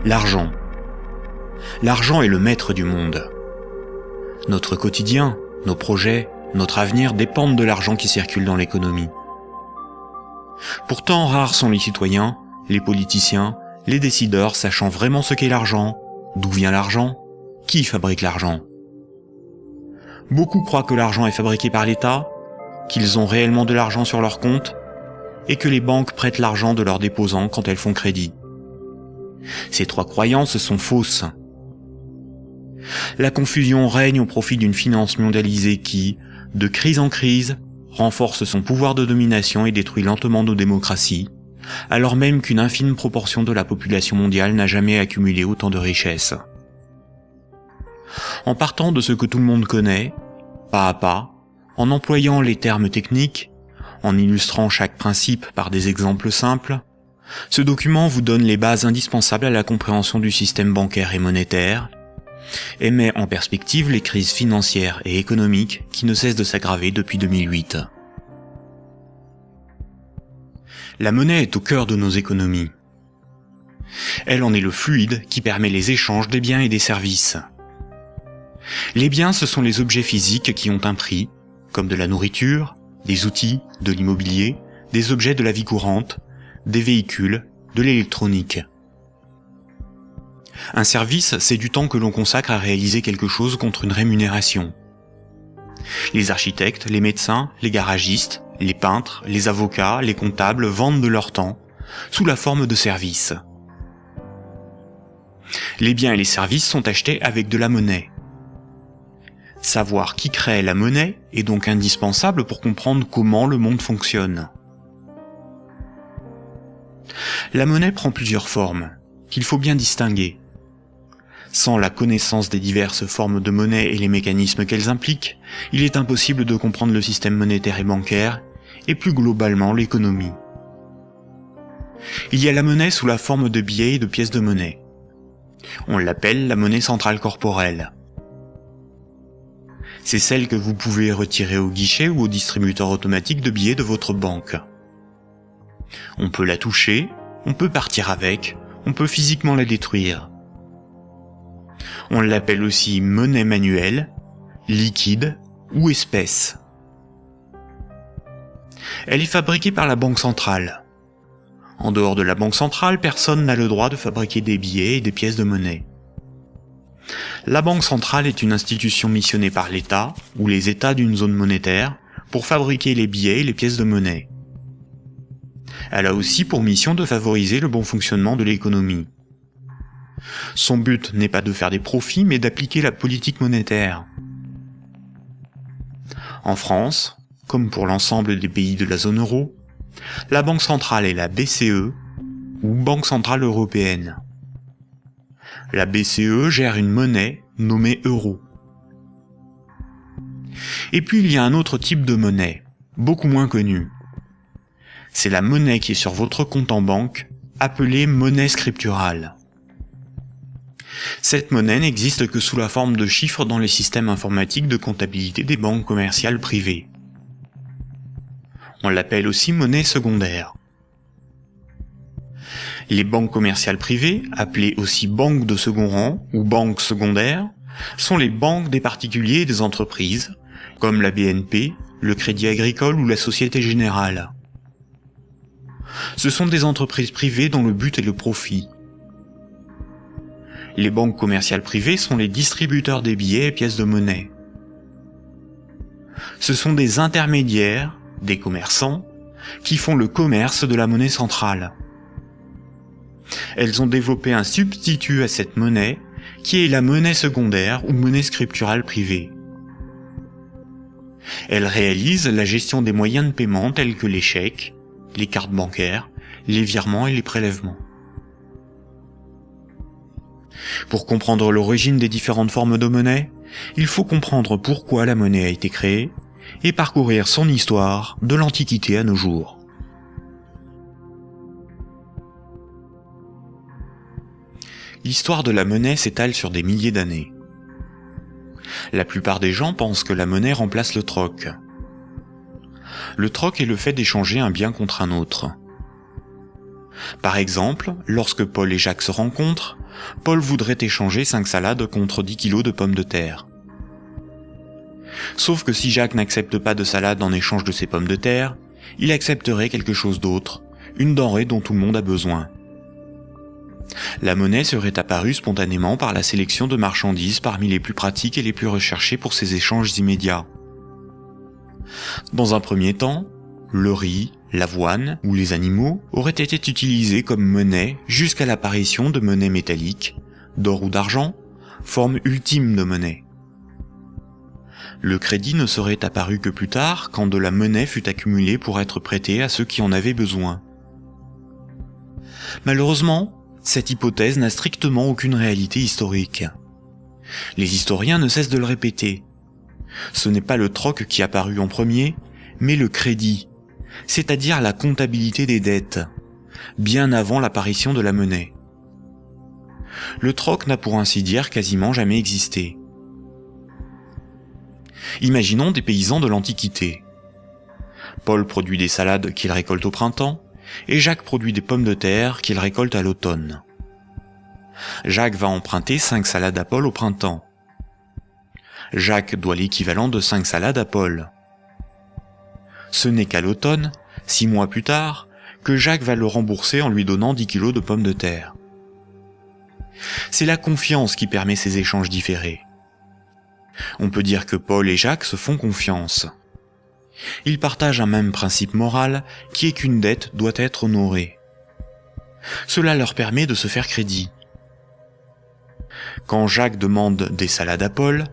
L'argent. L'argent est le maître du monde. Notre quotidien, nos projets, notre avenir dépendent de l'argent qui circule dans l'économie. Pourtant, rares sont les citoyens, les politiciens, les décideurs sachant vraiment ce qu'est l'argent, d'où vient l'argent, qui fabrique l'argent. Beaucoup croient que l'argent est fabriqué par l'État, qu'ils ont réellement de l'argent sur leur compte, et que les banques prêtent l'argent de leurs déposants quand elles font crédit. Ces trois croyances sont fausses. La confusion règne au profit d'une finance mondialisée qui, de crise en crise, renforce son pouvoir de domination et détruit lentement nos démocraties, alors même qu'une infime proportion de la population mondiale n'a jamais accumulé autant de richesses. En partant de ce que tout le monde connaît, pas à pas, en employant les termes techniques, en illustrant chaque principe par des exemples simples, ce document vous donne les bases indispensables à la compréhension du système bancaire et monétaire, et met en perspective les crises financières et économiques qui ne cessent de s'aggraver depuis 2008. La monnaie est au cœur de nos économies. Elle en est le fluide qui permet les échanges des biens et des services. Les biens, ce sont les objets physiques qui ont un prix, comme de la nourriture, des outils, de l'immobilier, des objets de la vie courante, des véhicules, de l'électronique. Un service, c'est du temps que l'on consacre à réaliser quelque chose contre une rémunération. Les architectes, les médecins, les garagistes, les peintres, les avocats, les comptables vendent de leur temps, sous la forme de services. Les biens et les services sont achetés avec de la monnaie. Savoir qui crée la monnaie est donc indispensable pour comprendre comment le monde fonctionne. La monnaie prend plusieurs formes, qu'il faut bien distinguer. Sans la connaissance des diverses formes de monnaie et les mécanismes qu'elles impliquent, il est impossible de comprendre le système monétaire et bancaire, et plus globalement l'économie. Il y a la monnaie sous la forme de billets et de pièces de monnaie. On l'appelle la monnaie centrale corporelle. C'est celle que vous pouvez retirer au guichet ou au distributeur automatique de billets de votre banque. On peut la toucher, on peut partir avec, on peut physiquement la détruire. On l'appelle aussi monnaie manuelle, liquide ou espèce. Elle est fabriquée par la Banque centrale. En dehors de la Banque centrale, personne n'a le droit de fabriquer des billets et des pièces de monnaie. La Banque centrale est une institution missionnée par l'État, ou les États d'une zone monétaire, pour fabriquer les billets et les pièces de monnaie. Elle a aussi pour mission de favoriser le bon fonctionnement de l'économie. Son but n'est pas de faire des profits, mais d'appliquer la politique monétaire. En France, comme pour l'ensemble des pays de la zone euro, la Banque centrale est la BCE, ou Banque centrale européenne. La BCE gère une monnaie nommée euro. Et puis il y a un autre type de monnaie, beaucoup moins connu. C'est la monnaie qui est sur votre compte en banque, appelée monnaie scripturale. Cette monnaie n'existe que sous la forme de chiffres dans les systèmes informatiques de comptabilité des banques commerciales privées. On l'appelle aussi monnaie secondaire. Les banques commerciales privées, appelées aussi banques de second rang ou banques secondaires, sont les banques des particuliers et des entreprises, comme la BNP, le Crédit Agricole ou la Société Générale. Ce sont des entreprises privées dont le but est le profit. Les banques commerciales privées sont les distributeurs des billets et pièces de monnaie. Ce sont des intermédiaires, des commerçants, qui font le commerce de la monnaie centrale. Elles ont développé un substitut à cette monnaie, qui est la monnaie secondaire ou monnaie scripturale privée. Elles réalisent la gestion des moyens de paiement tels que les chèques, les cartes bancaires, les virements et les prélèvements. Pour comprendre l'origine des différentes formes de monnaie, il faut comprendre pourquoi la monnaie a été créée et parcourir son histoire de l'Antiquité à nos jours. L'histoire de la monnaie s'étale sur des milliers d'années. La plupart des gens pensent que la monnaie remplace le troc. Le troc est le fait d'échanger un bien contre un autre. Par exemple, lorsque Paul et Jacques se rencontrent, Paul voudrait échanger 5 salades contre 10 kilos de pommes de terre. Sauf que si Jacques n'accepte pas de salade en échange de ses pommes de terre, il accepterait quelque chose d'autre, une denrée dont tout le monde a besoin. La monnaie serait apparue spontanément par la sélection de marchandises parmi les plus pratiques et les plus recherchées pour ces échanges immédiats. Dans un premier temps, le riz, l'avoine ou les animaux auraient été utilisés comme monnaie jusqu'à l'apparition de monnaies métalliques, d'or ou d'argent, forme ultime de monnaie. Le crédit ne serait apparu que plus tard, quand de la monnaie fut accumulée pour être prêtée à ceux qui en avaient besoin. Malheureusement, cette hypothèse n'a strictement aucune réalité historique. Les historiens ne cessent de le répéter. Ce n'est pas le troc qui apparut en premier, mais le crédit, c'est-à-dire la comptabilité des dettes, bien avant l'apparition de la monnaie. Le troc n'a pour ainsi dire quasiment jamais existé. Imaginons des paysans de l'Antiquité. Paul produit des salades qu'il récolte au printemps, et Jacques produit des pommes de terre qu'il récolte à l'automne. Jacques va emprunter 5 salades à Paul au printemps. Jacques doit l'équivalent de 5 salades à Paul. Ce n'est qu'à l'automne, 6 mois plus tard, que Jacques va le rembourser en lui donnant 10 kilos de pommes de terre. C'est la confiance qui permet ces échanges différés. On peut dire que Paul et Jacques se font confiance. Ils partagent un même principe moral qui est qu'une dette doit être honorée. Cela leur permet de se faire crédit. Quand Jacques demande des salades à Paul,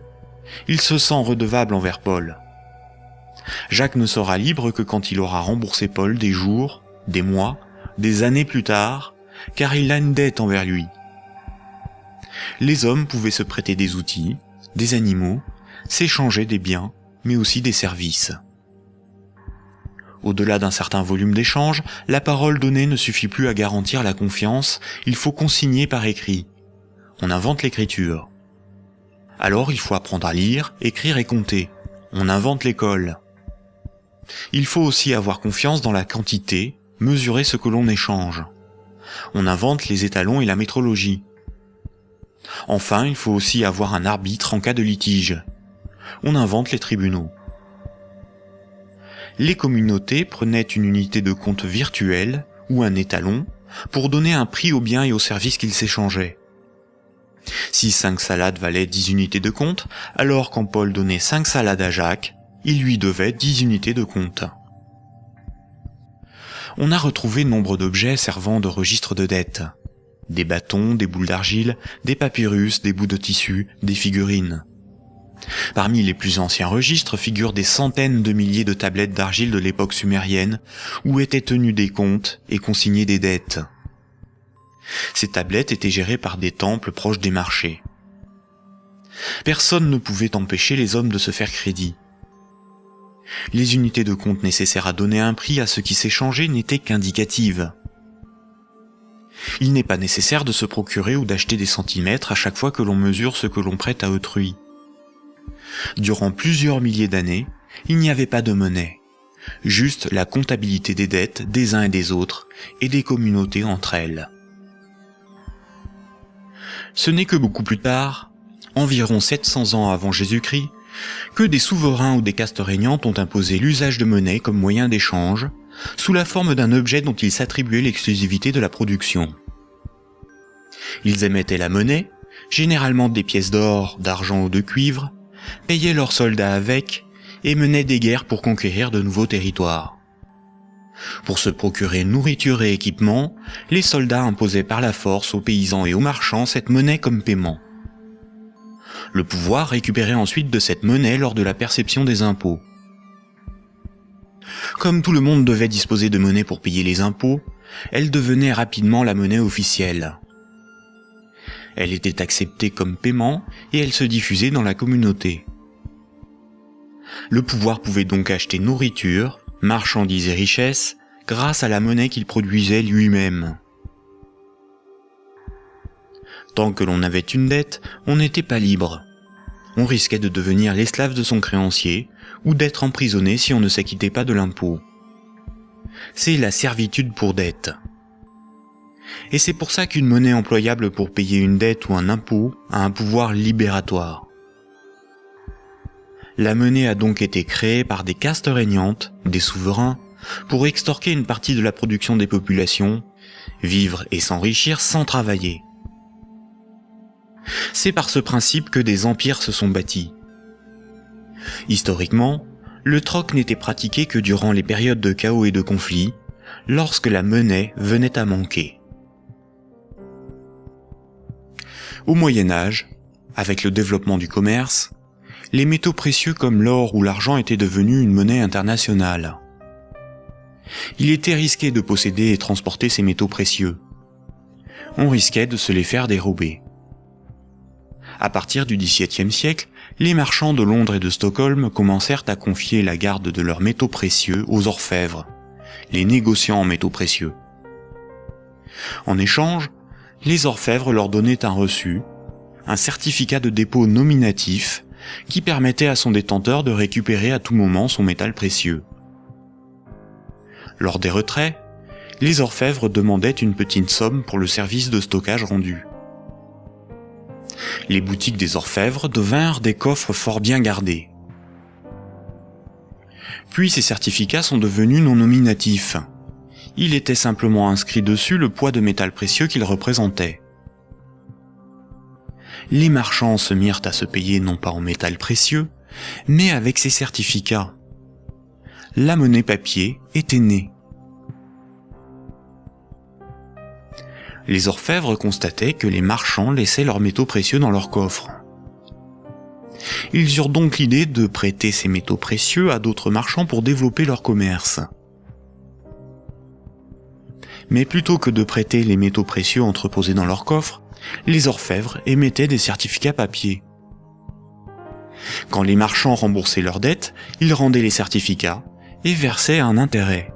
il se sent redevable envers Paul. Jacques ne sera libre que quand il aura remboursé Paul des jours, des mois, des années plus tard, car il a une dette envers lui. Les hommes pouvaient se prêter des outils, des animaux, s'échanger des biens, mais aussi des services. Au-delà d'un certain volume d'échanges, la parole donnée ne suffit plus à garantir la confiance, il faut consigner par écrit. On invente l'écriture. Alors il faut apprendre à lire, écrire et compter. On invente l'école. Il faut aussi avoir confiance dans la quantité, mesurer ce que l'on échange. On invente les étalons et la métrologie. Enfin, il faut aussi avoir un arbitre en cas de litige. On invente les tribunaux. Les communautés prenaient une unité de compte virtuelle, ou un étalon, pour donner un prix aux biens et aux services qu'ils s'échangeaient. Si 5 salades valaient 10 unités de compte, alors quand Paul donnait 5 salades à Jacques, il lui devait 10 unités de compte. On a retrouvé nombre d'objets servant de registre de dette. Des bâtons, des boules d'argile, des papyrus, des bouts de tissu, des figurines. Parmi les plus anciens registres figurent des centaines de milliers de tablettes d'argile de l'époque sumérienne, où étaient tenus des comptes et consignés des dettes. Ces tablettes étaient gérées par des temples proches des marchés. Personne ne pouvait empêcher les hommes de se faire crédit. Les unités de compte nécessaires à donner un prix à ce qui s'échangeait n'étaient qu'indicatives. Il n'est pas nécessaire de se procurer ou d'acheter des centimètres à chaque fois que l'on mesure ce que l'on prête à autrui. Durant plusieurs milliers d'années, il n'y avait pas de monnaie, juste la comptabilité des dettes des uns et des autres, et des communautés entre elles. Ce n'est que beaucoup plus tard, environ 700 ans avant Jésus-Christ, que des souverains ou des castes régnantes ont imposé l'usage de monnaie comme moyen d'échange, sous la forme d'un objet dont ils s'attribuaient l'exclusivité de la production. Ils émettaient la monnaie, généralement des pièces d'or, d'argent ou de cuivre, payaient leurs soldats avec, et menaient des guerres pour conquérir de nouveaux territoires. Pour se procurer nourriture et équipement, les soldats imposaient par la force aux paysans et aux marchands cette monnaie comme paiement. Le pouvoir récupérait ensuite de cette monnaie lors de la perception des impôts. Comme tout le monde devait disposer de monnaie pour payer les impôts, elle devenait rapidement la monnaie officielle. Elle était acceptée comme paiement et elle se diffusait dans la communauté. Le pouvoir pouvait donc acheter nourriture, marchandises et richesses grâce à la monnaie qu'il produisait lui-même. Tant que l'on avait une dette, on n'était pas libre. On risquait de devenir l'esclave de son créancier ou d'être emprisonné si on ne s'acquittait pas de l'impôt. C'est la servitude pour dette. Et c'est pour ça qu'une monnaie employable pour payer une dette ou un impôt a un pouvoir libératoire. La monnaie a donc été créée par des castes régnantes, des souverains, pour extorquer une partie de la production des populations, vivre et s'enrichir sans travailler. C'est par ce principe que des empires se sont bâtis. Historiquement, le troc n'était pratiqué que durant les périodes de chaos et de conflits, lorsque la monnaie venait à manquer. Au Moyen Âge, avec le développement du commerce, les métaux précieux comme l'or ou l'argent étaient devenus une monnaie internationale. Il était risqué de posséder et transporter ces métaux précieux. On risquait de se les faire dérober. À partir du XVIIe siècle, les marchands de Londres et de Stockholm commencèrent à confier la garde de leurs métaux précieux aux orfèvres, les négociants en métaux précieux. En échange, les orfèvres leur donnaient un reçu, un certificat de dépôt nominatif qui permettait à son détenteur de récupérer à tout moment son métal précieux. Lors des retraits, les orfèvres demandaient une petite somme pour le service de stockage rendu. Les boutiques des orfèvres devinrent des coffres fort bien gardés. Puis ces certificats sont devenus non nominatifs. Il était simplement inscrit dessus le poids de métal précieux qu'ils représentaient. Les marchands se mirent à se payer non pas en métal précieux, mais avec ces certificats. La monnaie papier était née. Les orfèvres constataient que les marchands laissaient leurs métaux précieux dans leurs coffres. Ils eurent donc l'idée de prêter ces métaux précieux à d'autres marchands pour développer leur commerce. Mais plutôt que de prêter les métaux précieux entreposés dans leurs coffres, les orfèvres émettaient des certificats papier. Quand les marchands remboursaient leurs dettes, ils rendaient les certificats et versaient un intérêt.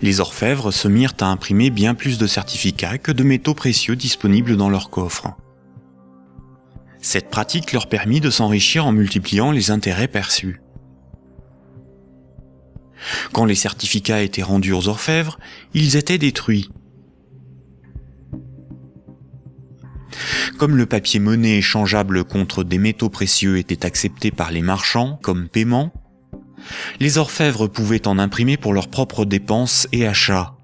Les orfèvres se mirent à imprimer bien plus de certificats que de métaux précieux disponibles dans leurs coffres. Cette pratique leur permit de s'enrichir en multipliant les intérêts perçus. Quand les certificats étaient rendus aux orfèvres, ils étaient détruits. Comme le papier monnaie échangeable contre des métaux précieux était accepté par les marchands comme paiement, les orfèvres pouvaient en imprimer pour leurs propres dépenses et achats.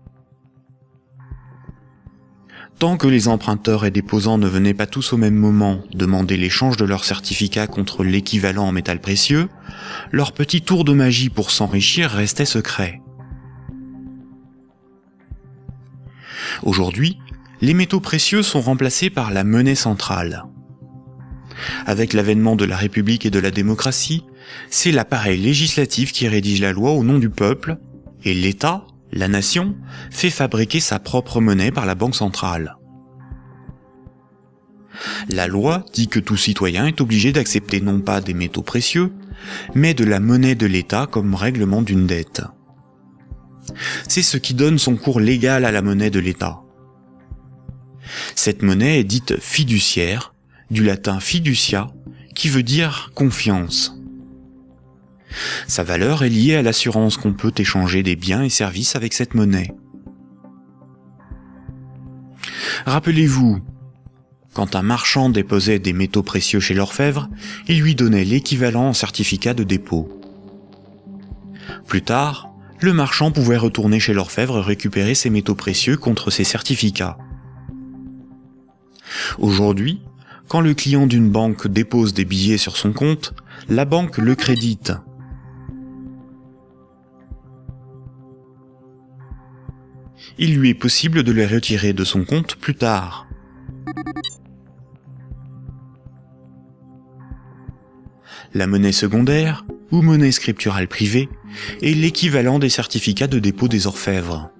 Tant que les emprunteurs et déposants ne venaient pas tous au même moment demander l'échange de leurs certificats contre l'équivalent en métal précieux, leur petit tour de magie pour s'enrichir restait secret. Aujourd'hui, les métaux précieux sont remplacés par la monnaie centrale. Avec l'avènement de la République et de la démocratie, c'est l'appareil législatif qui rédige la loi au nom du peuple, et l'État, la nation, fait fabriquer sa propre monnaie par la Banque centrale. La loi dit que tout citoyen est obligé d'accepter non pas des métaux précieux, mais de la monnaie de l'État comme règlement d'une dette. C'est ce qui donne son cours légal à la monnaie de l'État. Cette monnaie est dite fiduciaire, du latin fiducia, qui veut dire confiance. Sa valeur est liée à l'assurance qu'on peut échanger des biens et services avec cette monnaie. Rappelez-vous, quand un marchand déposait des métaux précieux chez l'orfèvre, il lui donnait l'équivalent en certificat de dépôt. Plus tard, le marchand pouvait retourner chez l'orfèvre et récupérer ses métaux précieux contre ses certificats. Aujourd'hui, quand le client d'une banque dépose des billets sur son compte, la banque le crédite. Il lui est possible de les retirer de son compte plus tard. La monnaie secondaire, ou monnaie scripturale privée, est l'équivalent des certificats de dépôt des orfèvres.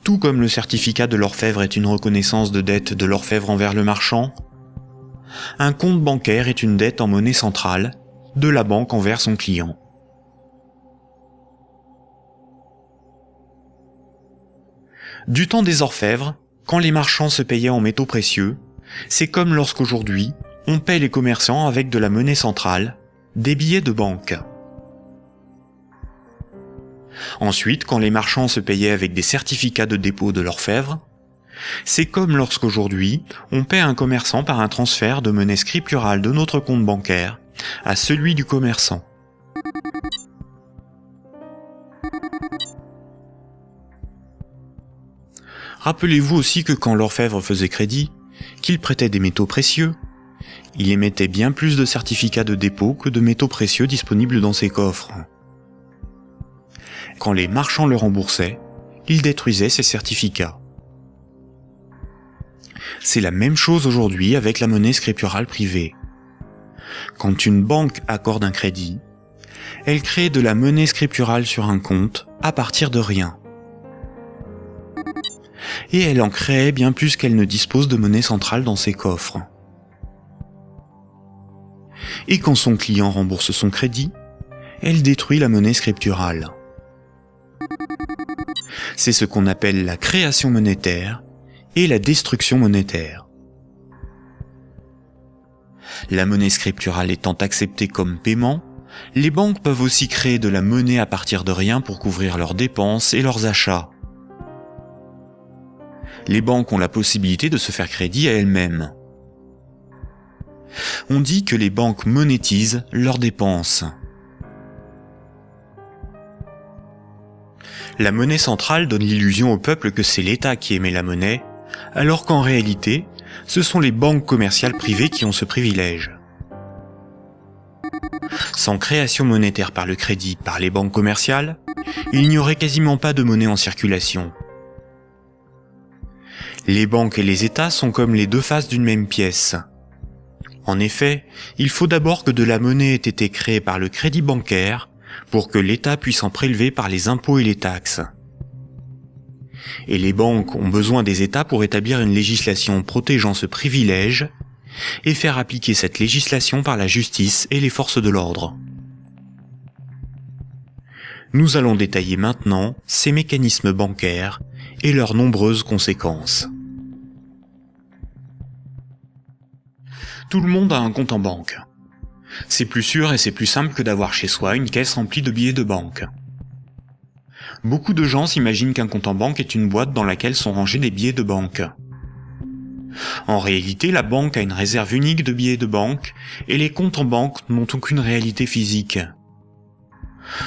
Tout comme le certificat de l'orfèvre est une reconnaissance de dette de l'orfèvre envers le marchand, un compte bancaire est une dette en monnaie centrale de la banque envers son client. Du temps des orfèvres, quand les marchands se payaient en métaux précieux, c'est comme lorsqu'aujourd'hui, on paie les commerçants avec de la monnaie centrale, des billets de banque. Ensuite, quand les marchands se payaient avec des certificats de dépôt de l'orfèvre, c'est comme lorsqu'aujourd'hui, on paie un commerçant par un transfert de monnaie scripturale de notre compte bancaire à celui du commerçant. Rappelez-vous aussi que quand l'orfèvre faisait crédit, qu'il prêtait des métaux précieux, il émettait bien plus de certificats de dépôt que de métaux précieux disponibles dans ses coffres. Quand les marchands le remboursaient, il détruisait ces certificats. C'est la même chose aujourd'hui avec la monnaie scripturale privée. Quand une banque accorde un crédit, elle crée de la monnaie scripturale sur un compte à partir de rien. Et elle en crée bien plus qu'elle ne dispose de monnaie centrale dans ses coffres. Et quand son client rembourse son crédit, elle détruit la monnaie scripturale. C'est ce qu'on appelle la création monétaire et la destruction monétaire. La monnaie scripturale étant acceptée comme paiement, les banques peuvent aussi créer de la monnaie à partir de rien pour couvrir leurs dépenses et leurs achats. Les banques ont la possibilité de se faire crédit à elles-mêmes. On dit que les banques monétisent leurs dépenses. La monnaie centrale donne l'illusion au peuple que c'est l'État qui émet la monnaie, alors qu'en réalité, ce sont les banques commerciales privées qui ont ce privilège. Sans création monétaire par le crédit par les banques commerciales, il n'y aurait quasiment pas de monnaie en circulation. Les banques et les États sont comme les deux faces d'une même pièce. En effet, il faut d'abord que de la monnaie ait été créée par le crédit bancaire pour que l'État puisse en prélever par les impôts et les taxes. Et les banques ont besoin des États pour établir une législation protégeant ce privilège et faire appliquer cette législation par la justice et les forces de l'ordre. Nous allons détailler maintenant ces mécanismes bancaires et leurs nombreuses conséquences. Tout le monde a un compte en banque. C'est plus sûr et c'est plus simple que d'avoir chez soi une caisse remplie de billets de banque. Beaucoup de gens s'imaginent qu'un compte en banque est une boîte dans laquelle sont rangés des billets de banque. En réalité, la banque a une réserve unique de billets de banque et les comptes en banque n'ont aucune réalité physique.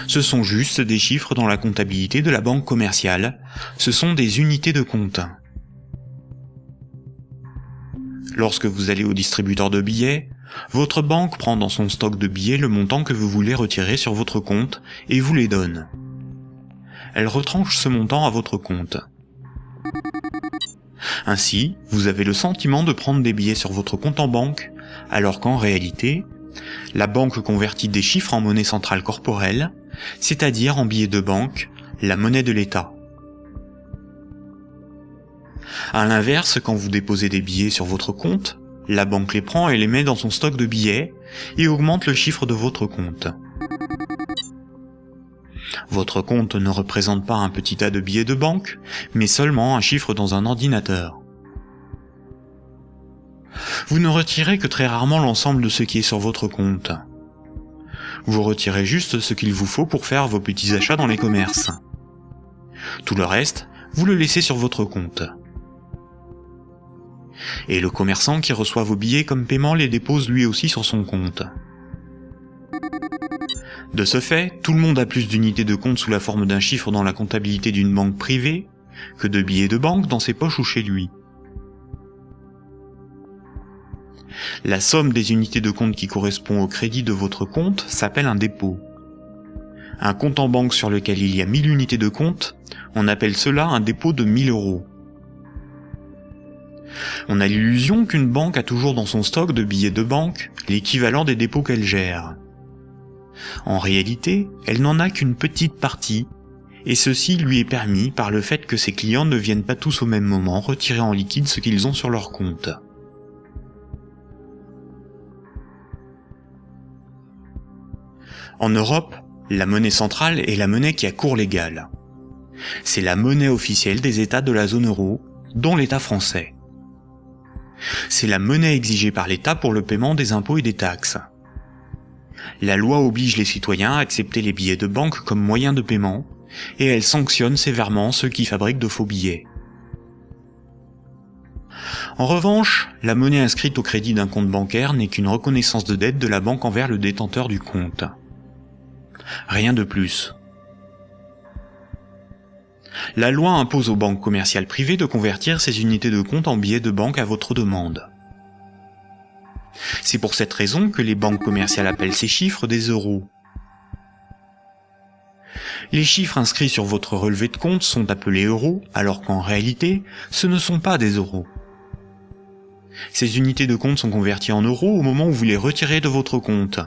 Ce sont juste des chiffres dans la comptabilité de la banque commerciale, ce sont des unités de compte. Lorsque vous allez au distributeur de billets, votre banque prend dans son stock de billets le montant que vous voulez retirer sur votre compte et vous les donne. Elle retranche ce montant à votre compte. Ainsi, vous avez le sentiment de prendre des billets sur votre compte en banque, alors qu'en réalité, la banque convertit des chiffres en monnaie centrale corporelle, c'est-à-dire en billets de banque, la monnaie de l'État. À l'inverse, quand vous déposez des billets sur votre compte, la banque les prend et les met dans son stock de billets et augmente le chiffre de votre compte. Votre compte ne représente pas un petit tas de billets de banque, mais seulement un chiffre dans un ordinateur. Vous ne retirez que très rarement l'ensemble de ce qui est sur votre compte. Vous retirez juste ce qu'il vous faut pour faire vos petits achats dans les commerces. Tout le reste, vous le laissez sur votre compte. Et le commerçant qui reçoit vos billets comme paiement les dépose lui aussi sur son compte. De ce fait, tout le monde a plus d'unités de compte sous la forme d'un chiffre dans la comptabilité d'une banque privée que de billets de banque dans ses poches ou chez lui. La somme des unités de compte qui correspond au crédit de votre compte s'appelle un dépôt. Un compte en banque sur lequel il y a 1000 unités de compte, on appelle cela un dépôt de 1000 €. On a l'illusion qu'une banque a toujours dans son stock de billets de banque l'équivalent des dépôts qu'elle gère. En réalité, elle n'en a qu'une petite partie, et ceci lui est permis par le fait que ses clients ne viennent pas tous au même moment retirer en liquide ce qu'ils ont sur leur compte. En Europe, la monnaie centrale est la monnaie qui a cours légal. C'est la monnaie officielle des États de la zone euro, dont l'État français. C'est la monnaie exigée par l'État pour le paiement des impôts et des taxes. La loi oblige les citoyens à accepter les billets de banque comme moyen de paiement, et elle sanctionne sévèrement ceux qui fabriquent de faux billets. En revanche, la monnaie inscrite au crédit d'un compte bancaire n'est qu'une reconnaissance de dette de la banque envers le détenteur du compte. Rien de plus. La loi impose aux banques commerciales privées de convertir ces unités de compte en billets de banque à votre demande. C'est pour cette raison que les banques commerciales appellent ces chiffres des euros. Les chiffres inscrits sur votre relevé de compte sont appelés euros, alors qu'en réalité, ce ne sont pas des euros. Ces unités de compte sont converties en euros au moment où vous les retirez de votre compte.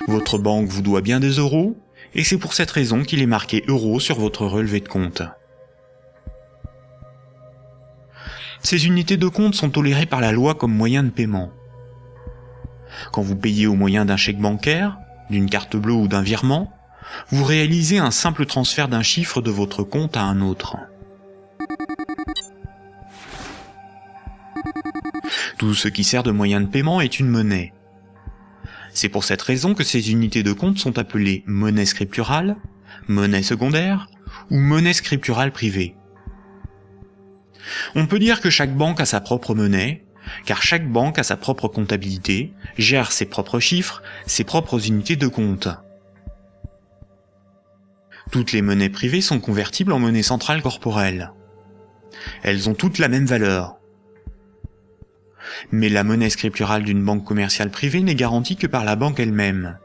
Votre banque vous doit bien des euros, et c'est pour cette raison qu'il est marqué euros sur votre relevé de compte. Ces unités de compte sont tolérées par la loi comme moyen de paiement. Quand vous payez au moyen d'un chèque bancaire, d'une carte bleue ou d'un virement, vous réalisez un simple transfert d'un chiffre de votre compte à un autre. Tout ce qui sert de moyen de paiement est une monnaie. C'est pour cette raison que ces unités de compte sont appelées monnaie scripturale, monnaie secondaire ou monnaie scripturale privée. On peut dire que chaque banque a sa propre monnaie, car chaque banque a sa propre comptabilité, gère ses propres chiffres, ses propres unités de compte. Toutes les monnaies privées sont convertibles en monnaie centrale corporelle. Elles ont toutes la même valeur. Mais la monnaie scripturale d'une banque commerciale privée n'est garantie que par la banque elle-même.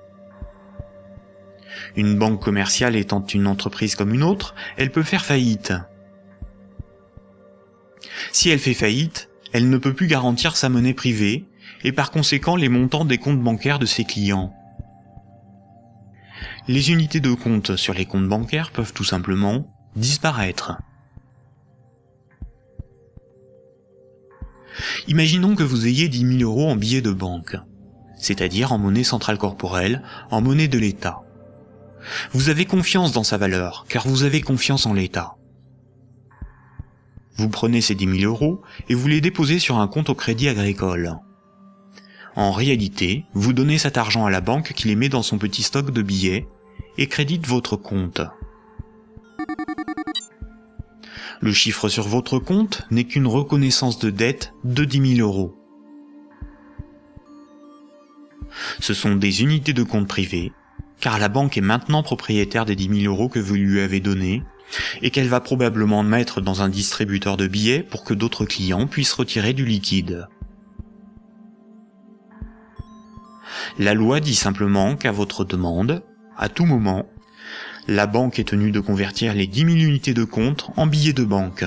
Une banque commerciale étant une entreprise comme une autre, elle peut faire faillite. Si elle fait faillite, elle ne peut plus garantir sa monnaie privée, et par conséquent les montants des comptes bancaires de ses clients. Les unités de compte sur les comptes bancaires peuvent tout simplement disparaître. Imaginons que vous ayez 10 000 euros en billets de banque, c'est-à-dire en monnaie centrale corporelle, en monnaie de l'État. Vous avez confiance dans sa valeur, car vous avez confiance en l'État. Vous prenez ces 10 000 euros et vous les déposez sur un compte au Crédit Agricole. En réalité, vous donnez cet argent à la banque qui les met dans son petit stock de billets et crédite votre compte. Le chiffre sur votre compte n'est qu'une reconnaissance de dette de 10 000 euros. Ce sont des unités de compte privées, car la banque est maintenant propriétaire des 10 000 euros que vous lui avez donnés, et qu'elle va probablement mettre dans un distributeur de billets pour que d'autres clients puissent retirer du liquide. La loi dit simplement qu'à votre demande, à tout moment, la banque est tenue de convertir les 10 000 unités de compte en billets de banque.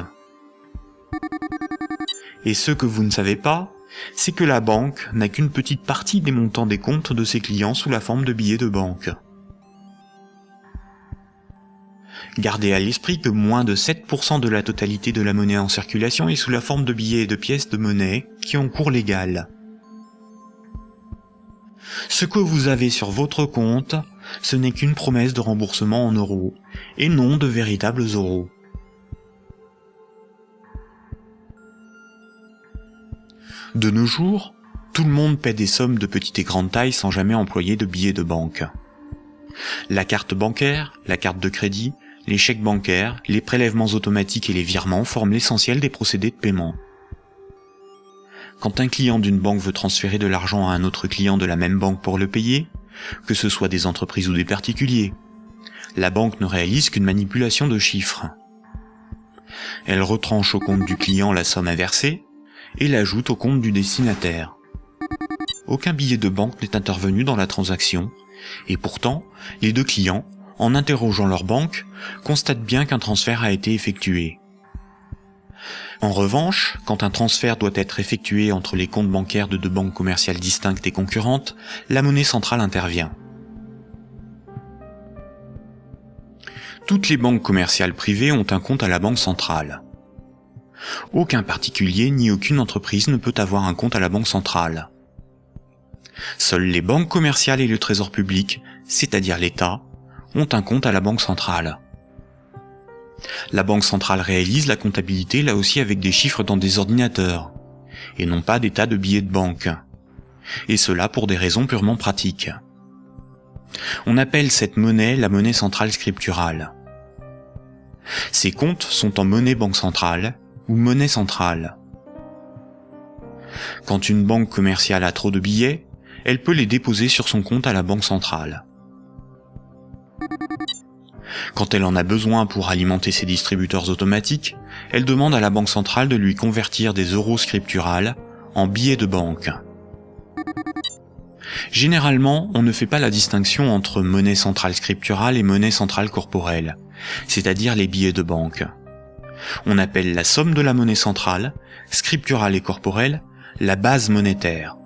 Et ce que vous ne savez pas, c'est que la banque n'a qu'une petite partie des montants des comptes de ses clients sous la forme de billets de banque. Gardez à l'esprit que moins de 7% de la totalité de la monnaie en circulation est sous la forme de billets et de pièces de monnaie qui ont cours légal. Ce que vous avez sur votre compte, ce n'est qu'une promesse de remboursement en euros, et non de véritables euros. De nos jours, tout le monde paie des sommes de petite et grande taille sans jamais employer de billets de banque. La carte bancaire, la carte de crédit, les chèques bancaires, les prélèvements automatiques et les virements forment l'essentiel des procédés de paiement. Quand un client d'une banque veut transférer de l'argent à un autre client de la même banque pour le payer, que ce soit des entreprises ou des particuliers, la banque ne réalise qu'une manipulation de chiffres. Elle retranche au compte du client la somme à verser et l'ajoute au compte du destinataire. Aucun billet de banque n'est intervenu dans la transaction, et pourtant, les deux clients, en interrogeant leur banque, constatent bien qu'un transfert a été effectué. En revanche, quand un transfert doit être effectué entre les comptes bancaires de deux banques commerciales distinctes et concurrentes, la monnaie centrale intervient. Toutes les banques commerciales privées ont un compte à la banque centrale. Aucun particulier ni aucune entreprise ne peut avoir un compte à la banque centrale. Seules les banques commerciales et le trésor public, c'est-à-dire l'État, ont un compte à la banque centrale. La banque centrale réalise la comptabilité là aussi avec des chiffres dans des ordinateurs, et non pas des tas de billets de banque. Et cela pour des raisons purement pratiques. On appelle cette monnaie la monnaie centrale scripturale. Ces comptes sont en monnaie banque centrale ou monnaie centrale. Quand une banque commerciale a trop de billets, elle peut les déposer sur son compte à la banque centrale. Quand elle en a besoin pour alimenter ses distributeurs automatiques, elle demande à la banque centrale de lui convertir des euros scripturales en billets de banque. Généralement, on ne fait pas la distinction entre monnaie centrale scripturale et monnaie centrale corporelle, c'est-à-dire les billets de banque. On appelle la somme de la monnaie centrale, scripturale et corporelle, la base monétaire.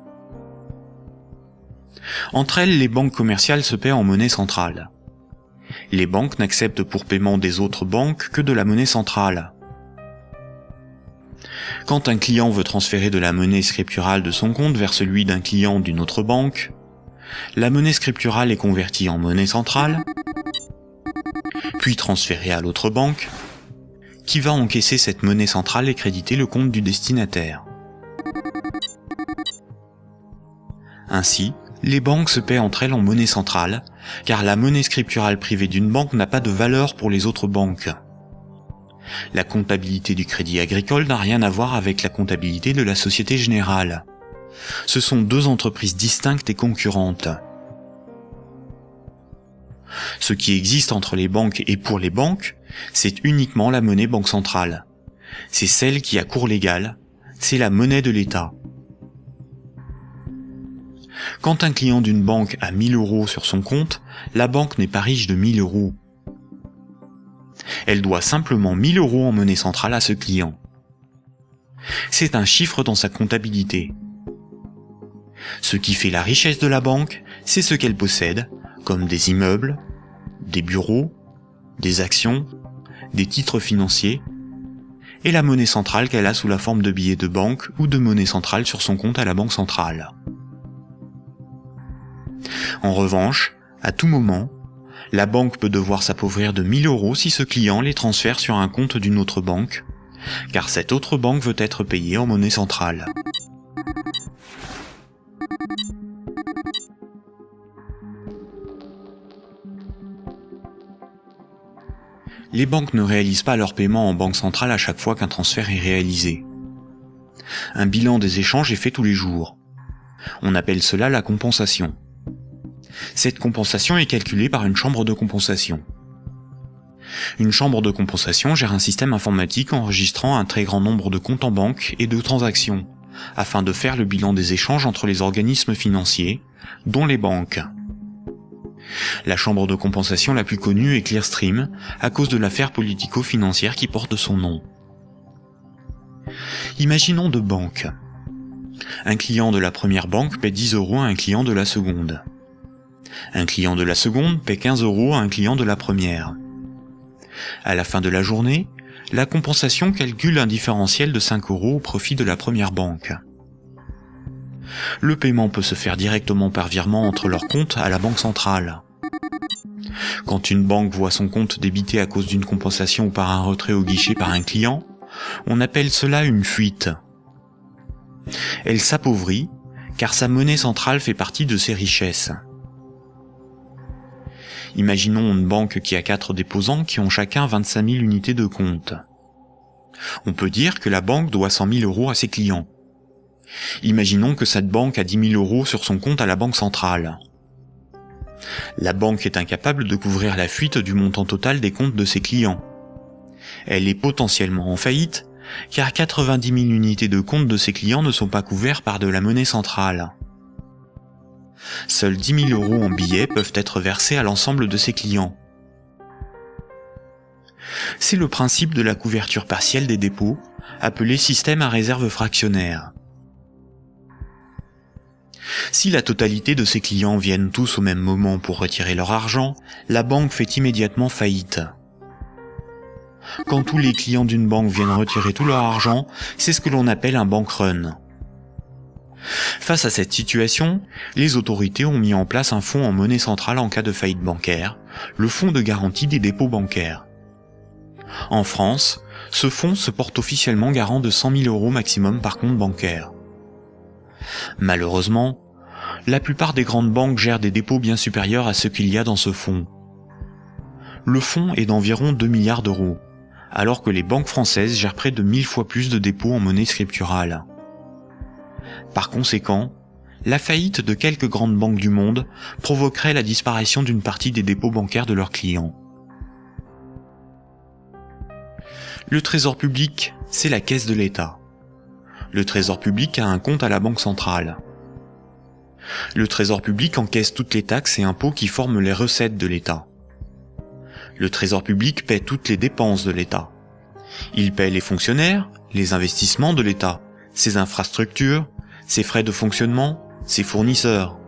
Entre elles, les banques commerciales se paient en monnaie centrale. Les banques n'acceptent pour paiement des autres banques que de la monnaie centrale. Quand un client veut transférer de la monnaie scripturale de son compte vers celui d'un client d'une autre banque, la monnaie scripturale est convertie en monnaie centrale, puis transférée à l'autre banque, qui va encaisser cette monnaie centrale et créditer le compte du destinataire. Ainsi, les banques se paient entre elles en monnaie centrale, car la monnaie scripturale privée d'une banque n'a pas de valeur pour les autres banques. La comptabilité du Crédit Agricole n'a rien à voir avec la comptabilité de la Société Générale. Ce sont deux entreprises distinctes et concurrentes. Ce qui existe entre les banques et pour les banques, c'est uniquement la monnaie banque centrale. C'est celle qui a cours légal, c'est la monnaie de l'État. Quand un client d'une banque a 1000 € sur son compte, la banque n'est pas riche de 1000 €. Elle doit simplement 1000 € en monnaie centrale à ce client. C'est un chiffre dans sa comptabilité. Ce qui fait la richesse de la banque, c'est ce qu'elle possède, comme des immeubles, des bureaux, des actions, des titres financiers, et la monnaie centrale qu'elle a sous la forme de billets de banque ou de monnaie centrale sur son compte à la banque centrale. En revanche, à tout moment, la banque peut devoir s'appauvrir de 1000 € si ce client les transfère sur un compte d'une autre banque, car cette autre banque veut être payée en monnaie centrale. Les banques ne réalisent pas leur paiement en banque centrale à chaque fois qu'un transfert est réalisé. Un bilan des échanges est fait tous les jours. On appelle cela la compensation. Cette compensation est calculée par une chambre de compensation. Une chambre de compensation gère un système informatique enregistrant un très grand nombre de comptes en banque et de transactions, afin de faire le bilan des échanges entre les organismes financiers, dont les banques. La chambre de compensation la plus connue est Clearstream, à cause de l'affaire politico-financière qui porte son nom. Imaginons deux banques. Un client de la première banque paie 10 € à un client de la seconde. Un client de la seconde paie 15 € à un client de la première. À la fin de la journée, la compensation calcule un différentiel de 5 € au profit de la première banque. Le paiement peut se faire directement par virement entre leurs comptes à la banque centrale. Quand une banque voit son compte débité à cause d'une compensation ou par un retrait au guichet par un client, on appelle cela une fuite. Elle s'appauvrit, car sa monnaie centrale fait partie de ses richesses. Imaginons une banque qui a 4 déposants qui ont chacun 25 000 unités de compte. On peut dire que la banque doit 100 000 € à ses clients. Imaginons que cette banque a 10 000 € sur son compte à la banque centrale. La banque est incapable de couvrir la fuite du montant total des comptes de ses clients. Elle est potentiellement en faillite, car 90 000 unités de compte de ses clients ne sont pas couverts par de la monnaie centrale. Seuls 10 000 € en billets peuvent être versés à l'ensemble de ses clients. C'est le principe de la couverture partielle des dépôts, appelé système à réserve fractionnaire. Si la totalité de ses clients viennent tous au même moment pour retirer leur argent, la banque fait immédiatement faillite. Quand tous les clients d'une banque viennent retirer tout leur argent, c'est ce que l'on appelle un bank run. Face à cette situation, les autorités ont mis en place un fonds en monnaie centrale en cas de faillite bancaire, le fonds de garantie des dépôts bancaires. En France, ce fonds se porte officiellement garant de 100 000 € maximum par compte bancaire. Malheureusement, La plupart des grandes banques gèrent des dépôts bien supérieurs à ce qu'il y a dans ce fonds. Le fonds est d'environ 2 milliards d'euros, alors que les banques françaises gèrent près de 1000 fois plus de dépôts en monnaie scripturale. Par conséquent, la faillite de quelques grandes banques du monde provoquerait la disparition d'une partie des dépôts bancaires de leurs clients. Le Trésor public, c'est la caisse de l'État. Le Trésor public a un compte à la Banque centrale. Le Trésor public encaisse toutes les taxes et impôts qui forment les recettes de l'État. Le Trésor public paie toutes les dépenses de l'État. Il paie les fonctionnaires, les investissements de l'État, ses infrastructures, ses frais de fonctionnement, ses fournisseurs.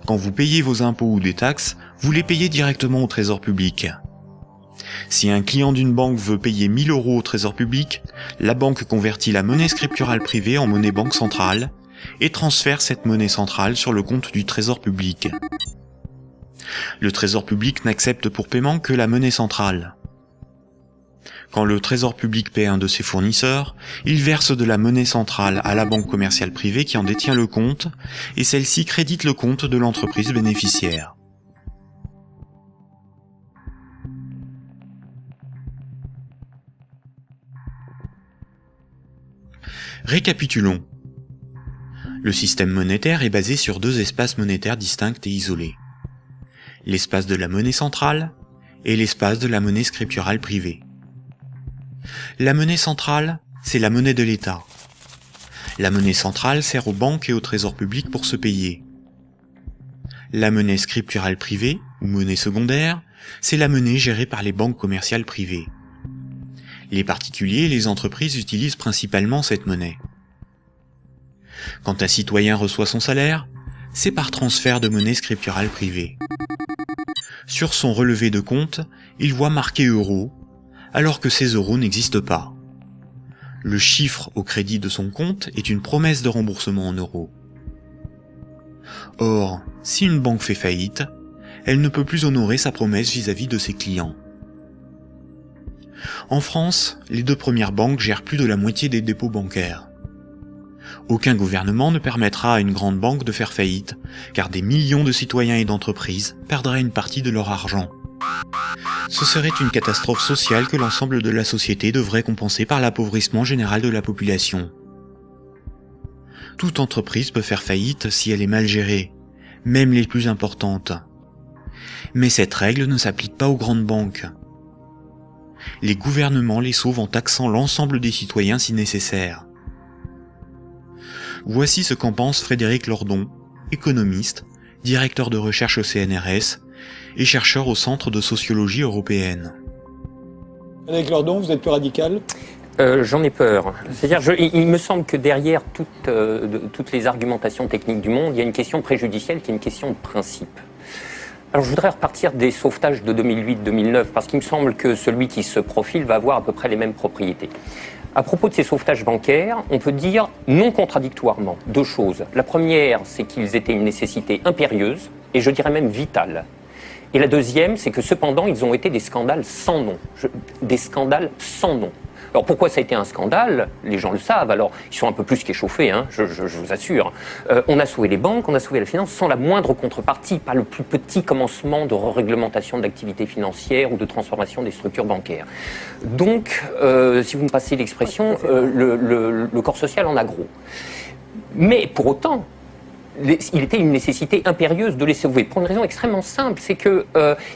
Quand vous payez vos impôts ou des taxes, vous les payez directement au Trésor public. Si un client d'une banque veut payer 1000 € au Trésor public, la banque convertit la monnaie scripturale privée en monnaie banque centrale et transfère cette monnaie centrale sur le compte du Trésor public. Le Trésor public n'accepte pour paiement que la monnaie centrale. Quand le Trésor public paie un de ses fournisseurs, il verse de la monnaie centrale à la banque commerciale privée qui en détient le compte, et celle-ci crédite le compte de l'entreprise bénéficiaire. Récapitulons. Le système monétaire est basé sur 2 espaces monétaires distincts et isolés. L'espace de la monnaie centrale et l'espace de la monnaie scripturale privée. La monnaie centrale, c'est la monnaie de l'État. La monnaie centrale sert aux banques et au Trésor public pour se payer. La monnaie scripturale privée, ou monnaie secondaire, c'est la monnaie gérée par les banques commerciales privées. Les particuliers et les entreprises utilisent principalement cette monnaie. Quand un citoyen reçoit son salaire, c'est par transfert de monnaie scripturale privée. Sur son relevé de compte, il voit marqué euros, alors que ces euros n'existent pas. Le chiffre au crédit de son compte est une promesse de remboursement en euros. Or, si une banque fait faillite, elle ne peut plus honorer sa promesse vis-à-vis de ses clients. En France, les 2 premières banques gèrent plus de la moitié des dépôts bancaires. Aucun gouvernement ne permettra à une grande banque de faire faillite, car des millions de citoyens et d'entreprises perdraient une partie de leur argent. Ce serait une catastrophe sociale que l'ensemble de la société devrait compenser par l'appauvrissement général de la population. Toute entreprise peut faire faillite si elle est mal gérée, même les plus importantes. Mais cette règle ne s'applique pas aux grandes banques. Les gouvernements les sauvent en taxant l'ensemble des citoyens si nécessaire. Voici ce qu'en pense Frédéric Lordon, économiste, directeur de recherche au CNRS et chercheur au Centre de sociologie européenne. Frédéric Lordon, vous êtes plus radical ? J'en ai peur. C'est-à-dire, il me semble que derrière toutes les argumentations techniques du monde, il y a une question préjudicielle qui est une question de principe. Alors je voudrais repartir des sauvetages de 2008-2009, parce qu'il me semble que celui qui se profile va avoir à peu près les mêmes propriétés. À propos de ces sauvetages bancaires, on peut dire non contradictoirement 2 choses. La première, c'est qu'ils étaient une nécessité impérieuse, et je dirais même vitale. Et la deuxième, c'est que cependant, ils ont été des scandales sans nom. Des scandales sans nom. Alors pourquoi ça a été un scandale? Les gens le savent, alors ils sont un peu plus qu'échauffés, hein, je vous assure. On a sauvé les banques, on a sauvé la finance sans la moindre contrepartie, pas le plus petit commencement de réglementation de l'activité financière ou de transformation des structures bancaires. Donc, si vous me passez l'expression, le corps social en a gros. Mais pour autant, il était une nécessité impérieuse de les sauver, pour une raison extrêmement simple, c'est que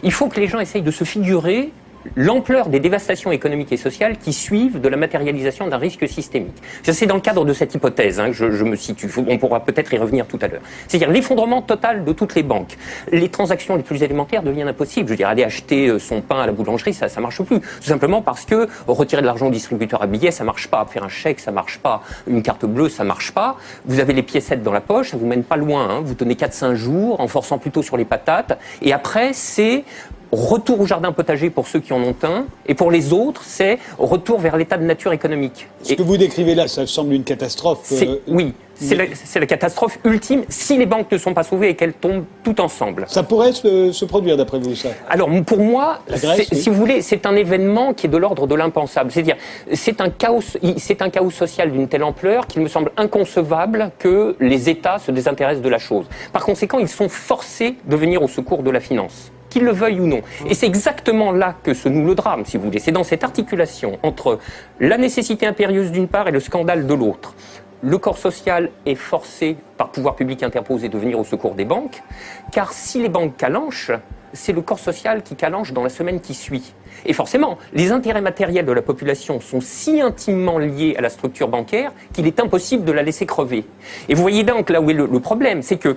il faut que les gens essayent de se figurer l'ampleur des dévastations économiques et sociales qui suivent de la matérialisation d'un risque systémique. C'est dans le cadre de cette hypothèse que je me situe. On pourra peut-être y revenir tout à l'heure. C'est-à-dire l'effondrement total de toutes les banques. Les transactions les plus élémentaires deviennent impossibles. Je veux dire, aller acheter son pain à la boulangerie, ça marche plus. Tout simplement parce que retirer de l'argent au distributeur à billets, ça marche pas. Faire un chèque, ça marche pas. Une carte bleue, ça marche pas. Vous avez les piécettes dans la poche, ça vous mène pas loin. Hein. Vous tenez 4-5 jours en forçant plutôt sur les patates. Et après, c'est retour au jardin potager pour ceux qui en ont un, et pour les autres, c'est retour vers l'état de nature économique. Ce que vous décrivez là, ça semble une catastrophe. Oui, C'est la catastrophe ultime si les banques ne sont pas sauvées et qu'elles tombent toutes ensemble. Ça pourrait se produire d'après vous, ça? Alors pour moi, La Grèce, oui. si vous voulez, c'est un événement qui est de l'ordre de l'impensable. C'est-à-dire, c'est un chaos social d'une telle ampleur qu'il me semble inconcevable que les États se désintéressent de la chose. Par conséquent, ils sont forcés de venir au secours de la finance, qu'ils le veuillent ou non. Et c'est exactement là que se noue le drame, si vous voulez. C'est dans cette articulation entre la nécessité impérieuse d'une part et le scandale de l'autre. Le corps social est forcé, par pouvoir public interposé, de venir au secours des banques, car si les banques calanchent, c'est le corps social qui calanche dans la semaine qui suit. Et forcément, les intérêts matériels de la population sont si intimement liés à la structure bancaire qu'il est impossible de la laisser crever. Et vous voyez donc là où est le problème, c'est que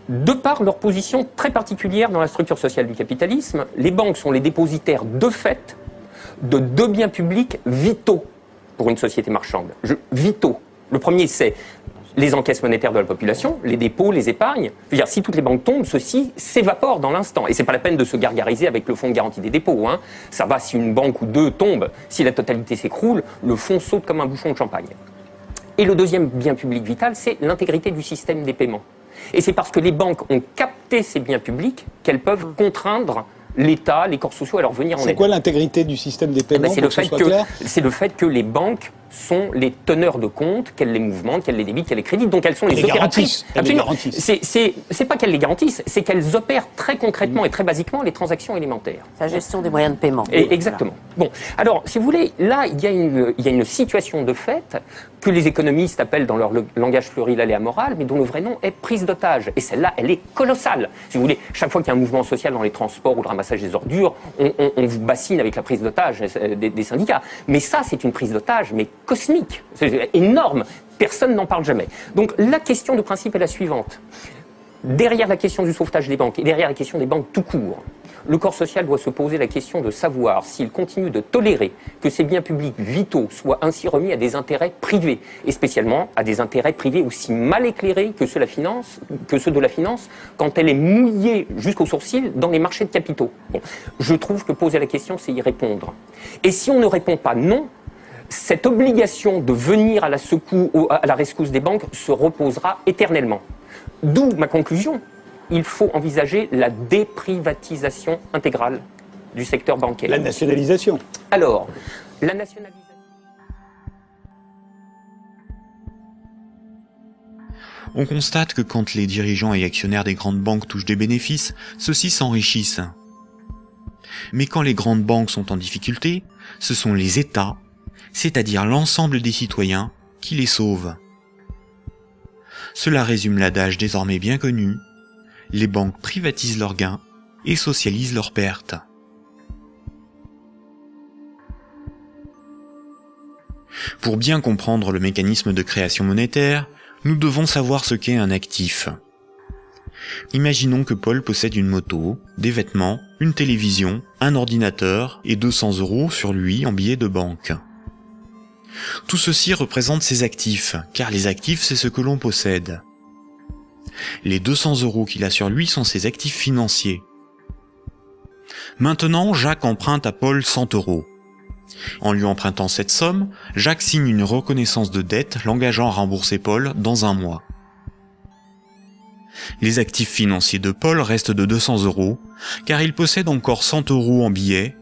de par leur position très particulière dans la structure sociale du capitalisme, les banques sont les dépositaires de fait de deux biens publics vitaux pour une société marchande. Vitaux. Le premier, c'est les encaisses monétaires de la population, les dépôts, les épargnes. Je veux dire, si toutes les banques tombent, ceci s'évapore dans l'instant. Et c'est pas la peine de se gargariser avec le fonds de garantie des dépôts. Hein. Ça va si une banque ou deux tombe. Si la totalité s'écroule, le fonds saute comme un bouchon de champagne. Et le deuxième bien public vital, c'est l'intégrité du système des paiements. Et c'est parce que les banques ont capté ces biens publics qu'elles peuvent contraindre l'État, les corps sociaux à leur venir en aide. C'est quoi l'intégrité du système des paiements, C'est le fait que les banques sont les teneurs de compte, qu'elles les mouvementent, qu'elles les débitent, qu'elles les créditent, donc elles sont les opératrices. Absolument. C'est pas qu'elles les garantissent, c'est qu'elles opèrent très concrètement et très basiquement les transactions élémentaires. La gestion des moyens de paiement. Et exactement. Bon, alors, si vous voulez, là, il y a une situation de fait que les économistes appellent dans leur langage pluriel et amoral, mais dont le vrai nom est prise d'otage. Et celle-là, elle est colossale. Si vous voulez, chaque fois qu'il y a un mouvement social dans les transports ou le ramassage des ordures, on vous bassine avec la prise d'otage des syndicats. Mais ça, c'est une prise d'otage, mais cosmique. C'est énorme. Personne n'en parle jamais. Donc, la question de principe est la suivante. Derrière la question du sauvetage des banques et derrière la question des banques tout court, le corps social doit se poser la question de savoir s'il continue de tolérer que ces biens publics vitaux soient ainsi remis à des intérêts privés, et spécialement à des intérêts privés aussi mal éclairés que ceux de la finance, quand elle est mouillée jusqu'aux sourcils dans les marchés de capitaux. Bon, je trouve que poser la question, c'est y répondre. Et si on ne répond pas non, cette obligation de venir à la rescousse des banques se reposera éternellement. D'où ma conclusion. Il faut envisager la déprivatisation intégrale du secteur bancaire. La nationalisation. Alors, la nationalisation... On constate que quand les dirigeants et actionnaires des grandes banques touchent des bénéfices, ceux-ci s'enrichissent. Mais quand les grandes banques sont en difficulté, ce sont les États, c'est-à-dire l'ensemble des citoyens, qui les sauvent. Cela résume l'adage désormais bien connu: les banques privatisent leurs gains et socialisent leurs pertes. Pour bien comprendre le mécanisme de création monétaire, nous devons savoir ce qu'est un actif. Imaginons que Paul possède une moto, des vêtements, une télévision, un ordinateur et 200 € sur lui en billets de banque. Tout ceci représente ses actifs, car les actifs, c'est ce que l'on possède. Les 200 € qu'il a sur lui sont ses actifs financiers. Maintenant, Jacques emprunte à Paul 100 €. En lui empruntant cette somme, Jacques signe une reconnaissance de dette l'engageant à rembourser Paul dans un mois. Les actifs financiers de Paul restent de 200 €, car il possède encore 100 € en billets,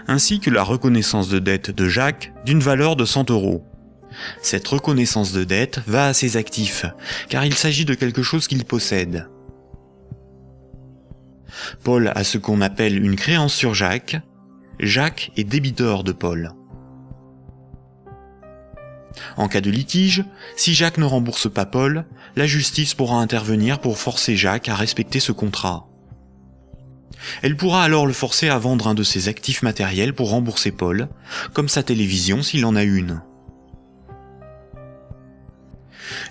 ainsi que la reconnaissance de dette de Jacques d'une valeur de 100 €. Cette reconnaissance de dette va à ses actifs, car il s'agit de quelque chose qu'il possède. Paul a ce qu'on appelle une créance sur Jacques. Jacques est débiteur de Paul. En cas de litige, si Jacques ne rembourse pas Paul, la justice pourra intervenir pour forcer Jacques à respecter ce contrat. Elle pourra alors le forcer à vendre un de ses actifs matériels pour rembourser Paul, comme sa télévision s'il en a une.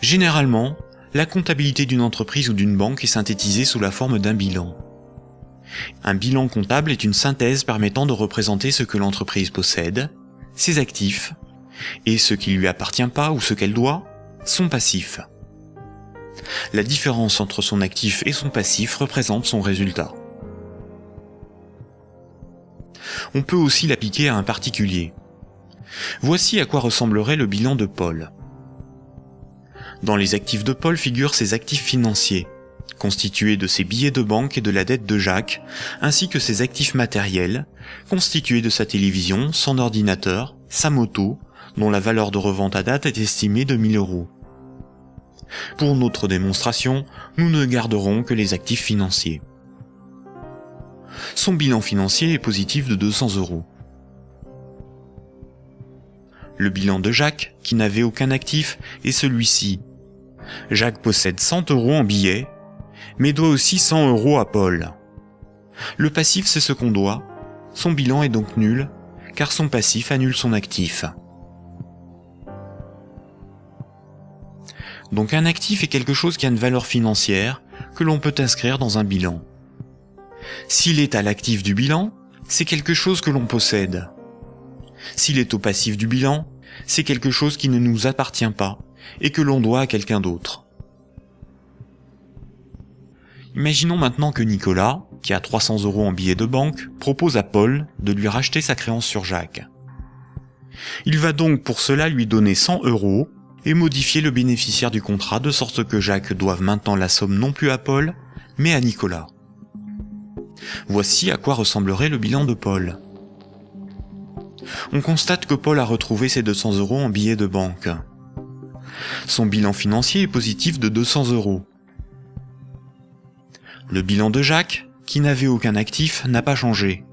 Généralement, la comptabilité d'une entreprise ou d'une banque est synthétisée sous la forme d'un bilan. Un bilan comptable est une synthèse permettant de représenter ce que l'entreprise possède, ses actifs, et ce qui lui appartient pas ou ce qu'elle doit, son passif. La différence entre son actif et son passif représente son résultat. On peut aussi l'appliquer à un particulier. Voici à quoi ressemblerait le bilan de Paul. Dans les actifs de Paul figurent ses actifs financiers, constitués de ses billets de banque et de la dette de Jacques, ainsi que ses actifs matériels, constitués de sa télévision, son ordinateur, sa moto, dont la valeur de revente à date est estimée de 1 000 €. Pour notre démonstration, nous ne garderons que les actifs financiers. Son bilan financier est positif de 200 €. Le bilan de Jacques, qui n'avait aucun actif, est celui-ci. Jacques possède 100 € en billets, mais doit aussi 100 € à Paul. Le passif, c'est ce qu'on doit. Son bilan est donc nul, car son passif annule son actif. Donc un actif est quelque chose qui a une valeur financière que l'on peut inscrire dans un bilan. S'il est à l'actif du bilan, c'est quelque chose que l'on possède. S'il est au passif du bilan, c'est quelque chose qui ne nous appartient pas et que l'on doit à quelqu'un d'autre. Imaginons maintenant que Nicolas, qui a 300 € en billets de banque, propose à Paul de lui racheter sa créance sur Jacques. Il va donc pour cela lui donner 100 € et modifier le bénéficiaire du contrat de sorte que Jacques doive maintenant la somme non plus à Paul, mais à Nicolas. Voici à quoi ressemblerait le bilan de Paul. On constate que Paul a retrouvé ses 200 € en billets de banque. Son bilan financier est positif de 200 €. Le bilan de Jacques, qui n'avait aucun actif, n'a pas changé.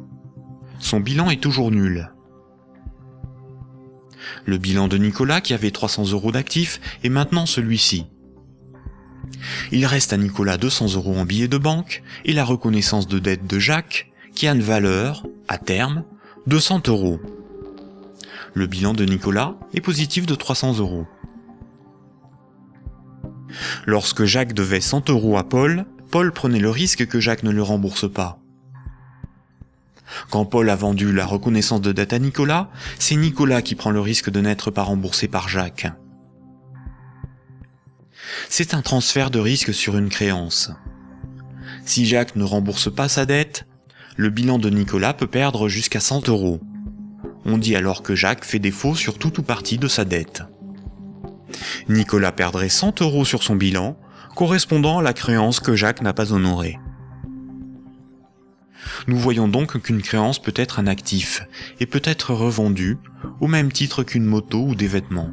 Son bilan est toujours nul. Le bilan de Nicolas, qui avait 300 € d'actifs, est maintenant celui-ci. Il reste à Nicolas 200 € en billets de banque et la reconnaissance de dette de Jacques, qui a une valeur, à terme, de 100 €. Le bilan de Nicolas est positif de 300 €. Lorsque Jacques devait 100 € à Paul, Paul prenait le risque que Jacques ne le rembourse pas. Quand Paul a vendu la reconnaissance de dette à Nicolas, c'est Nicolas qui prend le risque de n'être pas remboursé par Jacques. C'est un transfert de risque sur une créance. Si Jacques ne rembourse pas sa dette, le bilan de Nicolas peut perdre jusqu'à 100 €. On dit alors que Jacques fait défaut sur tout ou partie de sa dette. Nicolas perdrait 100 € sur son bilan, correspondant à la créance que Jacques n'a pas honorée. Nous voyons donc qu'une créance peut être un actif et peut être revendue au même titre qu'une moto ou des vêtements.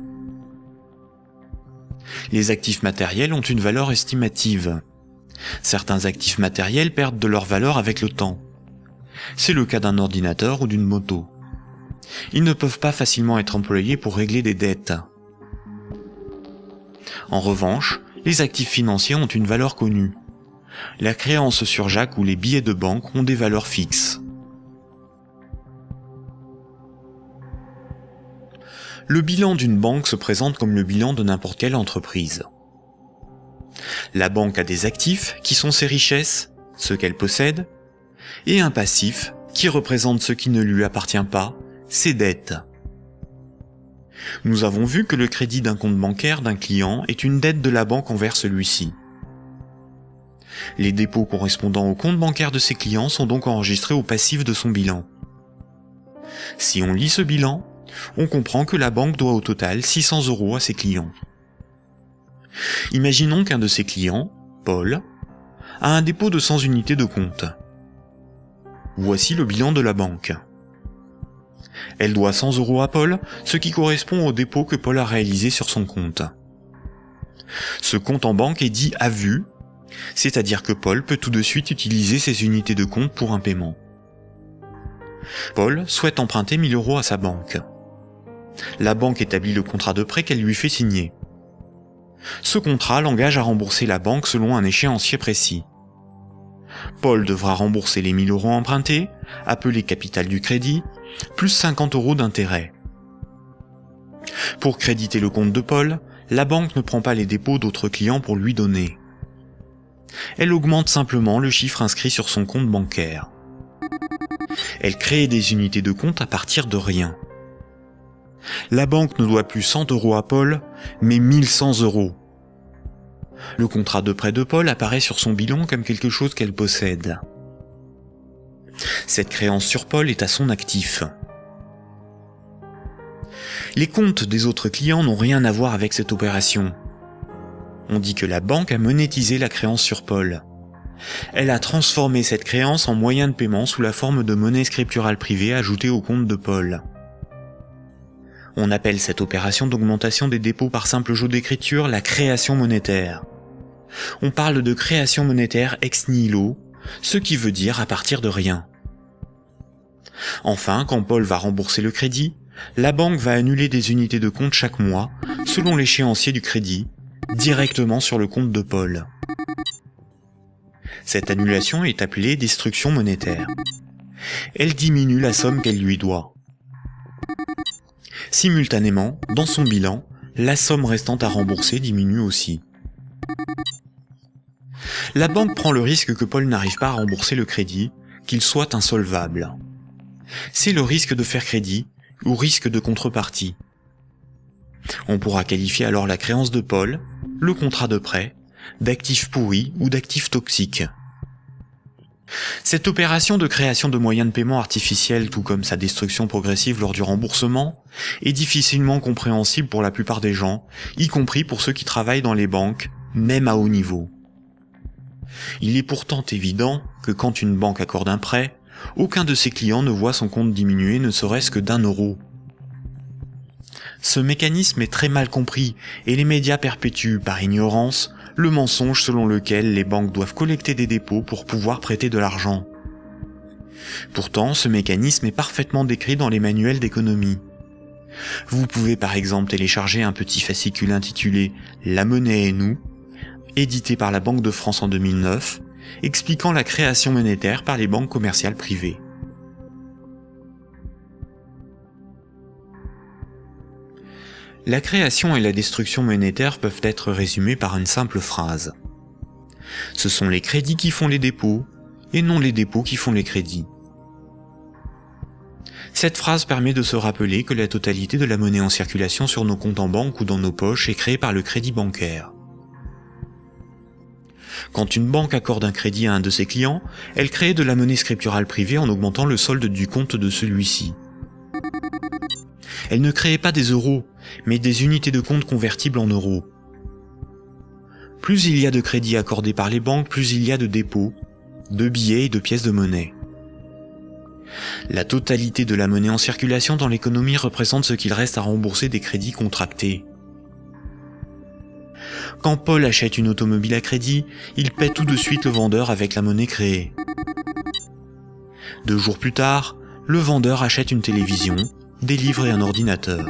Les actifs matériels ont une valeur estimative. Certains actifs matériels perdent de leur valeur avec le temps. C'est le cas d'un ordinateur ou d'une moto. Ils ne peuvent pas facilement être employés pour régler des dettes. En revanche, les actifs financiers ont une valeur connue. La créance sur Jacques ou les billets de banque ont des valeurs fixes. Le bilan d'une banque se présente comme le bilan de n'importe quelle entreprise. La banque a des actifs qui sont ses richesses, ce qu'elle possède, et un passif qui représente ce qui ne lui appartient pas, ses dettes. Nous avons vu que le crédit d'un compte bancaire d'un client est une dette de la banque envers celui-ci. Les dépôts correspondant au compte bancaire de ses clients sont donc enregistrés au passif de son bilan. Si on lit ce bilan, on comprend que la banque doit au total 600 € à ses clients. Imaginons qu'un de ses clients, Paul, a un dépôt de 100 unités de compte. Voici le bilan de la banque. Elle doit 100 € à Paul, ce qui correspond au dépôt que Paul a réalisé sur son compte. Ce compte en banque est dit à vue, c'est-à-dire que Paul peut tout de suite utiliser ses unités de compte pour un paiement. Paul souhaite emprunter 1 000 € à sa banque. La banque établit le contrat de prêt qu'elle lui fait signer. Ce contrat l'engage à rembourser la banque selon un échéancier précis. Paul devra rembourser les 1 000 € empruntés, appelés capital du crédit, plus 50 € d'intérêt. Pour créditer le compte de Paul, la banque ne prend pas les dépôts d'autres clients pour lui donner. Elle augmente simplement le chiffre inscrit sur son compte bancaire. Elle crée des unités de compte à partir de rien. La banque ne doit plus 100 € à Paul, mais 1 100 €. Le contrat de prêt de Paul apparaît sur son bilan comme quelque chose qu'elle possède. Cette créance sur Paul est à son actif. Les comptes des autres clients n'ont rien à voir avec cette opération. On dit que la banque a monétisé la créance sur Paul. Elle a transformé cette créance en moyen de paiement sous la forme de monnaie scripturale privée ajoutée au compte de Paul. On appelle cette opération d'augmentation des dépôts par simple jeu d'écriture la création monétaire. On parle de création monétaire ex nihilo, ce qui veut dire à partir de rien. Enfin, quand Paul va rembourser le crédit, la banque va annuler des unités de compte chaque mois, selon l'échéancier du crédit, directement sur le compte de Paul. Cette annulation est appelée destruction monétaire. Elle diminue la somme qu'elle lui doit. Simultanément, dans son bilan, la somme restante à rembourser diminue aussi. La banque prend le risque que Paul n'arrive pas à rembourser le crédit, qu'il soit insolvable. C'est le risque de faire crédit ou risque de contrepartie. On pourra qualifier alors la créance de Paul, le contrat de prêt, d'actifs pourris ou d'actifs toxiques. Cette opération de création de moyens de paiement artificiels, tout comme sa destruction progressive lors du remboursement, est difficilement compréhensible pour la plupart des gens, y compris pour ceux qui travaillent dans les banques, même à haut niveau. Il est pourtant évident que quand une banque accorde un prêt, aucun de ses clients ne voit son compte diminuer ne serait-ce que d'1 €. Ce mécanisme est très mal compris et les médias perpétuent, par ignorance, le mensonge selon lequel les banques doivent collecter des dépôts pour pouvoir prêter de l'argent. Pourtant, ce mécanisme est parfaitement décrit dans les manuels d'économie. Vous pouvez par exemple télécharger un petit fascicule intitulé « La monnaie et nous », édité par la Banque de France en 2009, expliquant la création monétaire par les banques commerciales privées. La création et la destruction monétaire peuvent être résumées par une simple phrase. Ce sont les crédits qui font les dépôts, et non les dépôts qui font les crédits. Cette phrase permet de se rappeler que la totalité de la monnaie en circulation sur nos comptes en banque ou dans nos poches est créée par le crédit bancaire. Quand une banque accorde un crédit à un de ses clients, elle crée de la monnaie scripturale privée en augmentant le solde du compte de celui-ci. Elle ne crée pas des euros, mais des unités de compte convertibles en euros. Plus il y a de crédits accordés par les banques, plus il y a de dépôts, de billets et de pièces de monnaie. La totalité de la monnaie en circulation dans l'économie représente ce qu'il reste à rembourser des crédits contractés. Quand Paul achète une automobile à crédit, il paie tout de suite le vendeur avec la monnaie créée. 2 jours plus tard, le vendeur achète une télévision, des livres et un ordinateur.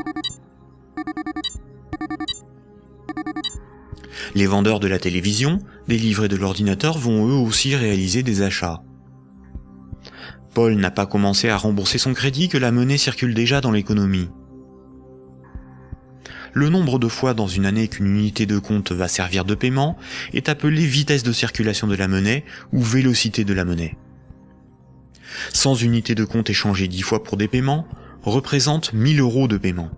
Les vendeurs de la télévision, des livres et de l'ordinateur vont eux aussi réaliser des achats. Paul n'a pas commencé à rembourser son crédit que la monnaie circule déjà dans l'économie. Le nombre de fois dans une année qu'une unité de compte va servir de paiement est appelé vitesse de circulation de la monnaie ou vélocité de la monnaie. 100 unités de compte échangées 10 fois pour des paiements représentent 1000 € de paiement.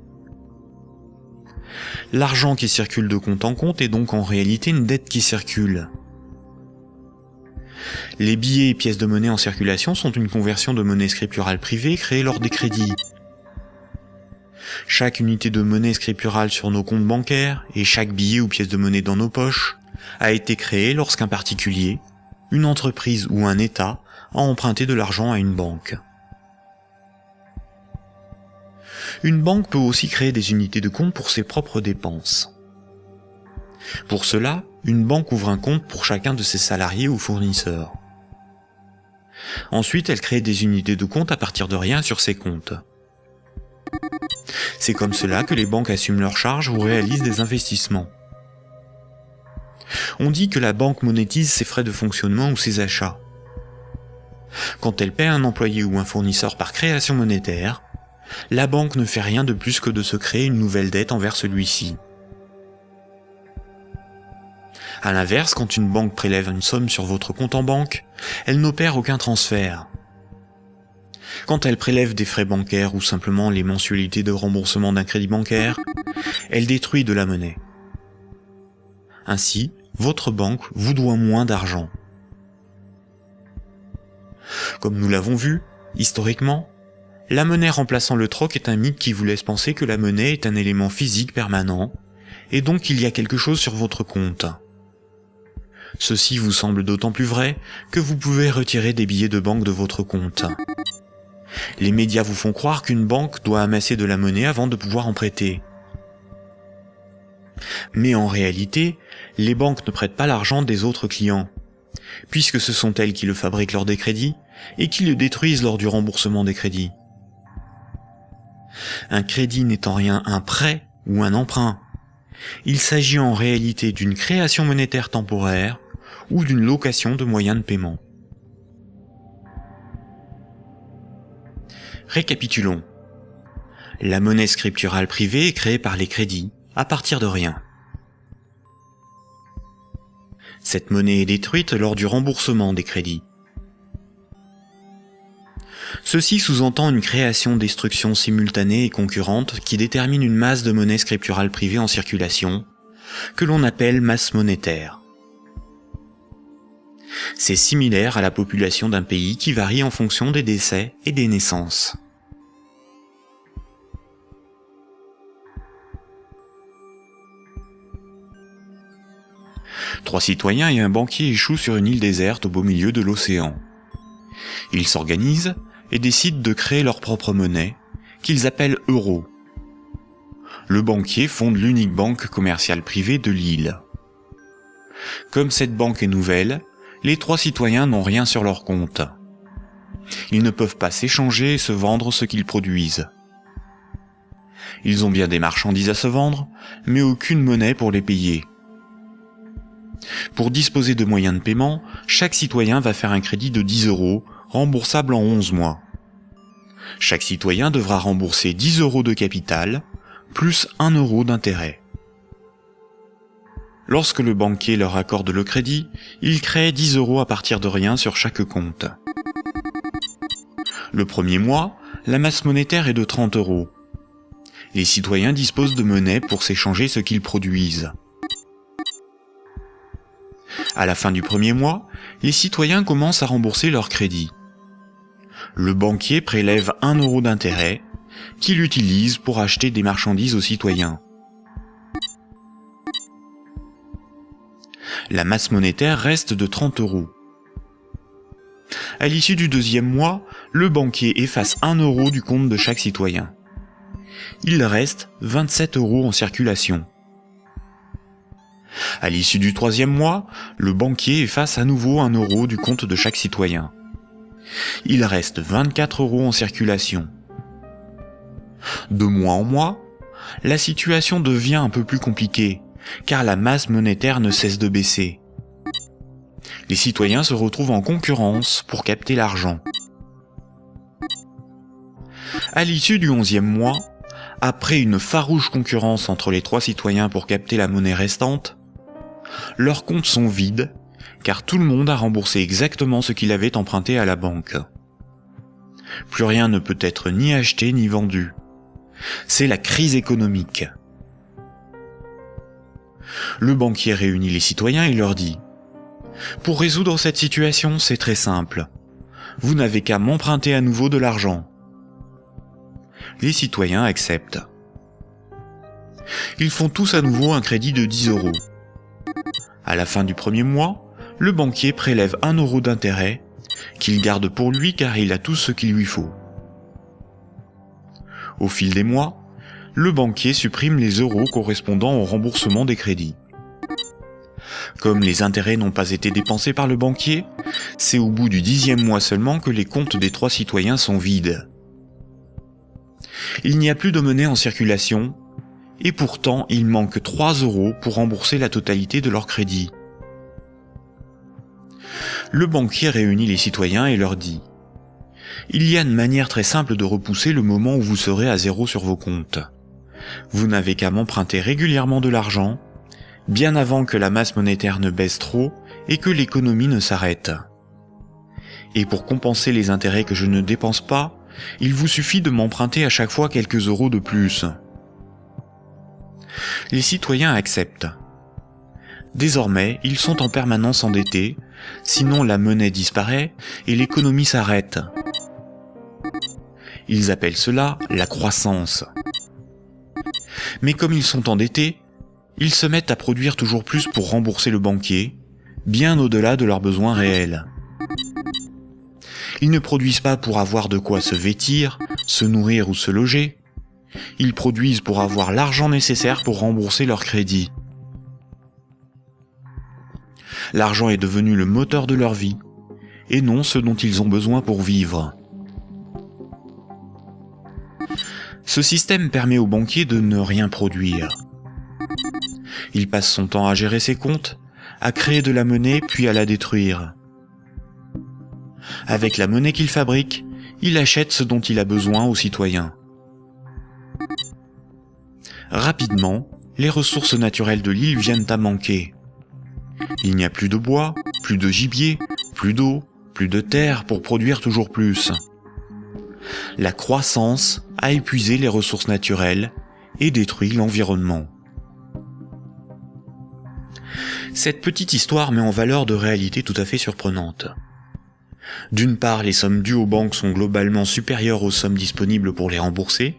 L'argent qui circule de compte en compte est donc en réalité une dette qui circule. Les billets et pièces de monnaie en circulation sont une conversion de monnaie scripturale privée créée lors des crédits. Chaque unité de monnaie scripturale sur nos comptes bancaires et chaque billet ou pièce de monnaie dans nos poches a été créé lorsqu'un particulier, une entreprise ou un État a emprunté de l'argent à une banque. Une banque peut aussi créer des unités de compte pour ses propres dépenses. Pour cela, une banque ouvre un compte pour chacun de ses salariés ou fournisseurs. Ensuite, elle crée des unités de compte à partir de rien sur ses comptes. C'est comme cela que les banques assument leurs charges ou réalisent des investissements. On dit que la banque monétise ses frais de fonctionnement ou ses achats. Quand elle paie un employé ou un fournisseur par création monétaire, la banque ne fait rien de plus que de se créer une nouvelle dette envers celui-ci. À l'inverse, quand une banque prélève une somme sur votre compte en banque, elle n'opère aucun transfert. Quand elle prélève des frais bancaires ou simplement les mensualités de remboursement d'un crédit bancaire, elle détruit de la monnaie. Ainsi, votre banque vous doit moins d'argent. Comme nous l'avons vu, historiquement, la monnaie remplaçant le troc est un mythe qui vous laisse penser que la monnaie est un élément physique permanent et donc il y a quelque chose sur votre compte. Ceci vous semble d'autant plus vrai que vous pouvez retirer des billets de banque de votre compte. Les médias vous font croire qu'une banque doit amasser de la monnaie avant de pouvoir en prêter. Mais en réalité, les banques ne prêtent pas l'argent des autres clients, puisque ce sont elles qui le fabriquent lors des crédits et qui le détruisent lors du remboursement des crédits. Un crédit n'est en rien un prêt ou un emprunt. Il s'agit en réalité d'une création monétaire temporaire ou d'une location de moyens de paiement. Récapitulons. La monnaie scripturale privée est créée par les crédits, à partir de rien. Cette monnaie est détruite lors du remboursement des crédits. Ceci sous-entend une création-destruction simultanée et concurrente qui détermine une masse de monnaie scripturale privée en circulation, que l'on appelle masse monétaire. C'est similaire à la population d'un pays qui varie en fonction des décès et des naissances. Trois citoyens et un banquier échouent sur une île déserte au beau milieu de l'océan. Ils s'organisent et décident de créer leur propre monnaie, qu'ils appellent euro. Le banquier fonde l'unique banque commerciale privée de l'île. Comme cette banque est nouvelle, les trois citoyens n'ont rien sur leur compte. Ils ne peuvent pas s'échanger et se vendre ce qu'ils produisent. Ils ont bien des marchandises à se vendre, mais aucune monnaie pour les payer. Pour disposer de moyens de paiement, chaque citoyen va faire un crédit de 10 €, remboursable en 11 mois. Chaque citoyen devra rembourser 10 € de capital, plus 1 € d'intérêt. Lorsque le banquier leur accorde le crédit, il crée 10 € à partir de rien sur chaque compte. Le premier mois, la masse monétaire est de 30 €. Les citoyens disposent de monnaie pour s'échanger ce qu'ils produisent. À la fin du premier mois, les citoyens commencent à rembourser leur crédit. Le banquier prélève 1 € d'intérêt, qu'il utilise pour acheter des marchandises aux citoyens. La masse monétaire reste de 30 €. À l'issue du deuxième mois, le banquier efface 1 € du compte de chaque citoyen. Il reste 27 € en circulation. À l'issue du troisième mois, le banquier efface à nouveau 1 € du compte de chaque citoyen. Il reste 24 € en circulation. De mois en mois, la situation devient un peu plus compliquée, car la masse monétaire ne cesse de baisser. Les citoyens se retrouvent en concurrence pour capter l'argent. À l'issue du 11e mois, après une farouche concurrence entre les trois citoyens pour capter la monnaie restante, leurs comptes sont vides, car tout le monde a remboursé exactement ce qu'il avait emprunté à la banque. Plus rien ne peut être ni acheté ni vendu. C'est la crise économique. Le banquier réunit les citoyens et leur dit : « Pour résoudre cette situation, c'est très simple. Vous n'avez qu'à m'emprunter à nouveau de l'argent. » Les citoyens acceptent. Ils font tous à nouveau un crédit de 10 €. À la fin du premier mois, le banquier prélève 1 € d'intérêt, qu'il garde pour lui car il a tout ce qu'il lui faut. Au fil des mois, le banquier supprime les euros correspondant au remboursement des crédits. Comme les intérêts n'ont pas été dépensés par le banquier, c'est au bout du 10e mois seulement que les comptes des trois citoyens sont vides. Il n'y a plus de monnaie en circulation, et pourtant il manque 3 € pour rembourser la totalité de leur crédit. Le banquier réunit les citoyens et leur dit : « Il y a une manière très simple de repousser le moment où vous serez à zéro sur vos comptes. Vous n'avez qu'à m'emprunter régulièrement de l'argent, bien avant que la masse monétaire ne baisse trop et que l'économie ne s'arrête. Et pour compenser les intérêts que je ne dépense pas, il vous suffit de m'emprunter à chaque fois quelques euros de plus. » Les citoyens acceptent. Désormais, ils sont en permanence endettés, sinon la monnaie disparaît et l'économie s'arrête. Ils appellent cela la croissance. Mais comme ils sont endettés, ils se mettent à produire toujours plus pour rembourser le banquier, bien au-delà de leurs besoins réels. Ils ne produisent pas pour avoir de quoi se vêtir, se nourrir ou se loger. Ils produisent pour avoir l'argent nécessaire pour rembourser leur crédit. L'argent est devenu le moteur de leur vie, et non ce dont ils ont besoin pour vivre. Ce système permet au banquier de ne rien produire. Il passe son temps à gérer ses comptes, à créer de la monnaie puis à la détruire. Avec la monnaie qu'il fabrique, il achète ce dont il a besoin aux citoyens. Rapidement, les ressources naturelles de l'île viennent à manquer. Il n'y a plus de bois, plus de gibier, plus d'eau, plus de terre pour produire toujours plus. La croissance a épuisé les ressources naturelles et détruit l'environnement. Cette petite histoire met en valeur de réalités tout à fait surprenantes. D'une part, les sommes dues aux banques sont globalement supérieures aux sommes disponibles pour les rembourser.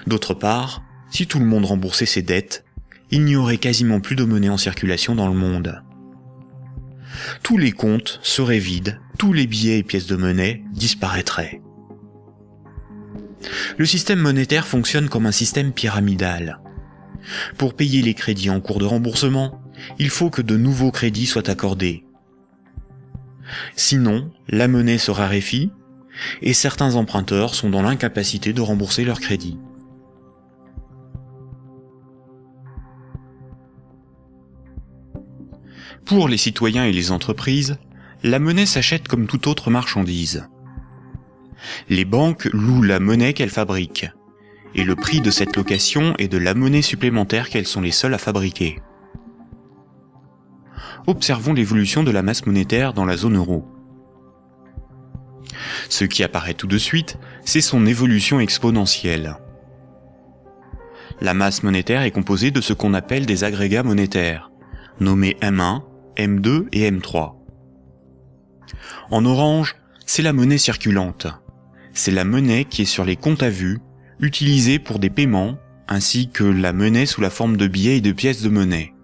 D'autre part, si tout le monde remboursait ses dettes, il n'y aurait quasiment plus de monnaie en circulation dans le monde. Tous les comptes seraient vides, tous les billets et pièces de monnaie disparaîtraient. Le système monétaire fonctionne comme un système pyramidal. Pour payer les crédits en cours de remboursement, il faut que de nouveaux crédits soient accordés. Sinon, la monnaie se raréfie et certains emprunteurs sont dans l'incapacité de rembourser leurs crédits. Pour les citoyens et les entreprises, la monnaie s'achète comme toute autre marchandise. Les banques louent la monnaie qu'elles fabriquent, et le prix de cette location est de la monnaie supplémentaire qu'elles sont les seules à fabriquer. Observons l'évolution de la masse monétaire dans la zone euro. Ce qui apparaît tout de suite, c'est son évolution exponentielle. La masse monétaire est composée de ce qu'on appelle des agrégats monétaires, nommés M1, M2 et M3. En orange, c'est la monnaie circulante. C'est la monnaie qui est sur les comptes à vue, utilisée pour des paiements, ainsi que la monnaie sous la forme de billets et de pièces de monnaie.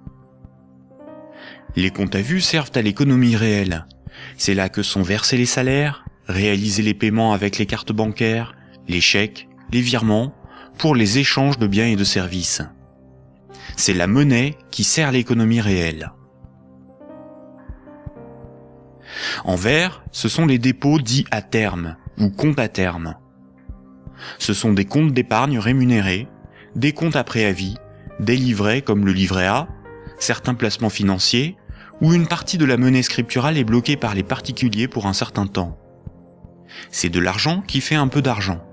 Les comptes à vue servent à l'économie réelle. C'est là que sont versés les salaires, réalisés les paiements avec les cartes bancaires, les chèques, les virements, pour les échanges de biens et de services. C'est la monnaie qui sert l'économie réelle. En vert, ce sont les dépôts dits à terme, ou comptes à terme. Ce sont des comptes d'épargne rémunérés, des comptes à préavis, des livrets comme le livret A, certains placements financiers, où une partie de la monnaie scripturale est bloquée par les particuliers pour un certain temps. C'est de l'argent qui fait un peu d'argent.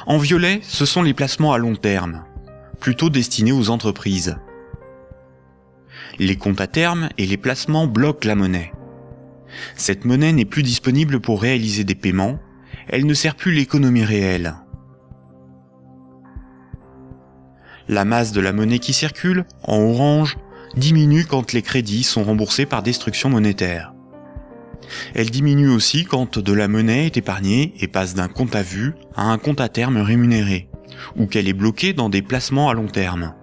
En violet, ce sont les placements à long terme, plutôt destinés aux entreprises. Les comptes à terme et les placements bloquent la monnaie. Cette monnaie n'est plus disponible pour réaliser des paiements, elle ne sert plus l'économie réelle. La masse de la monnaie qui circule, en orange, diminue quand les crédits sont remboursés par destruction monétaire. Elle diminue aussi quand de la monnaie est épargnée et passe d'un compte à vue à un compte à terme rémunéré, ou qu'elle est bloquée dans des placements à long terme.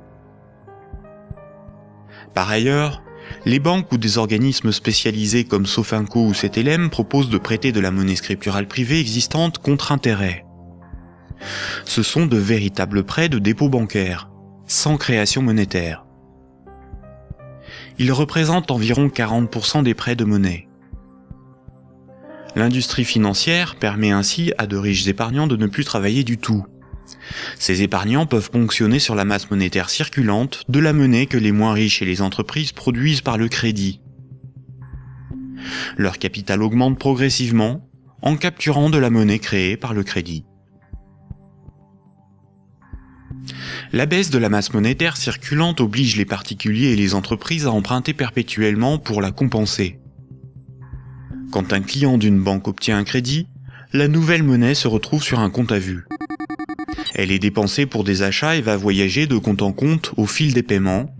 Par ailleurs, les banques ou des organismes spécialisés comme Sofinco ou Cetelem proposent de prêter de la monnaie scripturale privée existante contre intérêt. Ce sont de véritables prêts de dépôt bancaire, sans création monétaire. Ils représentent environ 40% des prêts de monnaie. L'industrie financière permet ainsi à de riches épargnants de ne plus travailler du tout. Ces épargnants peuvent ponctionner sur la masse monétaire circulante de la monnaie que les moins riches et les entreprises produisent par le crédit. Leur capital augmente progressivement en capturant de la monnaie créée par le crédit. La baisse de la masse monétaire circulante oblige les particuliers et les entreprises à emprunter perpétuellement pour la compenser. Quand un client d'une banque obtient un crédit, la nouvelle monnaie se retrouve sur un compte à vue. Elle est dépensée pour des achats et va voyager de compte en compte au fil des paiements,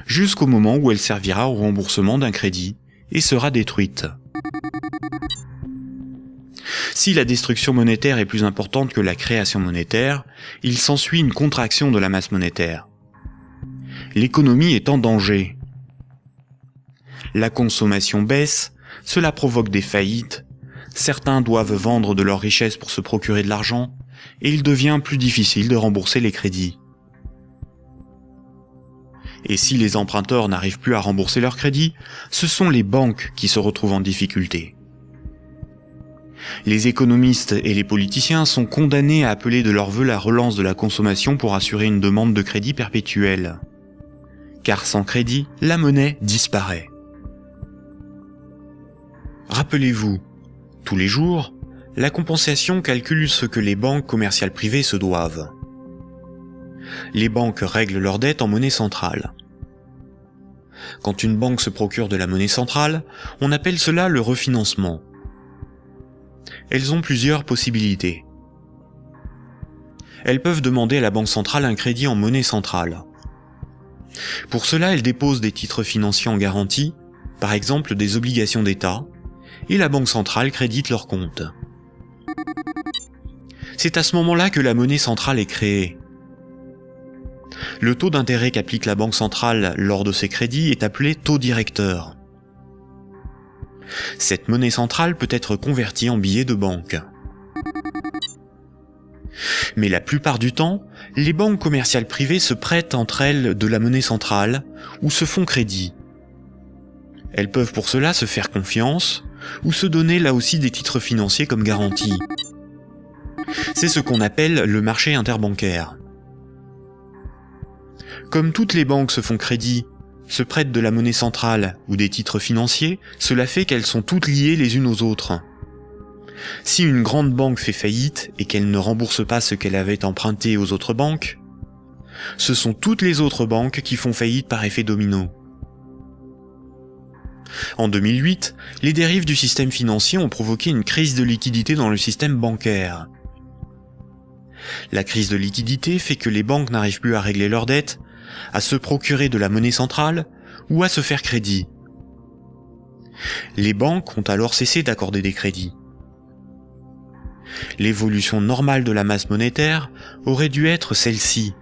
jusqu'au moment où elle servira au remboursement d'un crédit et sera détruite. Si la destruction monétaire est plus importante que la création monétaire, il s'ensuit une contraction de la masse monétaire. L'économie est en danger. La consommation baisse, cela provoque des faillites, certains doivent vendre de leurs richesses pour se procurer de l'argent, et il devient plus difficile de rembourser les crédits. Et si les emprunteurs n'arrivent plus à rembourser leurs crédits, ce sont les banques qui se retrouvent en difficulté. Les économistes et les politiciens sont condamnés à appeler de leur vœu la relance de la consommation pour assurer une demande de crédit perpétuelle. Car sans crédit, la monnaie disparaît. Rappelez-vous, tous les jours, la compensation calcule ce que les banques commerciales privées se doivent. Les banques règlent leurs dettes en monnaie centrale. Quand une banque se procure de la monnaie centrale, on appelle cela le refinancement. Elles ont plusieurs possibilités. Elles peuvent demander à la banque centrale un crédit en monnaie centrale. Pour cela, elles déposent des titres financiers en garantie, par exemple des obligations d'État, et la banque centrale crédite leurs comptes. C'est à ce moment-là que la monnaie centrale est créée. Le taux d'intérêt qu'applique la banque centrale lors de ces crédits est appelé taux directeur. Cette monnaie centrale peut être convertie en billets de banque. Mais la plupart du temps, les banques commerciales privées se prêtent entre elles de la monnaie centrale ou se font crédit. Elles peuvent pour cela se faire confiance ou se donner là aussi des titres financiers comme garantie. C'est ce qu'on appelle le marché interbancaire. Comme toutes les banques se font crédit, se prêtent de la monnaie centrale ou des titres financiers, cela fait qu'elles sont toutes liées les unes aux autres. Si une grande banque fait faillite et qu'elle ne rembourse pas ce qu'elle avait emprunté aux autres banques, ce sont toutes les autres banques qui font faillite par effet domino. En 2008, les dérives du système financier ont provoqué une crise de liquidité dans le système bancaire. La crise de liquidité fait que les banques n'arrivent plus à régler leurs dettes, à se procurer de la monnaie centrale ou à se faire crédit. Les banques ont alors cessé d'accorder des crédits. L'évolution normale de la masse monétaire aurait dû être celle-ci.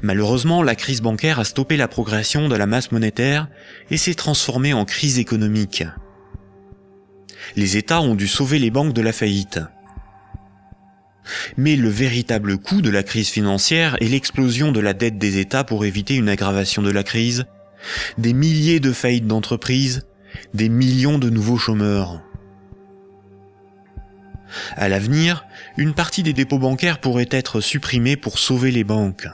Malheureusement, la crise bancaire a stoppé la progression de la masse monétaire et s'est transformée en crise économique. Les États ont dû sauver les banques de la faillite. Mais le véritable coût de la crise financière est l'explosion de la dette des États pour éviter une aggravation de la crise, des milliers de faillites d'entreprises, des millions de nouveaux chômeurs. À l'avenir, une partie des dépôts bancaires pourrait être supprimée pour sauver les banques.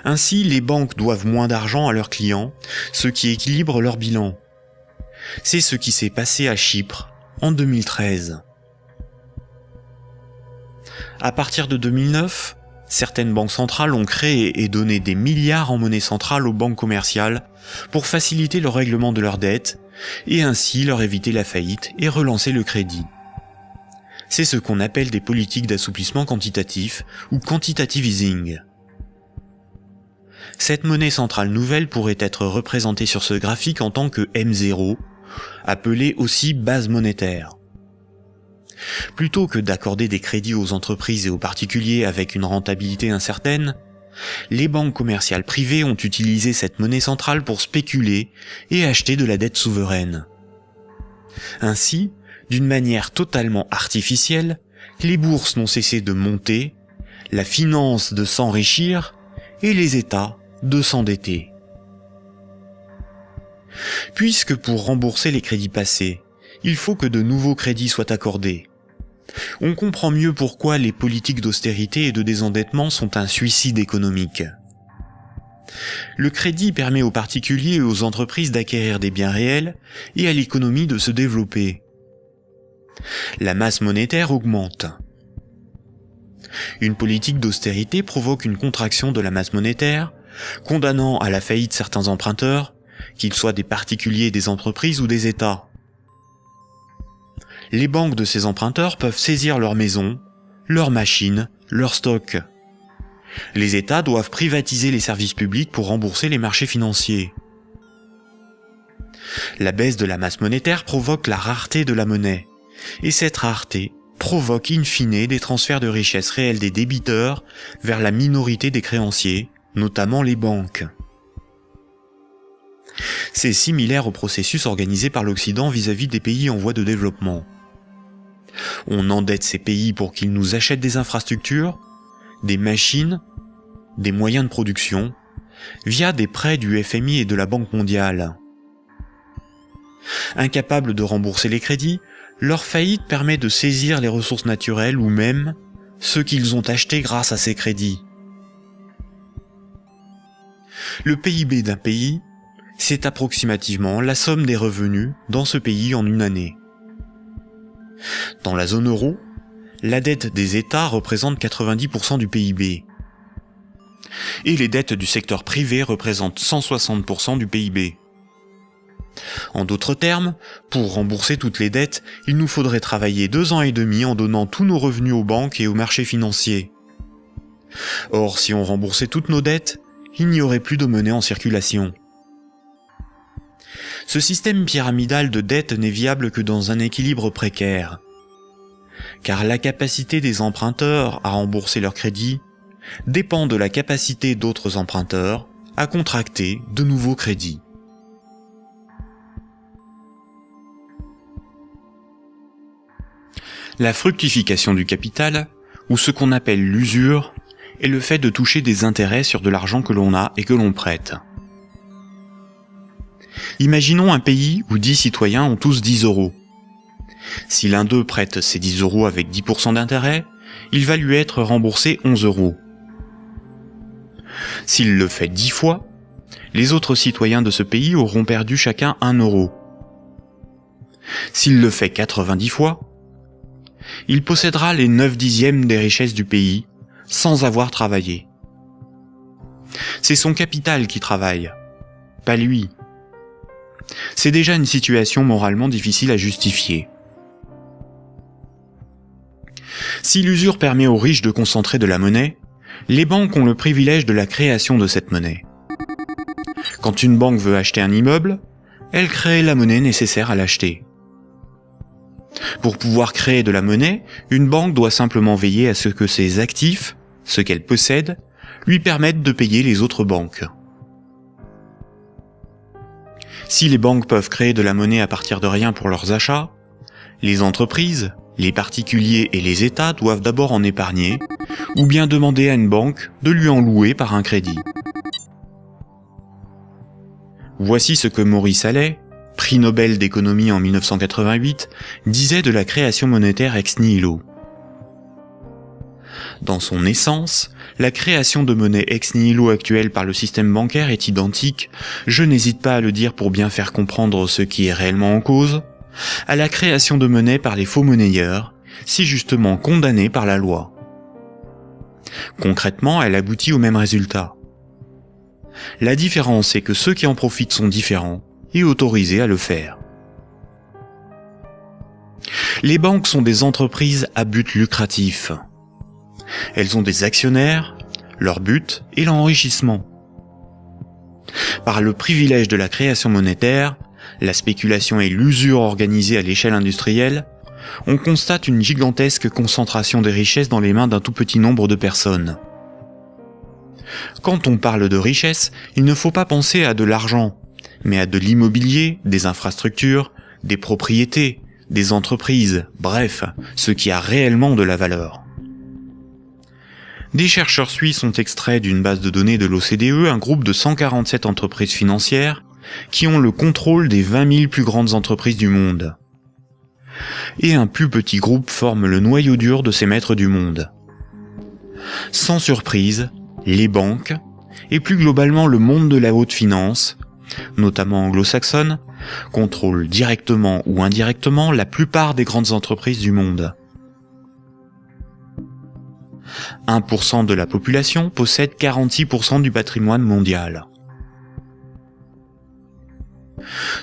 Ainsi, les banques doivent moins d'argent à leurs clients, ce qui équilibre leur bilan. C'est ce qui s'est passé à Chypre en 2013. À partir de 2009, certaines banques centrales ont créé et donné des milliards en monnaie centrale aux banques commerciales pour faciliter le règlement de leurs dettes et ainsi leur éviter la faillite et relancer le crédit. C'est ce qu'on appelle des politiques d'assouplissement quantitatif ou quantitative easing. Cette monnaie centrale nouvelle pourrait être représentée sur ce graphique en tant que M0, appelée aussi base monétaire. Plutôt que d'accorder des crédits aux entreprises et aux particuliers avec une rentabilité incertaine, les banques commerciales privées ont utilisé cette monnaie centrale pour spéculer et acheter de la dette souveraine. Ainsi, d'une manière totalement artificielle, les bourses n'ont cessé de monter, la finance de s'enrichir et les États de s'endetter. Puisque pour rembourser les crédits passés, il faut que de nouveaux crédits soient accordés, on comprend mieux pourquoi les politiques d'austérité et de désendettement sont un suicide économique. Le crédit permet aux particuliers et aux entreprises d'acquérir des biens réels et à l'économie de se développer. La masse monétaire augmente. Une politique d'austérité provoque une contraction de la masse monétaire, condamnant à la faillite certains emprunteurs, qu'ils soient des particuliers, des entreprises ou des États. Les banques de ces emprunteurs peuvent saisir leurs maisons, leurs machines, leurs stocks. Les États doivent privatiser les services publics pour rembourser les marchés financiers. La baisse de la masse monétaire provoque la rareté de la monnaie, et cette rareté provoque in fine des transferts de richesses réelles des débiteurs vers la minorité des créanciers, notamment les banques. C'est similaire au processus organisé par l'Occident vis-à-vis des pays en voie de développement. On endette ces pays pour qu'ils nous achètent des infrastructures, des machines, des moyens de production, via des prêts du FMI et de la Banque mondiale. Incapables de rembourser les crédits, leur faillite permet de saisir les ressources naturelles ou même ceux qu'ils ont achetés grâce à ces crédits. Le PIB d'un pays, c'est approximativement la somme des revenus dans ce pays en une année. Dans la zone euro, la dette des États représente 90% du PIB. Et les dettes du secteur privé représentent 160% du PIB. En d'autres termes, pour rembourser toutes les dettes, il nous faudrait travailler 2 ans et demi en donnant tous nos revenus aux banques et aux marchés financiers. Or, si on remboursait toutes nos dettes, il n'y aurait plus de monnaie en circulation. Ce système pyramidal de dette n'est viable que dans un équilibre précaire, car la capacité des emprunteurs à rembourser leurs crédits dépend de la capacité d'autres emprunteurs à contracter de nouveaux crédits. La fructification du capital, ou ce qu'on appelle l'usure, est le fait de toucher des intérêts sur de l'argent que l'on a et que l'on prête. Imaginons un pays où 10 citoyens ont tous 10 euros. Si l'un d'eux prête ces 10 euros avec 10% d'intérêt, il va lui être remboursé 11 euros. S'il le fait 10 fois, les autres citoyens de ce pays auront perdu chacun 1 euro. S'il le fait 90 fois, il possédera les 9/10 des richesses du pays, sans avoir travaillé. C'est son capital qui travaille, pas lui. C'est déjà une situation moralement difficile à justifier. Si l'usure permet aux riches de concentrer de la monnaie, les banques ont le privilège de la création de cette monnaie. Quand une banque veut acheter un immeuble, elle crée la monnaie nécessaire à l'acheter. Pour pouvoir créer de la monnaie, une banque doit simplement veiller à ce que ses actifs, ce qu'elle possède, lui permettent de payer les autres banques. Si les banques peuvent créer de la monnaie à partir de rien pour leurs achats, les entreprises, les particuliers et les États doivent d'abord en épargner, ou bien demander à une banque de lui en louer par un crédit. Voici ce que Maurice Allais, prix Nobel d'économie en 1988, disait de la création monétaire ex nihilo. Dans son essence, la création de monnaie ex nihilo actuelle par le système bancaire est identique, je n'hésite pas à le dire pour bien faire comprendre ce qui est réellement en cause, à la création de monnaie par les faux monnayeurs, si justement condamnée par la loi. Concrètement, elle aboutit au même résultat. La différence est que ceux qui en profitent sont différents et autorisés à le faire. Les banques sont des entreprises à but lucratif. Elles ont des actionnaires, leur but est l'enrichissement. Par le privilège de la création monétaire, la spéculation et l'usure organisée à l'échelle industrielle, on constate une gigantesque concentration des richesses dans les mains d'un tout petit nombre de personnes. Quand on parle de richesse, il ne faut pas penser à de l'argent, mais à de l'immobilier, des infrastructures, des propriétés, des entreprises, bref, ce qui a réellement de la valeur. Des chercheurs suisses ont extrait d'une base de données de l'OCDE un groupe de 147 entreprises financières qui ont le contrôle des 20 000 plus grandes entreprises du monde. Et un plus petit groupe forme le noyau dur de ces maîtres du monde. Sans surprise, les banques, et plus globalement le monde de la haute finance, notamment anglo-saxonne, contrôlent directement ou indirectement la plupart des grandes entreprises du monde. 1% de la population possède 46% du patrimoine mondial.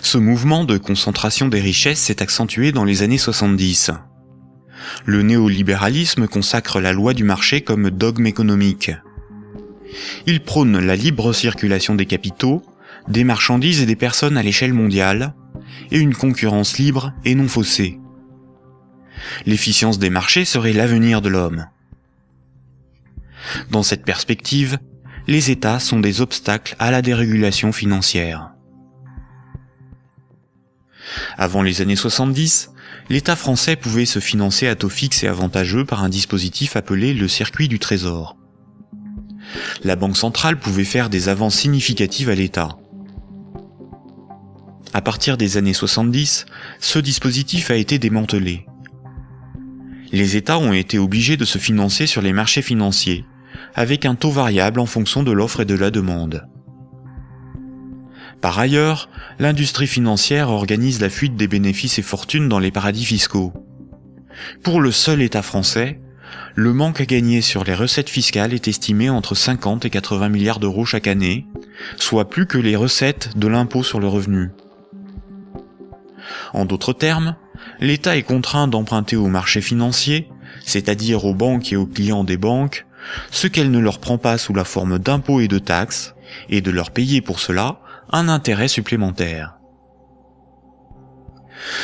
Ce mouvement de concentration des richesses s'est accentué dans les années 70. Le néolibéralisme consacre la loi du marché comme dogme économique. Il prône la libre circulation des capitaux, des marchandises et des personnes à l'échelle mondiale, et une concurrence libre et non faussée. L'efficience des marchés serait l'avenir de l'homme. Dans cette perspective, les États sont des obstacles à la dérégulation financière. Avant les années 70, l'État français pouvait se financer à taux fixe et avantageux par un dispositif appelé le circuit du trésor. La Banque centrale pouvait faire des avances significatives à l'État. À partir des années 70, ce dispositif a été démantelé. Les États ont été obligés de se financer sur les marchés financiers, avec un taux variable en fonction de l'offre et de la demande. Par ailleurs, l'industrie financière organise la fuite des bénéfices et fortunes dans les paradis fiscaux. Pour le seul État français, le manque à gagner sur les recettes fiscales est estimé entre 50 et 80 milliards d'euros chaque année, soit plus que les recettes de l'impôt sur le revenu. En d'autres termes, l'État est contraint d'emprunter aux marchés financiers, c'est-à-dire aux banques et aux clients des banques, ce qu'elle ne leur prend pas sous la forme d'impôts et de taxes, et de leur payer pour cela un intérêt supplémentaire.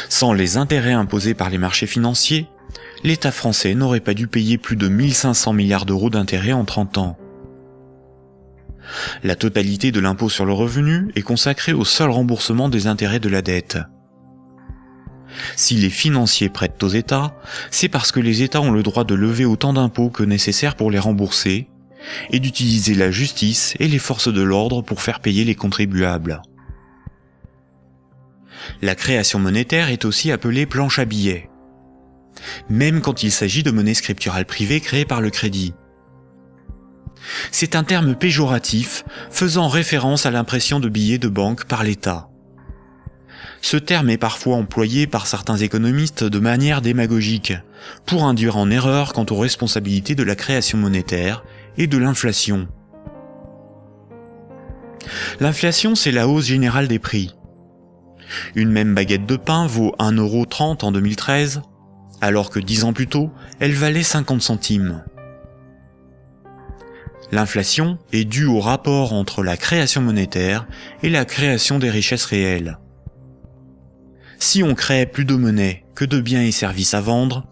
Sans les intérêts imposés par les marchés financiers, l'État français n'aurait pas dû payer plus de 1500 milliards d'euros d'intérêts en 30 ans. La totalité de l'impôt sur le revenu est consacrée au seul remboursement des intérêts de la dette. Si les financiers prêtent aux États, c'est parce que les États ont le droit de lever autant d'impôts que nécessaire pour les rembourser, et d'utiliser la justice et les forces de l'ordre pour faire payer les contribuables. La création monétaire est aussi appelée planche à billets, même quand il s'agit de monnaie scripturale privée créée par le crédit. C'est un terme péjoratif faisant référence à l'impression de billets de banque par l'État. Ce terme est parfois employé par certains économistes de manière démagogique, pour induire en erreur quant aux responsabilités de la création monétaire et de l'inflation. L'inflation, c'est la hausse générale des prix. Une même baguette de pain vaut 1,30 € en 2013, alors que 10 ans plus tôt, elle valait 50 centimes. L'inflation est due au rapport entre la création monétaire et la création des richesses réelles. Si on crée plus de monnaie que de biens et services à vendre,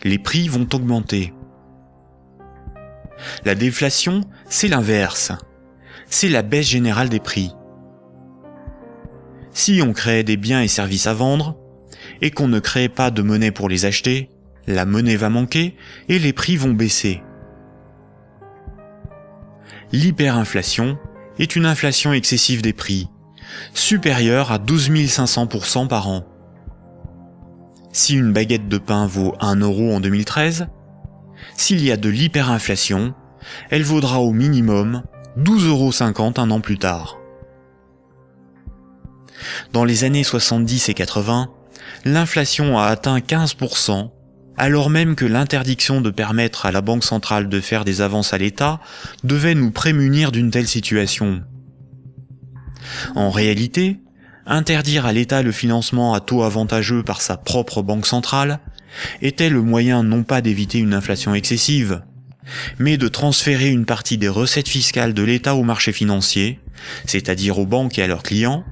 les prix vont augmenter. La déflation, c'est l'inverse. C'est la baisse générale des prix. Si on crée des biens et services à vendre, et qu'on ne crée pas de monnaie pour les acheter, la monnaie va manquer et les prix vont baisser. L'hyperinflation est une inflation excessive des prix, supérieure à 12 500% par an. Si une baguette de pain vaut 1 € en 2013, s'il y a de l'hyperinflation, elle vaudra au minimum 12,50 € un an plus tard. Dans les années 70 et 80, l'inflation a atteint 15%, alors même que l'interdiction de permettre à la Banque centrale de faire des avances à l'État devait nous prémunir d'une telle situation. En réalité, interdire à l'État le financement à taux avantageux par sa propre banque centrale était le moyen non pas d'éviter une inflation excessive, mais de transférer une partie des recettes fiscales de l'État aux marchés financiers, c'est-à-dire aux banques et à leurs clients,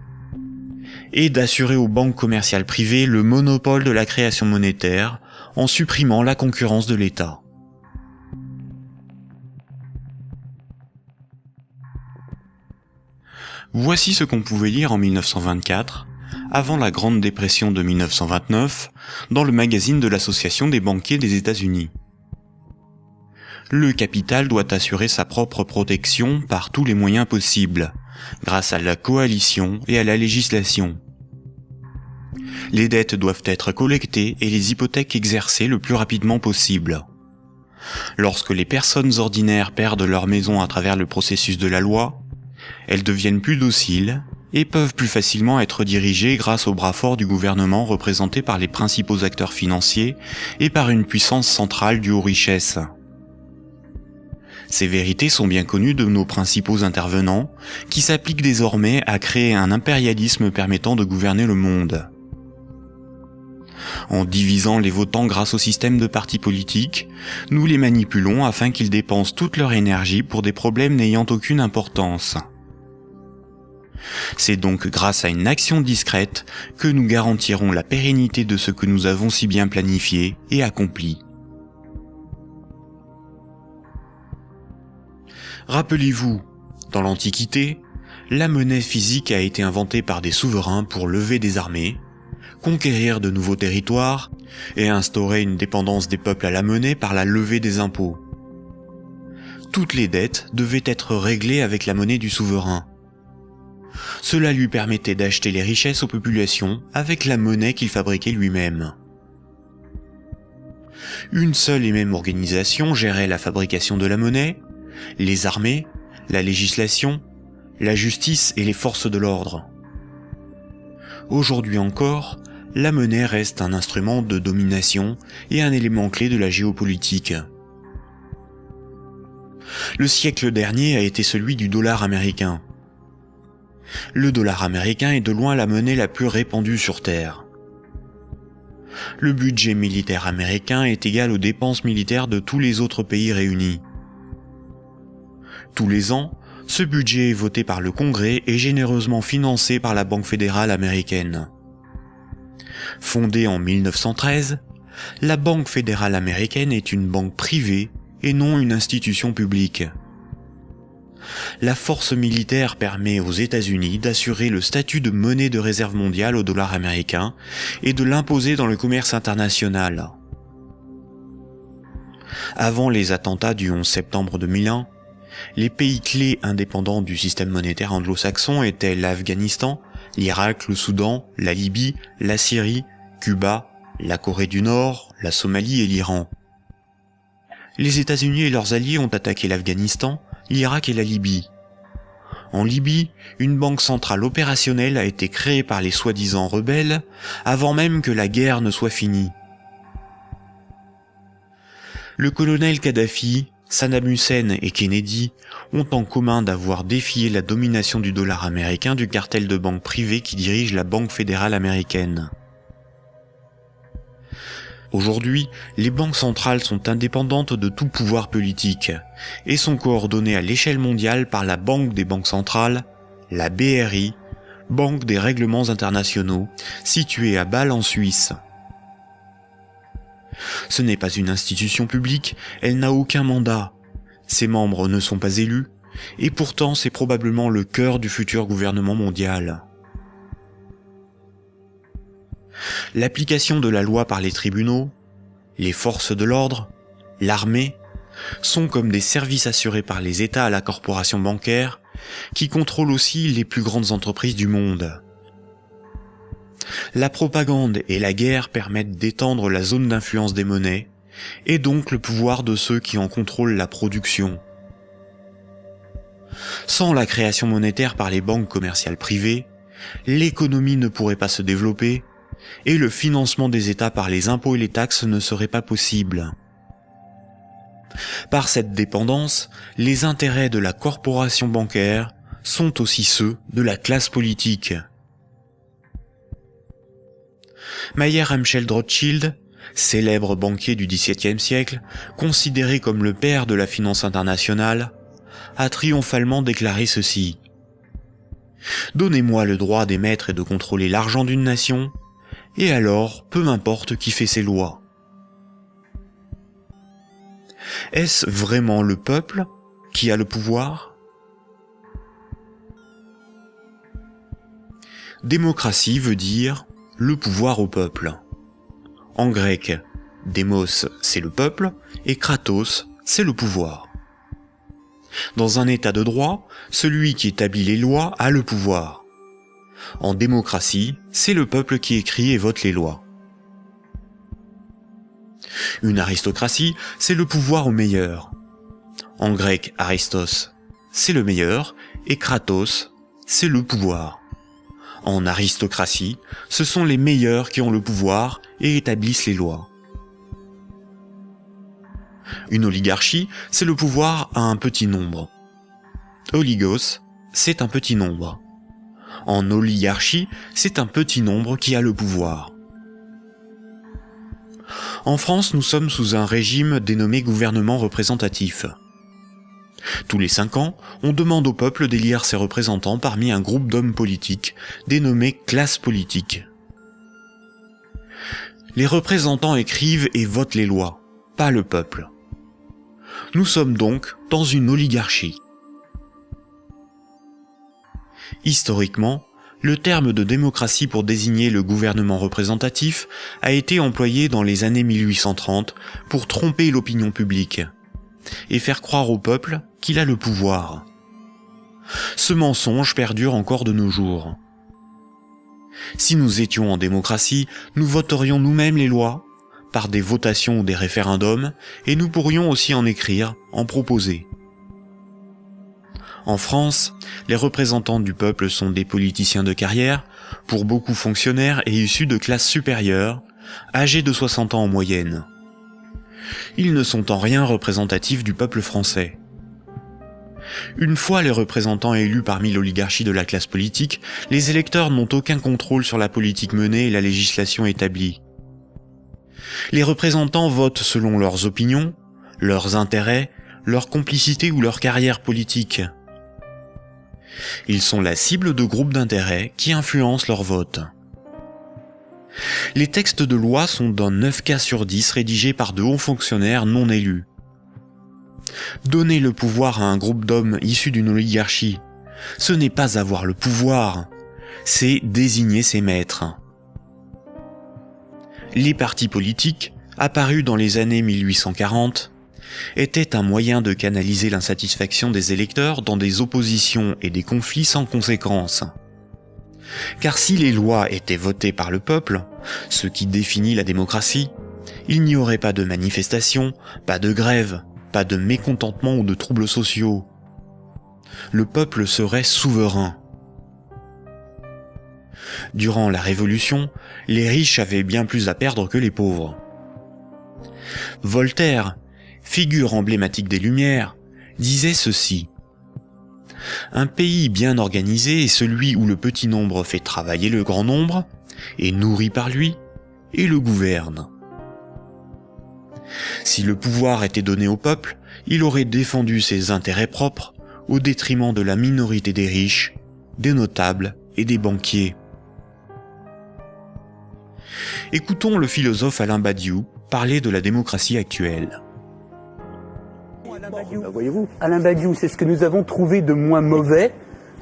et d'assurer aux banques commerciales privées le monopole de la création monétaire en supprimant la concurrence de l'État. Voici ce qu'on pouvait lire en 1924, avant la Grande Dépression de 1929, dans le magazine de l'Association des banquiers des États-Unis. Le capital doit assurer sa propre protection par tous les moyens possibles, grâce à la coalition et à la législation. Les dettes doivent être collectées et les hypothèques exercées le plus rapidement possible. Lorsque les personnes ordinaires perdent leur maison à travers le processus de la loi, elles deviennent plus dociles et peuvent plus facilement être dirigées grâce au bras fort du gouvernement représenté par les principaux acteurs financiers et par une puissance centrale due aux richesses. Ces vérités sont bien connues de nos principaux intervenants, qui s'appliquent désormais à créer un impérialisme permettant de gouverner le monde. En divisant les votants grâce au système de partis politiques, nous les manipulons afin qu'ils dépensent toute leur énergie pour des problèmes n'ayant aucune importance. C'est donc grâce à une action discrète que nous garantirons la pérennité de ce que nous avons si bien planifié et accompli. Rappelez-vous, dans l'Antiquité, la monnaie physique a été inventée par des souverains pour lever des armées, conquérir de nouveaux territoires et instaurer une dépendance des peuples à la monnaie par la levée des impôts. Toutes les dettes devaient être réglées avec la monnaie du souverain. Cela lui permettait d'acheter les richesses aux populations avec la monnaie qu'il fabriquait lui-même. Une seule et même organisation gérait la fabrication de la monnaie, les armées, la législation, la justice et les forces de l'ordre. Aujourd'hui encore, la monnaie reste un instrument de domination et un élément clé de la géopolitique. Le siècle dernier a été celui du dollar américain. Le dollar américain est de loin la monnaie la plus répandue sur Terre. Le budget militaire américain est égal aux dépenses militaires de tous les autres pays réunis. Tous les ans, ce budget est voté par le Congrès et généreusement financé par la Banque fédérale américaine. Fondée en 1913, la Banque fédérale américaine est une banque privée et non une institution publique. La force militaire permet aux États-Unis d'assurer le statut de monnaie de réserve mondiale au dollar américain et de l'imposer dans le commerce international. Avant les attentats du 11 septembre 2001, les pays clés indépendants du système monétaire anglo-saxon étaient l'Afghanistan, l'Irak, le Soudan, la Libye, la Syrie, Cuba, la Corée du Nord, la Somalie et l'Iran. Les États-Unis et leurs alliés ont attaqué l'Afghanistan, l'Irak et la Libye. En Libye, une banque centrale opérationnelle a été créée par les soi-disant rebelles avant même que la guerre ne soit finie. Le colonel Kadhafi, Saddam Hussein et Kennedy ont en commun d'avoir défié la domination du dollar américain du cartel de banques privées qui dirige la Banque fédérale américaine. Aujourd'hui, les banques centrales sont indépendantes de tout pouvoir politique et sont coordonnées à l'échelle mondiale par la Banque des banques centrales, la BRI, Banque des règlements internationaux, située à Bâle en Suisse. Ce n'est pas une institution publique, elle n'a aucun mandat. Ses membres ne sont pas élus, et pourtant c'est probablement le cœur du futur gouvernement mondial. L'application de la loi par les tribunaux, les forces de l'ordre, l'armée, sont comme des services assurés par les États à la corporation bancaire, qui contrôle aussi les plus grandes entreprises du monde. La propagande et la guerre permettent d'étendre la zone d'influence des monnaies, et donc le pouvoir de ceux qui en contrôlent la production. Sans la création monétaire par les banques commerciales privées, l'économie ne pourrait pas se développer, et le financement des États par les impôts et les taxes ne serait pas possible. Par cette dépendance, les intérêts de la corporation bancaire sont aussi ceux de la classe politique. Mayer Amschel Rothschild, célèbre banquier du XVIIe siècle, considéré comme le père de la finance internationale, a triomphalement déclaré ceci. « Donnez-moi le droit d'émettre et de contrôler l'argent d'une nation, et alors, peu m'importe qui fait ses lois. » Est-ce vraiment le peuple qui a le pouvoir ? Démocratie veut dire le pouvoir au peuple. En grec, démos c'est le peuple et kratos c'est le pouvoir. Dans un état de droit, celui qui établit les lois a le pouvoir. En démocratie, c'est le peuple qui écrit et vote les lois. Une aristocratie, c'est le pouvoir au meilleur. En grec, aristos, c'est le meilleur, et kratos, c'est le pouvoir. En aristocratie, ce sont les meilleurs qui ont le pouvoir et établissent les lois. Une oligarchie, c'est le pouvoir à un petit nombre. Oligos, c'est un petit nombre. En oligarchie, c'est un petit nombre qui a le pouvoir. En France, nous sommes sous un régime dénommé gouvernement représentatif. Tous les 5 ans, on demande au peuple d'élire ses représentants parmi un groupe d'hommes politiques, dénommé classe politique. Les représentants écrivent et votent les lois, pas le peuple. Nous sommes donc dans une oligarchie. Historiquement, le terme de démocratie pour désigner le gouvernement représentatif a été employé dans les années 1830 pour tromper l'opinion publique et faire croire au peuple qu'il a le pouvoir. Ce mensonge perdure encore de nos jours. Si nous étions en démocratie, nous voterions nous-mêmes les lois, par des votations ou des référendums, et nous pourrions aussi en écrire, en proposer. En France, les représentants du peuple sont des politiciens de carrière, pour beaucoup fonctionnaires et issus de classes supérieures, âgés de 60 ans en moyenne. Ils ne sont en rien représentatifs du peuple français. Une fois les représentants élus parmi l'oligarchie de la classe politique, les électeurs n'ont aucun contrôle sur la politique menée et la législation établie. Les représentants votent selon leurs opinions, leurs intérêts, leur complicité ou leur carrière politique. Ils sont la cible de groupes d'intérêts qui influencent leur vote. Les textes de loi sont dans 9 cas sur 10 rédigés par de hauts fonctionnaires non élus. Donner le pouvoir à un groupe d'hommes issus d'une oligarchie, ce n'est pas avoir le pouvoir, c'est désigner ses maîtres. Les partis politiques, apparus dans les années 1840, étaient un moyen de canaliser l'insatisfaction des électeurs dans des oppositions et des conflits sans conséquences. Car si les lois étaient votées par le peuple, ce qui définit la démocratie, il n'y aurait pas de manifestations, pas de grèves, pas de mécontentement ou de troubles sociaux. Le peuple serait souverain. Durant la Révolution, les riches avaient bien plus à perdre que les pauvres. Voltaire, figure emblématique des Lumières, disait ceci: « Un pays bien organisé est celui où le petit nombre fait travailler le grand nombre, est nourri par lui, et le gouverne. » Si le pouvoir était donné au peuple, il aurait défendu ses intérêts propres au détriment de la minorité des riches, des notables et des banquiers. Écoutons le philosophe Alain Badiou parler de la démocratie actuelle. Alain Badiou, c'est ce que nous avons trouvé de moins mauvais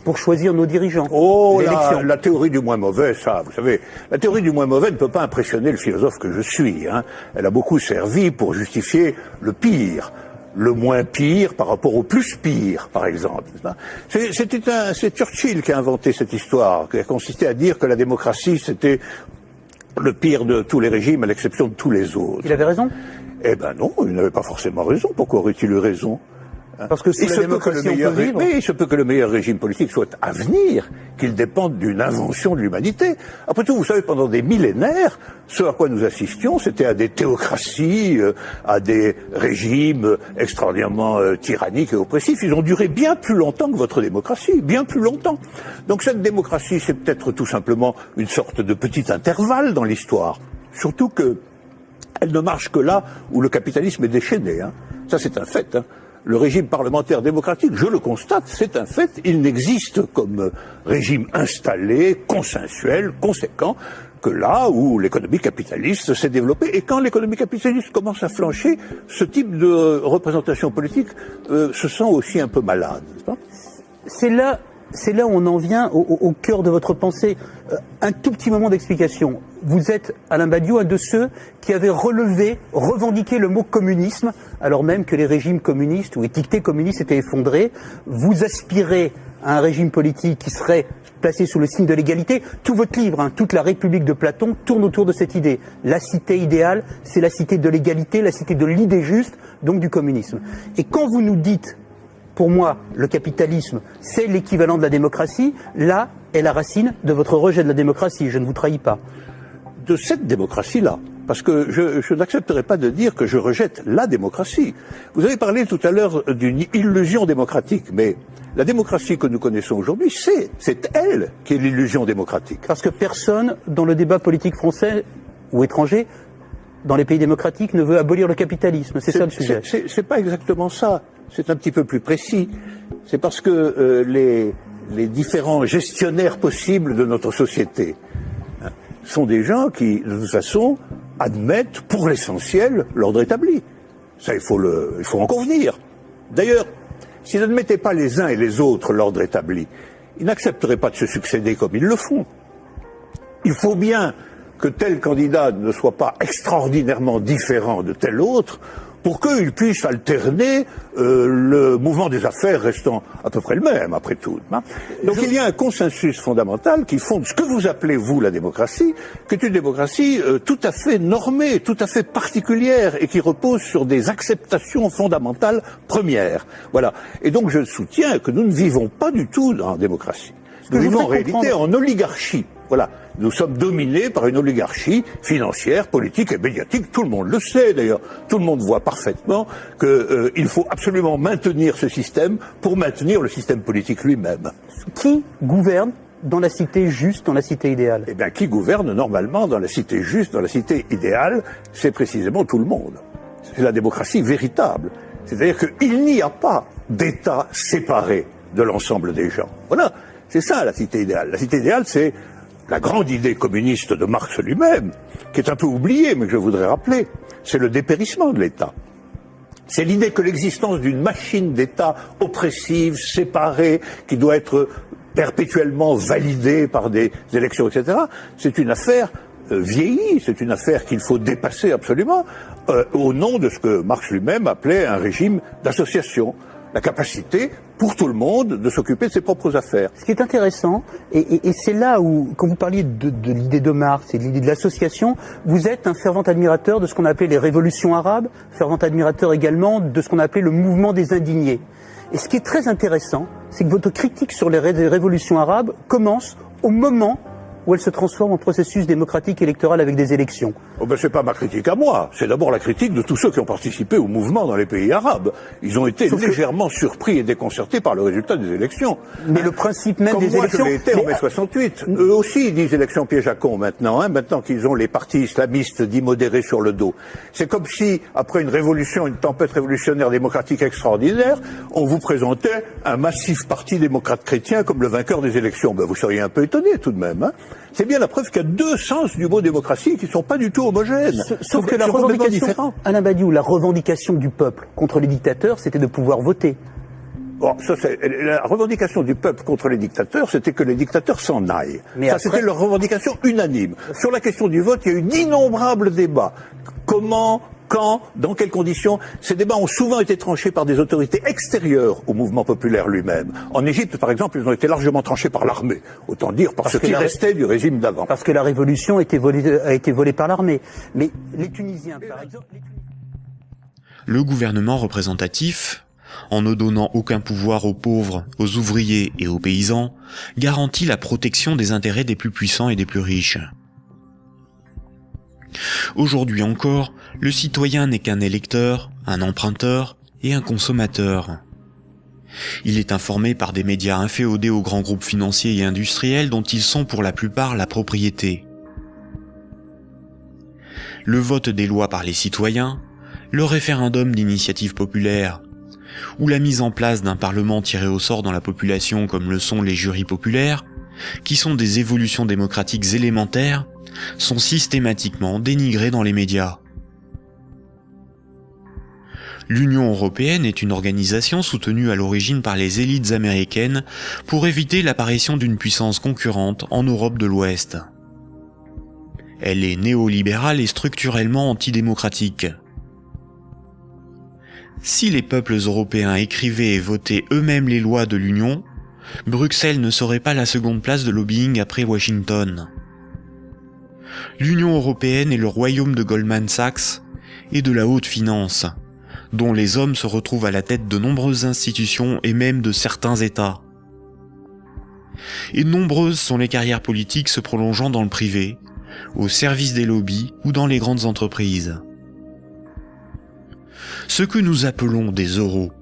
pour choisir nos dirigeants. Oh, la théorie du moins mauvais, ça, vous savez, la théorie du moins mauvais ne peut pas impressionner le philosophe que je suis. Hein. Elle a beaucoup servi pour justifier le pire, le moins pire par rapport au plus pire, par exemple. C'est Churchill qui a inventé cette histoire, qui a consisté à dire que la démocratie, c'était le pire de tous les régimes, à l'exception de tous les autres. Il avait raison? Eh ben non, il n'avait pas forcément raison. Pourquoi aurait-il eu raison? Parce que sous la démocratie, on peut vivre. Oui, il se peut que le meilleur régime politique soit à venir, qu'il dépende d'une invention de l'humanité. Après tout, vous savez, pendant des millénaires, ce à quoi nous assistions, c'était à des théocraties, à des régimes extraordinairement tyranniques et oppressifs. Ils ont duré bien plus longtemps que votre démocratie, bien plus longtemps. Donc cette démocratie, c'est peut-être tout simplement une sorte de petit intervalle dans l'histoire. Surtout que elle ne marche que là où le capitalisme est déchaîné. Hein. Ça, c'est un fait. Hein. Le régime parlementaire démocratique, je le constate, c'est un fait. Il n'existe comme régime installé, consensuel, conséquent, que là où l'économie capitaliste s'est développée. Et quand l'économie capitaliste commence à flancher, ce type de représentation politique se sent aussi un peu malade, n'est-ce pas ? C'est là où on en vient au cœur de votre pensée. Un tout petit moment d'explication. Vous êtes, Alain Badiou, un de ceux qui avaient revendiqué le mot communisme, alors même que les régimes communistes ou étiquetés communistes étaient effondrés. Vous aspirez à un régime politique qui serait placé sous le signe de l'égalité. Tout votre livre, toute la République de Platon, tourne autour de cette idée. La cité idéale, c'est la cité de l'égalité, la cité de l'idée juste, donc du communisme. Et quand vous nous dites, pour moi, le capitalisme, c'est l'équivalent de la démocratie, là est la racine de votre rejet de la démocratie, je ne vous trahis pas. De cette démocratie-là, parce que je n'accepterai pas de dire que je rejette la démocratie. Vous avez parlé tout à l'heure d'une illusion démocratique, mais la démocratie que nous connaissons aujourd'hui, c'est elle qui est l'illusion démocratique. Parce que personne, dans le débat politique français ou étranger, dans les pays démocratiques, ne veut abolir le capitalisme. C'est ça le sujet. C'est pas exactement ça. C'est un petit peu plus précis. C'est parce que les différents gestionnaires possibles de notre société sont des gens qui, de toute façon, admettent pour l'essentiel l'ordre établi. Ça, il faut en convenir. D'ailleurs, s'ils n'admettaient pas les uns et les autres l'ordre établi, ils n'accepteraient pas de se succéder comme ils le font. Il faut bien que tel candidat ne soit pas extraordinairement différent de tel autre pour qu'il puisse alterner le mouvement des affaires restant à peu près le même, après tout. Hein. Donc il y a un consensus fondamental qui fonde ce que vous appelez, vous, la démocratie, qui est une démocratie tout à fait normée, tout à fait particulière, et qui repose sur des acceptations fondamentales premières. Voilà. Et donc je soutiens que nous ne vivons pas du tout dans la démocratie. Nous vivons en réalité en oligarchie. Voilà. Nous sommes dominés par une oligarchie financière, politique et médiatique. Tout le monde le sait d'ailleurs. Tout le monde voit parfaitement qu'il faut absolument maintenir ce système pour maintenir le système politique lui-même. Qui gouverne dans la cité juste, dans la cité idéale? Eh bien, qui gouverne normalement dans la cité juste, dans la cité idéale, c'est précisément tout le monde. C'est la démocratie véritable. C'est-à-dire qu'il n'y a pas d'État séparé de l'ensemble des gens. Voilà. C'est ça la cité idéale. La cité idéale, c'est la grande idée communiste de Marx lui-même, qui est un peu oubliée, mais que je voudrais rappeler. C'est le dépérissement de l'État. C'est l'idée que l'existence d'une machine d'État oppressive, séparée, qui doit être perpétuellement validée par des élections, etc., c'est une affaire vieillie, c'est une affaire qu'il faut dépasser absolument, au nom de ce que Marx lui-même appelait un régime d'association. La capacité, pour tout le monde, de s'occuper de ses propres affaires. Ce qui est intéressant, et c'est là où, quand vous parliez de l'idée de Marx et de l'idée de l'association, vous êtes un fervent admirateur de ce qu'on a appelé les révolutions arabes, fervent admirateur également de ce qu'on a appelé le mouvement des indignés. Et ce qui est très intéressant, c'est que votre critique sur les révolutions arabes commence au moment où elle se transforme en processus démocratique électoral avec des élections. Oh ben c'est pas ma critique à moi, c'est d'abord la critique de tous ceux qui ont participé au mouvement dans les pays arabes. Ils ont été légèrement surpris et déconcertés par le résultat des élections. Mais le principe même des élections... Comme moi je l'ai été en mai 68. Eux aussi ils disent élections piège à con maintenant, maintenant qu'ils ont les partis islamistes dits modérés sur le dos. C'est comme si, après une révolution, une tempête révolutionnaire démocratique extraordinaire, on vous présentait un massif parti démocrate chrétien comme le vainqueur des élections. Ben vous seriez un peu étonné tout de même, hein. C'est bien la preuve qu'il y a deux sens du mot démocratie qui ne sont pas du tout homogènes. Sauf que la revendication, Alain Badiou, la revendication du peuple contre les dictateurs, c'était de pouvoir voter. Bon, la revendication du peuple contre les dictateurs, c'était que les dictateurs s'en aillent. Mais ça, c'était leur revendication unanime. Sur la question du vote, il y a eu d'innombrables débats. Comment, quand, dans quelles conditions? Ces débats ont souvent été tranchés par des autorités extérieures au mouvement populaire lui-même. En Égypte, par exemple, ils ont été largement tranchés par l'armée. Autant dire par ce qui restait du régime d'avant. Parce que la révolution a été volée par l'armée. Mais les Tunisiens, par exemple... Le gouvernement représentatif, en ne donnant aucun pouvoir aux pauvres, aux ouvriers et aux paysans, garantit la protection des intérêts des plus puissants et des plus riches. Aujourd'hui encore, le citoyen n'est qu'un électeur, un emprunteur et un consommateur. Il est informé par des médias inféodés aux grands groupes financiers et industriels dont ils sont pour la plupart la propriété. Le vote des lois par les citoyens, le référendum d'initiative populaire, ou la mise en place d'un parlement tiré au sort dans la population comme le sont les jurys populaires, qui sont des évolutions démocratiques élémentaires, sont systématiquement dénigrés dans les médias. L'Union européenne est une organisation soutenue à l'origine par les élites américaines pour éviter l'apparition d'une puissance concurrente en Europe de l'Ouest. Elle est néolibérale et structurellement antidémocratique. Si les peuples européens écrivaient et votaient eux-mêmes les lois de l'Union, Bruxelles ne serait pas la seconde place de lobbying après Washington. L'Union européenne est le royaume de Goldman Sachs et de la haute finance, dont les hommes se retrouvent à la tête de nombreuses institutions et même de certains États. Et nombreuses sont les carrières politiques se prolongeant dans le privé, au service des lobbies ou dans les grandes entreprises. Ce que nous appelons des euros,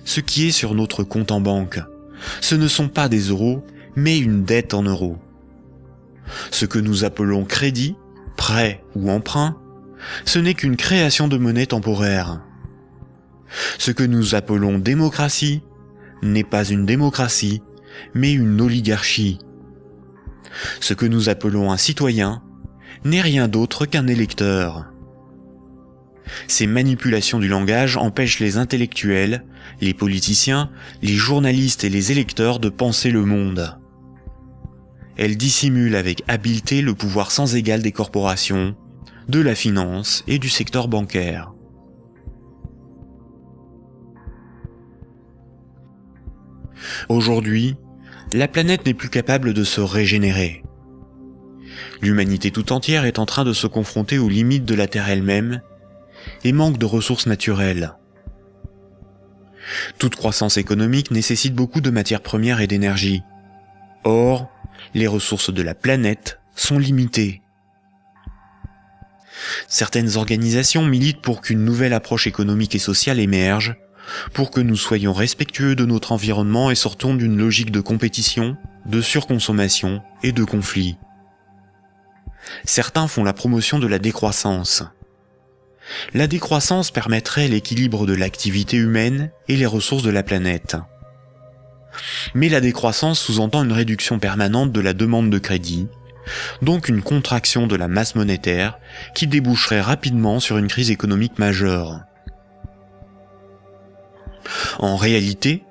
ce qui est sur notre compte en banque, ce ne sont pas des euros, mais une dette en euros. Ce que nous appelons crédit, prêt ou emprunt, ce n'est qu'une création de monnaie temporaire. Ce que nous appelons démocratie n'est pas une démocratie, mais une oligarchie. Ce que nous appelons un citoyen n'est rien d'autre qu'un électeur. Ces manipulations du langage empêchent les intellectuels, les politiciens, les journalistes et les électeurs de penser le monde. Elles dissimulent avec habileté le pouvoir sans égal des corporations, de la finance et du secteur bancaire. Aujourd'hui, la planète n'est plus capable de se régénérer. L'humanité tout entière est en train de se confronter aux limites de la Terre elle-même et manque de ressources naturelles. Toute croissance économique nécessite beaucoup de matières premières et d'énergie. Or, les ressources de la planète sont limitées. Certaines organisations militent pour qu'une nouvelle approche économique et sociale émerge, pour que nous soyons respectueux de notre environnement et sortons d'une logique de compétition, de surconsommation et de conflit. Certains font la promotion de la décroissance. La décroissance permettrait l'équilibre de l'activité humaine et les ressources de la planète. Mais la décroissance sous-entend une réduction permanente de la demande de crédit, donc une contraction de la masse monétaire qui déboucherait rapidement sur une crise économique majeure. En réalité,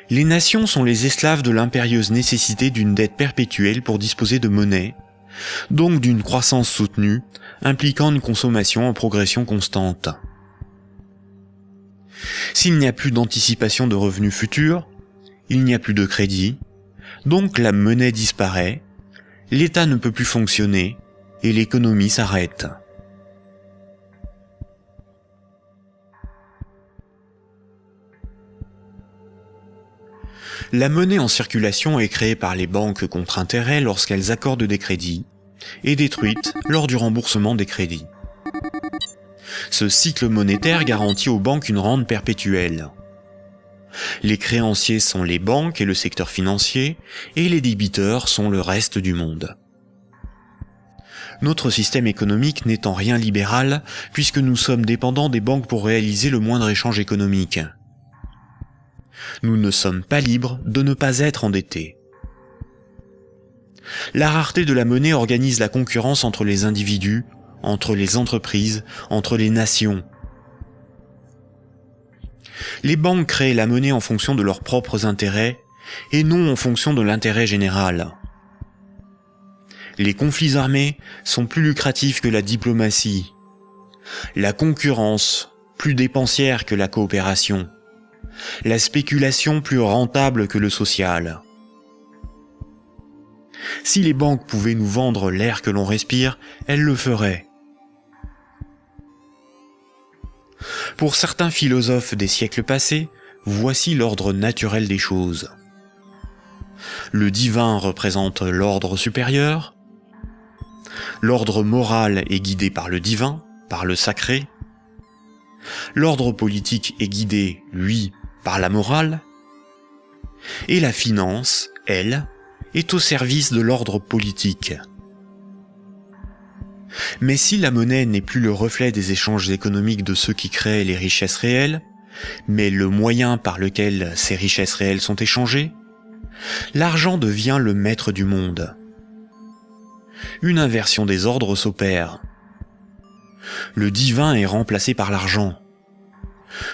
les nations sont les esclaves de l'impérieuse nécessité d'une dette perpétuelle pour disposer de monnaie, donc d'une croissance soutenue, impliquant une consommation en progression constante. S'il n'y a plus d'anticipation de revenus futurs, il n'y a plus de crédit, donc la monnaie disparaît, l'État ne peut plus fonctionner et l'économie s'arrête. La monnaie en circulation est créée par les banques contre intérêt lorsqu'elles accordent des crédits et détruite lors du remboursement des crédits. Ce cycle monétaire garantit aux banques une rente perpétuelle. Les créanciers sont les banques et le secteur financier, et les débiteurs sont le reste du monde. Notre système économique n'est en rien libéral, puisque nous sommes dépendants des banques pour réaliser le moindre échange économique. Nous ne sommes pas libres de ne pas être endettés. La rareté de la monnaie organise la concurrence entre les individus, entre les entreprises, entre les nations. Les banques créent la monnaie en fonction de leurs propres intérêts et non en fonction de l'intérêt général. Les conflits armés sont plus lucratifs que la diplomatie. La concurrence, plus dépensière que la coopération. La spéculation plus rentable que le social. Si les banques pouvaient nous vendre l'air que l'on respire, elles le feraient. Pour certains philosophes des siècles passés, voici l'ordre naturel des choses. Le divin représente l'ordre supérieur. L'ordre moral est guidé par le divin, par le sacré. L'ordre politique est guidé, lui, par la morale. Et la finance, elle, est au service de l'ordre politique. Mais si la monnaie n'est plus le reflet des échanges économiques de ceux qui créent les richesses réelles, mais le moyen par lequel ces richesses réelles sont échangées, l'argent devient le maître du monde. Une inversion des ordres s'opère. Le divin est remplacé par l'argent.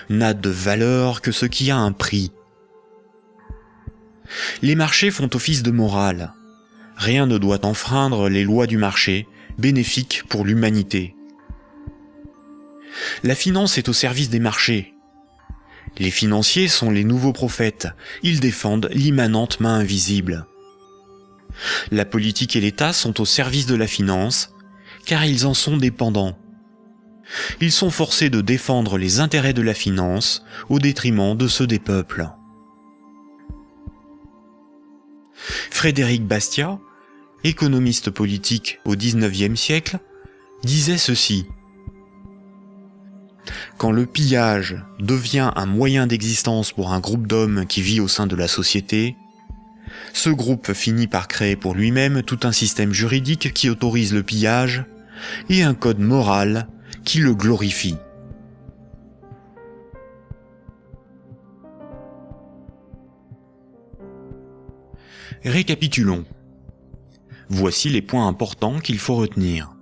N'a de valeur que ce qui a un prix. Les marchés font office de morale. Rien ne doit enfreindre les lois du marché, bénéfiques pour l'humanité. La finance est au service des marchés. Les financiers sont les nouveaux prophètes, ils défendent l'immanente main invisible. La politique et l'État sont au service de la finance, car ils en sont dépendants. Ils sont forcés de défendre les intérêts de la finance au détriment de ceux des peuples. Frédéric Bastiat, économiste politique au XIXe siècle, disait ceci. Quand le pillage devient un moyen d'existence pour un groupe d'hommes qui vit au sein de la société, ce groupe finit par créer pour lui-même tout un système juridique qui autorise le pillage et un code moral qui le glorifie. Récapitulons. Voici les points importants qu'il faut retenir.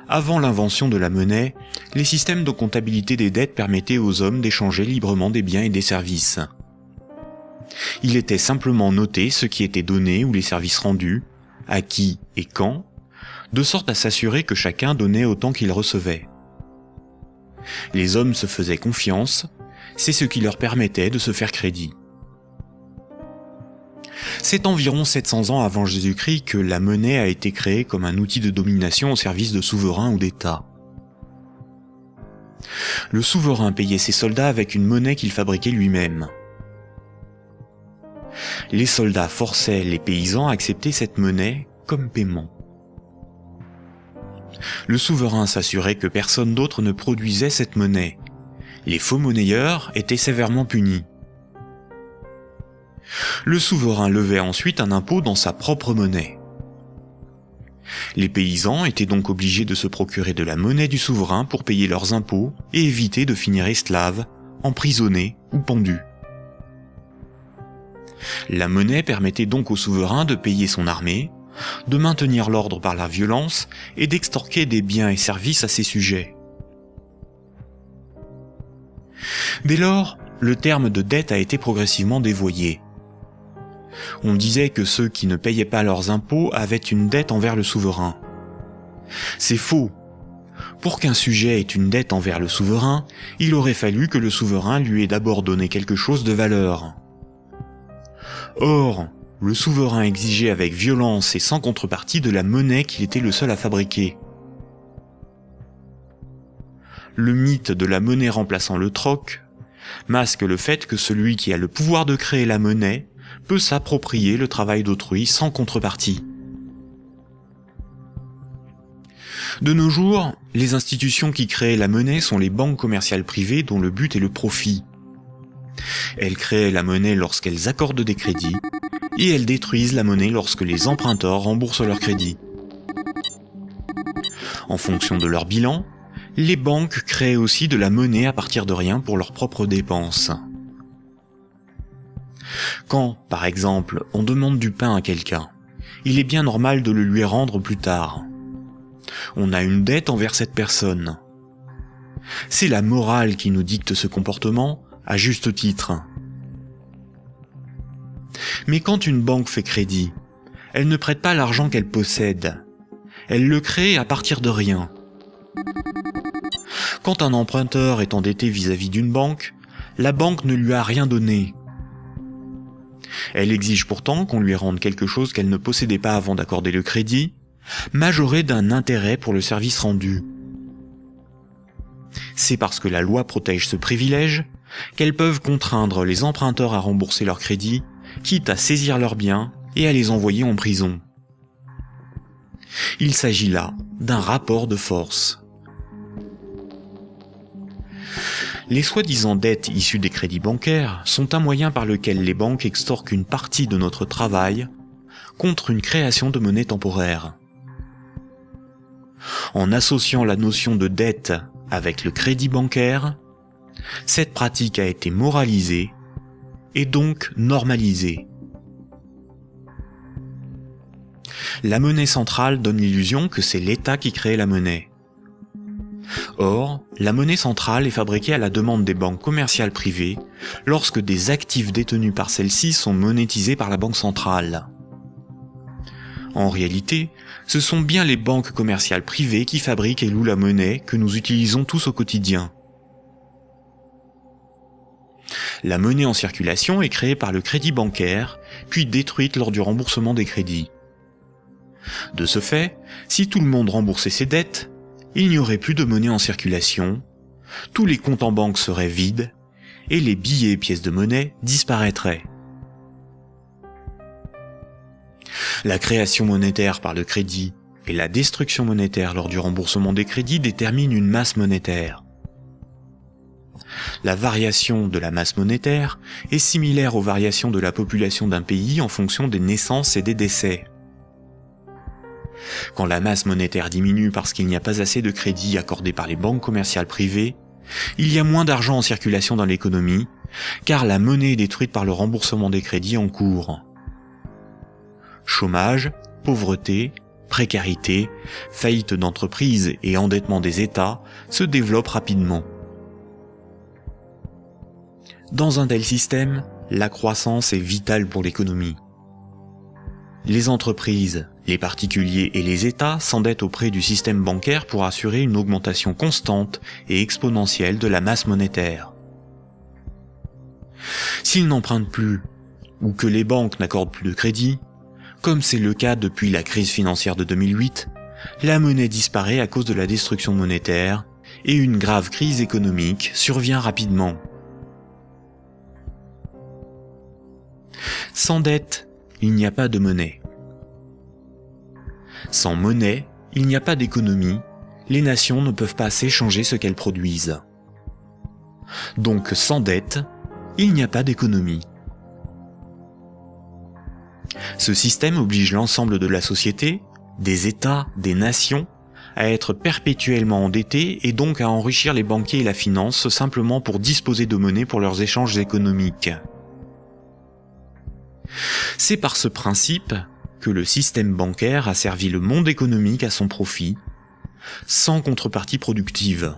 Avant l'invention de la monnaie, les systèmes de comptabilité des dettes permettaient aux hommes d'échanger librement des biens et des services. Il était simplement noté ce qui était donné ou les services rendus, à qui et quand, de sorte à s'assurer que chacun donnait autant qu'il recevait. Les hommes se faisaient confiance, c'est ce qui leur permettait de se faire crédit. C'est environ 700 ans avant Jésus-Christ que la monnaie a été créée comme un outil de domination au service de souverains ou d'États. Le souverain payait ses soldats avec une monnaie qu'il fabriquait lui-même. Les soldats forçaient les paysans à accepter cette monnaie comme paiement. Le souverain s'assurait que personne d'autre ne produisait cette monnaie. Les faux monnayeurs étaient sévèrement punis. Le souverain levait ensuite un impôt dans sa propre monnaie. Les paysans étaient donc obligés de se procurer de la monnaie du souverain pour payer leurs impôts et éviter de finir esclaves, emprisonnés ou pendus. La monnaie permettait donc au souverain de payer son armée, de maintenir l'ordre par la violence et d'extorquer des biens et services à ses sujets. Dès lors, le terme de dette a été progressivement dévoyé. On disait que ceux qui ne payaient pas leurs impôts avaient une dette envers le souverain. C'est faux. Pour qu'un sujet ait une dette envers le souverain, il aurait fallu que le souverain lui ait d'abord donné quelque chose de valeur. Or, le souverain exigeait avec violence et sans contrepartie de la monnaie qu'il était le seul à fabriquer. Le mythe de la monnaie remplaçant le troc masque le fait que celui qui a le pouvoir de créer la monnaie peut s'approprier le travail d'autrui sans contrepartie. De nos jours, les institutions qui créent la monnaie sont les banques commerciales privées dont le but est le profit. Elles créent la monnaie lorsqu'elles accordent des crédits, et elles détruisent la monnaie lorsque les emprunteurs remboursent leurs crédits. En fonction de leur bilan, les banques créent aussi de la monnaie à partir de rien pour leurs propres dépenses. Quand, par exemple, on demande du pain à quelqu'un, il est bien normal de le lui rendre plus tard. On a une dette envers cette personne. C'est la morale qui nous dicte ce comportement, à juste titre. Mais quand une banque fait crédit, elle ne prête pas l'argent qu'elle possède. Elle le crée à partir de rien. Quand un emprunteur est endetté vis-à-vis d'une banque, la banque ne lui a rien donné. Elle exige pourtant qu'on lui rende quelque chose qu'elle ne possédait pas avant d'accorder le crédit, majoré d'un intérêt pour le service rendu. C'est parce que la loi protège ce privilège qu'elles peuvent contraindre les emprunteurs à rembourser leur crédit, quitte à saisir leurs biens et à les envoyer en prison. Il s'agit là d'un rapport de force. Les soi-disant dettes issues des crédits bancaires sont un moyen par lequel les banques extorquent une partie de notre travail contre une création de monnaie temporaire. En associant la notion de dette avec le crédit bancaire, cette pratique a été moralisée et donc normalisée. La monnaie centrale donne l'illusion que c'est l'État qui crée la monnaie. Or, la monnaie centrale est fabriquée à la demande des banques commerciales privées lorsque des actifs détenus par celles-ci sont monétisés par la banque centrale. En réalité, ce sont bien les banques commerciales privées qui fabriquent et louent la monnaie que nous utilisons tous au quotidien. La monnaie en circulation est créée par le crédit bancaire, puis détruite lors du remboursement des crédits. De ce fait, si tout le monde remboursait ses dettes, il n'y aurait plus de monnaie en circulation, tous les comptes en banque seraient vides, et les billets et pièces de monnaie disparaîtraient. La création monétaire par le crédit et la destruction monétaire lors du remboursement des crédits déterminent une masse monétaire. La variation de la masse monétaire est similaire aux variations de la population d'un pays en fonction des naissances et des décès. Quand la masse monétaire diminue parce qu'il n'y a pas assez de crédits accordés par les banques commerciales privées, il y a moins d'argent en circulation dans l'économie, car la monnaie est détruite par le remboursement des crédits en cours. Chômage, pauvreté, précarité, faillite d'entreprises et endettement des États se développent rapidement. Dans un tel système, la croissance est vitale pour l'économie. Les entreprises, les particuliers et les États s'endettent auprès du système bancaire pour assurer une augmentation constante et exponentielle de la masse monétaire. S'ils n'empruntent plus, ou que les banques n'accordent plus de crédit, comme c'est le cas depuis la crise financière de 2008, la monnaie disparaît à cause de la destruction monétaire et une grave crise économique survient rapidement. Sans dette, il n'y a pas de monnaie. Sans monnaie, il n'y a pas d'économie, les nations ne peuvent pas s'échanger ce qu'elles produisent. Donc sans dette, il n'y a pas d'économie. Ce système oblige l'ensemble de la société, des États, des nations, à être perpétuellement endettés et donc à enrichir les banquiers et la finance simplement pour disposer de monnaie pour leurs échanges économiques. C'est par ce principe que le système bancaire a servi le monde économique à son profit, sans contrepartie productive.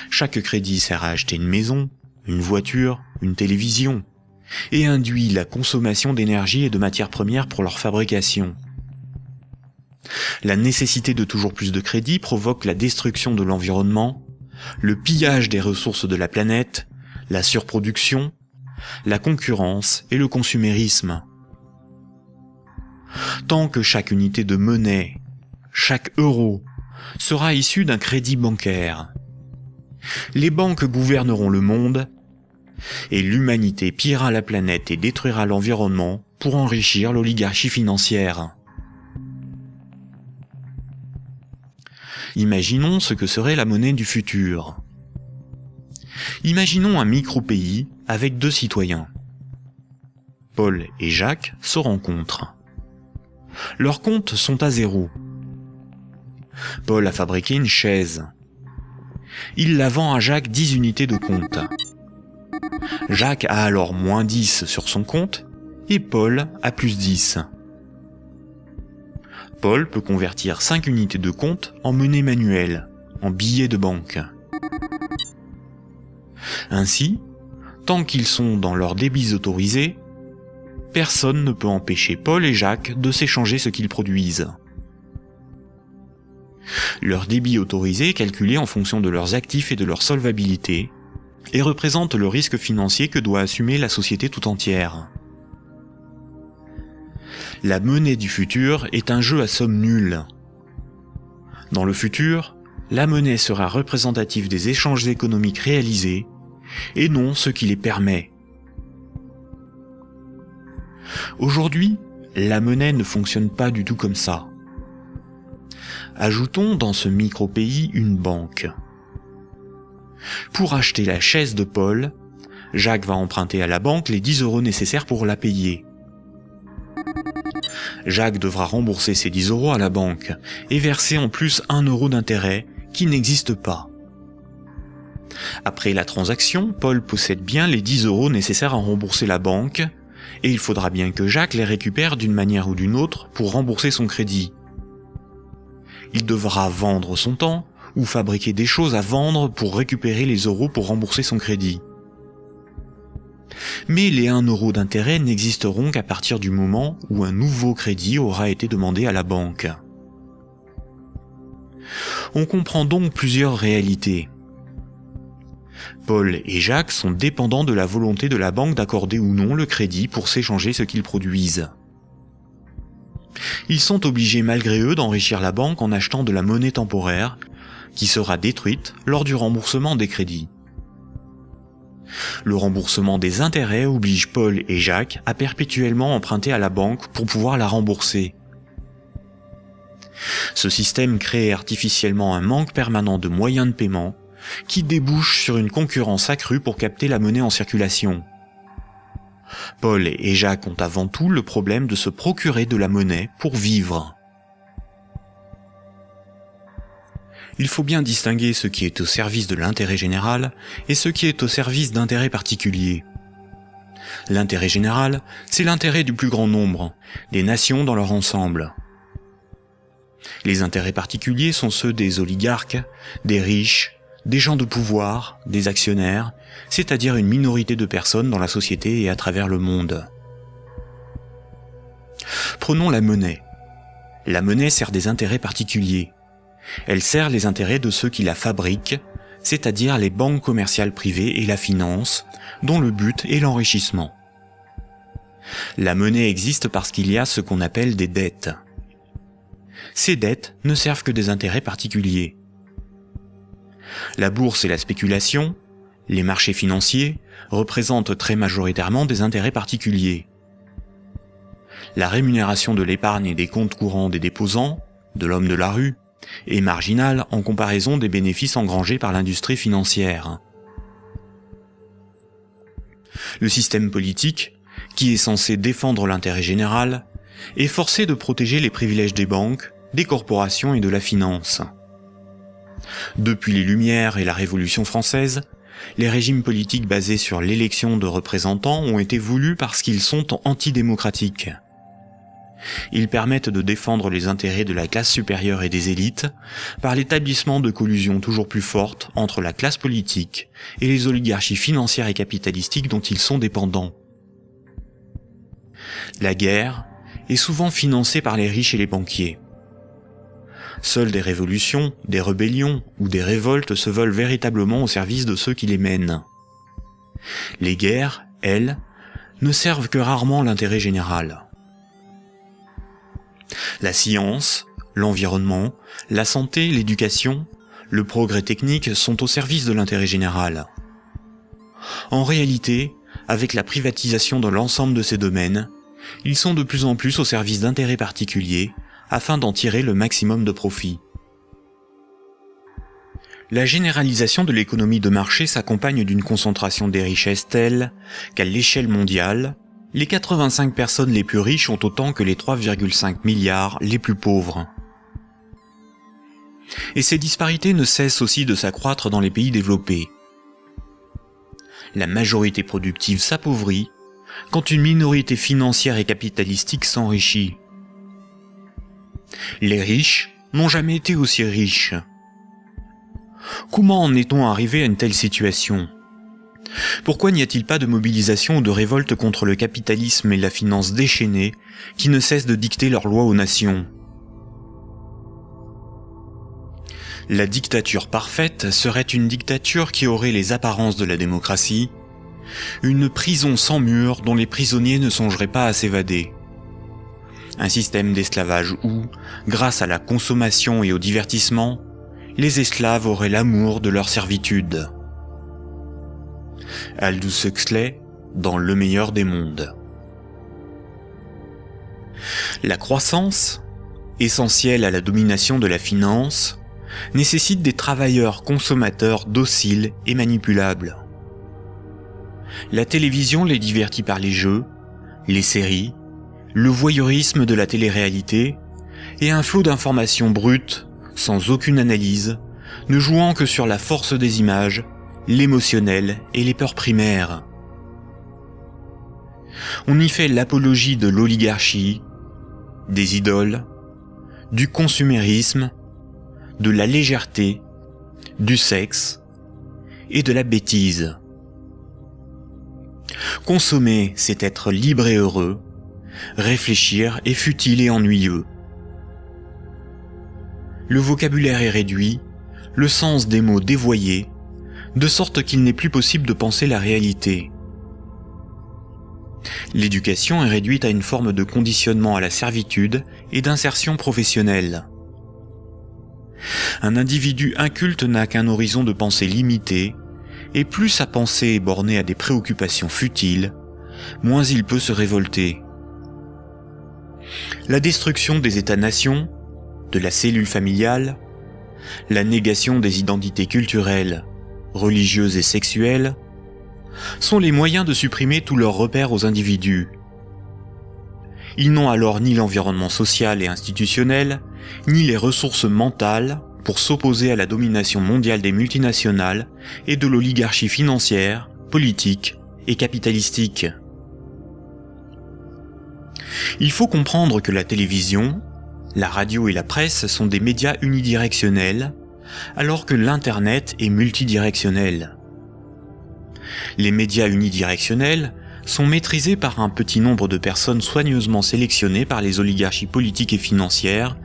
Chaque crédit sert à acheter une maison, une voiture, une télévision, et induit la consommation d'énergie et de matières premières pour leur fabrication. La nécessité de toujours plus de crédit provoque la destruction de l'environnement, le pillage des ressources de la planète, la surproduction, la concurrence et le consumérisme. Tant que chaque unité de monnaie, chaque euro, sera issu d'un crédit bancaire, les banques gouverneront le monde et l'humanité pillera la planète et détruira l'environnement pour enrichir l'oligarchie financière. Imaginons ce que serait la monnaie du futur. Imaginons un micro-pays avec 2 citoyens. Paul et Jacques se rencontrent. Leurs comptes sont à 0. Paul a fabriqué une chaise. Il la vend à Jacques 10 unités de compte. Jacques a alors moins 10 sur son compte et Paul a plus 10. Paul peut convertir 5 unités de compte en monnaie manuelle, en billets de banque. Ainsi, tant qu'ils sont dans leurs débits autorisés, personne ne peut empêcher Paul et Jacques de s'échanger ce qu'ils produisent. Leur débit autorisé est calculé en fonction de leurs actifs et de leur solvabilité, et représente le risque financier que doit assumer la société tout entière. La monnaie du futur est un jeu à somme nulle. Dans le futur, la monnaie sera représentative des échanges économiques réalisés, et non ce qui les permet. Aujourd'hui, la monnaie ne fonctionne pas du tout comme ça. Ajoutons dans ce micro-pays une banque. Pour acheter la chaise de Paul, Jacques va emprunter à la banque les 10 € nécessaires pour la payer. Jacques devra rembourser ces 10 € à la banque et verser en plus 1 € d'intérêt qui n'existe pas. Après la transaction, Paul possède bien les 10 € nécessaires à rembourser la banque et il faudra bien que Jacques les récupère d'une manière ou d'une autre pour rembourser son crédit. Il devra vendre son temps ou fabriquer des choses à vendre pour récupérer les euros pour rembourser son crédit. Mais les 1 € d'intérêt n'existeront qu'à partir du moment où un nouveau crédit aura été demandé à la banque. On comprend donc plusieurs réalités. Paul et Jacques sont dépendants de la volonté de la banque d'accorder ou non le crédit pour s'échanger ce qu'ils produisent. Ils sont obligés malgré eux d'enrichir la banque en achetant de la monnaie temporaire, qui sera détruite lors du remboursement des crédits. Le remboursement des intérêts oblige Paul et Jacques à perpétuellement emprunter à la banque pour pouvoir la rembourser. Ce système crée artificiellement un manque permanent de moyens de paiement qui débouche sur une concurrence accrue pour capter la monnaie en circulation. Paul et Jacques ont avant tout le problème de se procurer de la monnaie pour vivre. Il faut bien distinguer ce qui est au service de l'intérêt général et ce qui est au service d'intérêts particuliers. L'intérêt général, c'est l'intérêt du plus grand nombre, des nations dans leur ensemble. Les intérêts particuliers sont ceux des oligarques, des riches, des gens de pouvoir, des actionnaires, c'est-à-dire une minorité de personnes dans la société et à travers le monde. Prenons la monnaie. La monnaie sert des intérêts particuliers. Elle sert les intérêts de ceux qui la fabriquent, c'est-à-dire les banques commerciales privées et la finance, dont le but est l'enrichissement. La monnaie existe parce qu'il y a ce qu'on appelle des dettes. Ces dettes ne servent que des intérêts particuliers. La bourse et la spéculation, les marchés financiers, représentent très majoritairement des intérêts particuliers. La rémunération de l'épargne et des comptes courants des déposants, de l'homme de la rue, est marginale en comparaison des bénéfices engrangés par l'industrie financière. Le système politique, qui est censé défendre l'intérêt général, est forcé de protéger les privilèges des banques, des corporations et de la finance. Depuis les Lumières et la Révolution française, les régimes politiques basés sur l'élection de représentants ont été voulus parce qu'ils sont antidémocratiques. Ils permettent de défendre les intérêts de la classe supérieure et des élites par l'établissement de collusions toujours plus fortes entre la classe politique et les oligarchies financières et capitalistiques dont ils sont dépendants. La guerre est souvent financée par les riches et les banquiers. Seules des révolutions, des rébellions ou des révoltes se veulent véritablement au service de ceux qui les mènent. Les guerres, elles, ne servent que rarement l'intérêt général. La science, l'environnement, la santé, l'éducation, le progrès technique sont au service de l'intérêt général. En réalité, avec la privatisation de l'ensemble de ces domaines, ils sont de plus en plus au service d'intérêts particuliers afin d'en tirer le maximum de profit. La généralisation de l'économie de marché s'accompagne d'une concentration des richesses telle qu'à l'échelle mondiale, les 85 personnes les plus riches ont autant que les 3,5 milliards les plus pauvres. Et ces disparités ne cessent aussi de s'accroître dans les pays développés. La majorité productive s'appauvrit quand une minorité financière et capitalistique s'enrichit. Les riches n'ont jamais été aussi riches. Comment en est-on arrivé à une telle situation ? Pourquoi n'y a-t-il pas de mobilisation ou de révolte contre le capitalisme et la finance déchaînée qui ne cessent de dicter leurs lois aux nations ? La dictature parfaite serait une dictature qui aurait les apparences de la démocratie, une prison sans murs dont les prisonniers ne songeraient pas à s'évader. Un système d'esclavage où, grâce à la consommation et au divertissement, les esclaves auraient l'amour de leur servitude. Aldous Huxley, dans Le meilleur des mondes. La croissance, essentielle à la domination de la finance, nécessite des travailleurs consommateurs dociles et manipulables. La télévision les divertit par les jeux, les séries, le voyeurisme de la télé-réalité et un flot d'informations brutes, sans aucune analyse, ne jouant que sur la force des images, l'émotionnel et les peurs primaires. On y fait l'apologie de l'oligarchie, des idoles, du consumérisme, de la légèreté, du sexe et de la bêtise. Consommer, c'est être libre et heureux, réfléchir est futile et ennuyeux. Le vocabulaire est réduit, le sens des mots dévoyé, de sorte qu'il n'est plus possible de penser la réalité. L'éducation est réduite à une forme de conditionnement à la servitude et d'insertion professionnelle. Un individu inculte n'a qu'un horizon de pensée limité, et plus sa pensée est bornée à des préoccupations futiles, moins il peut se révolter. La destruction des États-nations, de la cellule familiale, la négation des identités culturelles, religieuses et sexuelles, sont les moyens de supprimer tous leurs repères aux individus. Ils n'ont alors ni l'environnement social et institutionnel, ni les ressources mentales pour s'opposer à la domination mondiale des multinationales et de l'oligarchie financière, politique et capitalistique. Il faut comprendre que la télévision, la radio et la presse sont des médias unidirectionnels, alors que l'Internet est multidirectionnel. Les médias unidirectionnels sont maîtrisés par un petit nombre de personnes soigneusement sélectionnées par les oligarchies politiques et financières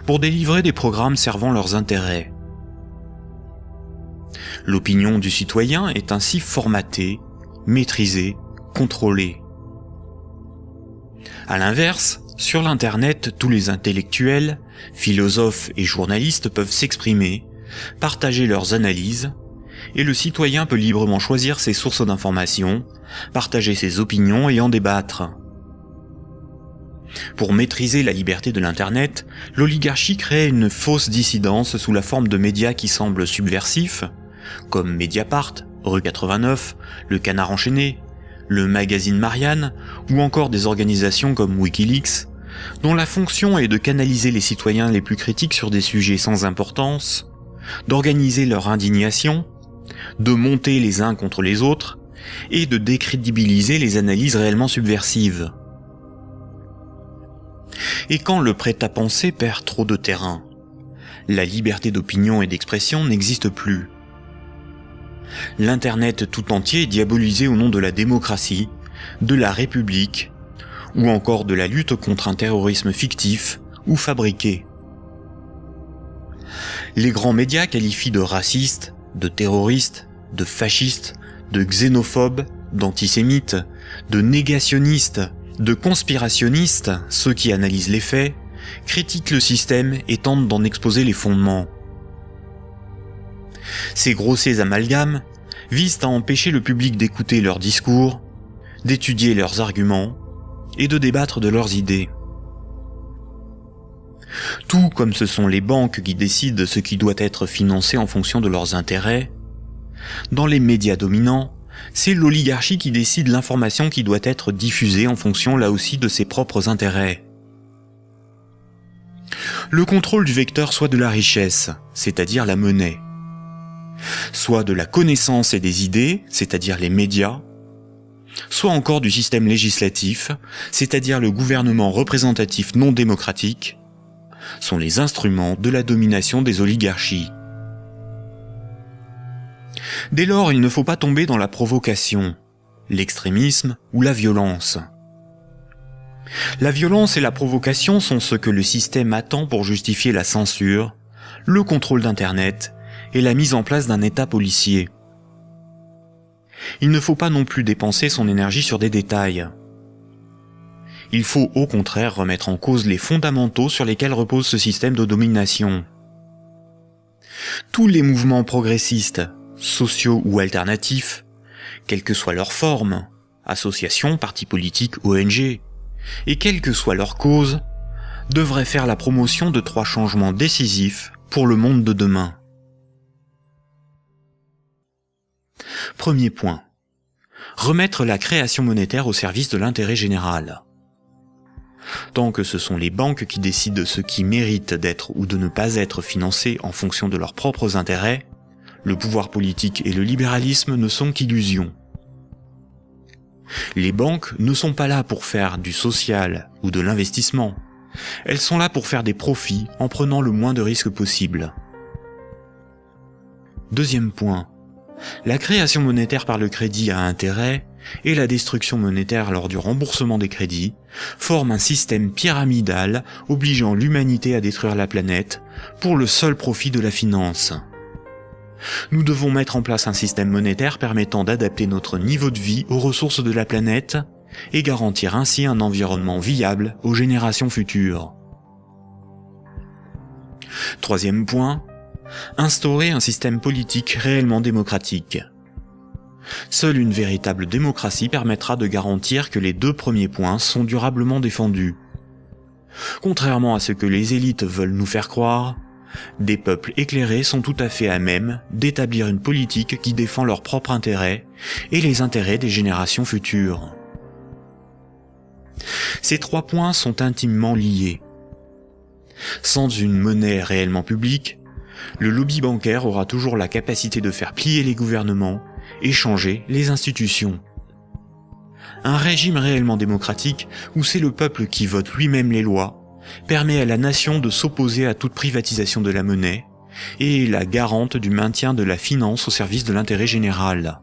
pour délivrer des programmes servant leurs intérêts. L'opinion du citoyen est ainsi formatée, maîtrisée, contrôlée. À l'inverse, sur l'Internet, tous les intellectuels, philosophes et journalistes peuvent s'exprimer, partager leurs analyses, et le citoyen peut librement choisir ses sources d'information, partager ses opinions et en débattre. Pour maîtriser la liberté de l'Internet, l'oligarchie crée une fausse dissidence sous la forme de médias qui semblent subversifs, comme Mediapart, Rue 89, Le Canard enchaîné, le magazine Marianne, ou encore des organisations comme Wikileaks, dont la fonction est de canaliser les citoyens les plus critiques sur des sujets sans importance, d'organiser leur indignation, de monter les uns contre les autres, et de décrédibiliser les analyses réellement subversives. Et quand le prêt-à-penser perd trop de terrain, la liberté d'opinion et d'expression n'existe plus. L'Internet tout entier est diabolisé au nom de la démocratie, de la République, ou encore de la lutte contre un terrorisme fictif ou fabriqué. Les grands médias qualifient de racistes, de terroristes, de fascistes, de xénophobes, d'antisémites, de négationnistes, de conspirationnistes ceux qui analysent les faits, critiquent le système et tentent d'en exposer les fondements. Ces grossiers amalgames visent à empêcher le public d'écouter leurs discours, d'étudier leurs arguments et de débattre de leurs idées. Tout comme ce sont les banques qui décident ce qui doit être financé en fonction de leurs intérêts, dans les médias dominants, c'est l'oligarchie qui décide l'information qui doit être diffusée en fonction là aussi de ses propres intérêts. Le contrôle du vecteur soit de la richesse, c'est-à-dire la monnaie, soit de la connaissance et des idées, c'est-à-dire les médias, soit encore du système législatif, c'est-à-dire le gouvernement représentatif non démocratique, sont les instruments de la domination des oligarchies. Dès lors, il ne faut pas tomber dans la provocation, l'extrémisme ou la violence. La violence et la provocation sont ce que le système attend pour justifier la censure, le contrôle d'Internet et la mise en place d'un État policier. Il ne faut pas non plus dépenser son énergie sur des détails. Il faut au contraire remettre en cause les fondamentaux sur lesquels repose ce système de domination. Tous les mouvements progressistes, sociaux ou alternatifs, quelle que soit leur forme, associations, partis politiques, ONG, et quelle que soit leur cause, devraient faire la promotion de 3 changements décisifs pour le monde de demain. Premier point. Remettre la création monétaire au service de l'intérêt général. Tant que ce sont les banques qui décident ce qui mérite d'être ou de ne pas être financé en fonction de leurs propres intérêts, le pouvoir politique et le libéralisme ne sont qu'illusions. Les banques ne sont pas là pour faire du social ou de l'investissement. Elles sont là pour faire des profits en prenant le moins de risques possible. Deuxième point. La création monétaire par le crédit à intérêt et la destruction monétaire lors du remboursement des crédits forment un système pyramidal obligeant l'humanité à détruire la planète pour le seul profit de la finance. Nous devons mettre en place un système monétaire permettant d'adapter notre niveau de vie aux ressources de la planète et garantir ainsi un environnement viable aux générations futures. Troisième point, instaurer un système politique réellement démocratique. Seule une véritable démocratie permettra de garantir que les 2 premiers points sont durablement défendus. Contrairement à ce que les élites veulent nous faire croire, des peuples éclairés sont tout à fait à même d'établir une politique qui défend leurs propres intérêts et les intérêts des générations futures. Ces 3 points sont intimement liés. Sans une monnaie réellement publique, le lobby bancaire aura toujours la capacité de faire plier les gouvernements et changer les institutions. Un régime réellement démocratique, où c'est le peuple qui vote lui-même les lois, permet à la nation de s'opposer à toute privatisation de la monnaie et est la garante du maintien de la finance au service de l'intérêt général.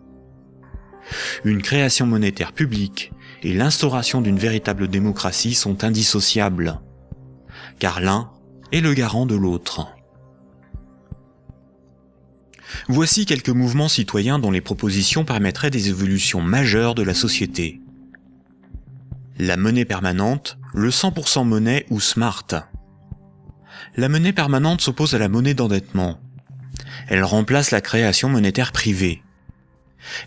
Une création monétaire publique et l'instauration d'une véritable démocratie sont indissociables, car l'un est le garant de l'autre. Voici quelques mouvements citoyens dont les propositions permettraient des évolutions majeures de la société. La monnaie permanente, le 100% monnaie ou smart. La monnaie permanente s'oppose à la monnaie d'endettement. Elle remplace la création monétaire privée.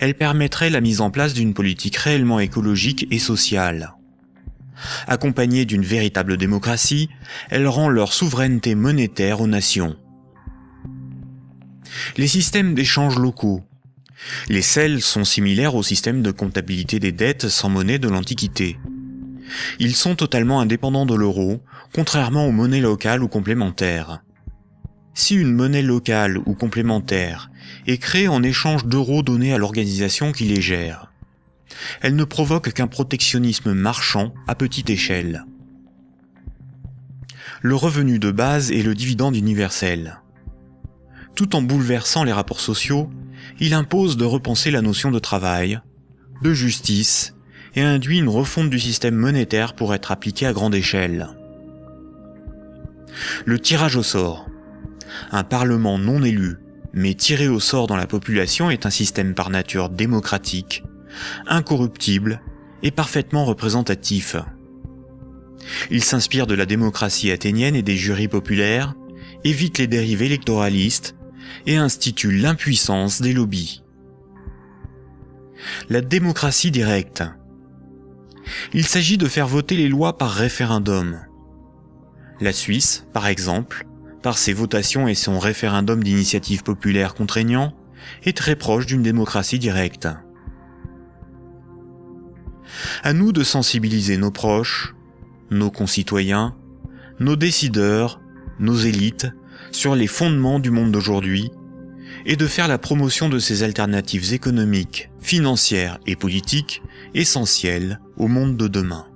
Elle permettrait la mise en place d'une politique réellement écologique et sociale. Accompagnée d'une véritable démocratie, elle rend leur souveraineté monétaire aux nations. Les systèmes d'échange locaux. Les CEL sont similaires au système de comptabilité des dettes sans monnaie de l'Antiquité. Ils sont totalement indépendants de l'euro, contrairement aux monnaies locales ou complémentaires. Si une monnaie locale ou complémentaire est créée en échange d'euros donnés à l'organisation qui les gère, elle ne provoque qu'un protectionnisme marchand à petite échelle. Le revenu de base est le dividende universel. Tout en bouleversant les rapports sociaux, il impose de repenser la notion de travail, de justice, et induit une refonte du système monétaire pour être appliqué à grande échelle. Le tirage au sort. Un parlement non élu, mais tiré au sort dans la population est un système par nature démocratique, incorruptible et parfaitement représentatif. Il s'inspire de la démocratie athénienne et des jurys populaires, évite les dérives électoralistes et institue l'impuissance des lobbies. La démocratie directe. Il s'agit de faire voter les lois par référendum. La Suisse, par exemple, par ses votations et son référendum d'initiative populaire contraignant, est très proche d'une démocratie directe. À nous de sensibiliser nos proches, nos concitoyens, nos décideurs, nos élites, sur les fondements du monde d'aujourd'hui, et de faire la promotion de ces alternatives économiques, financières et politiques essentielles au monde de demain.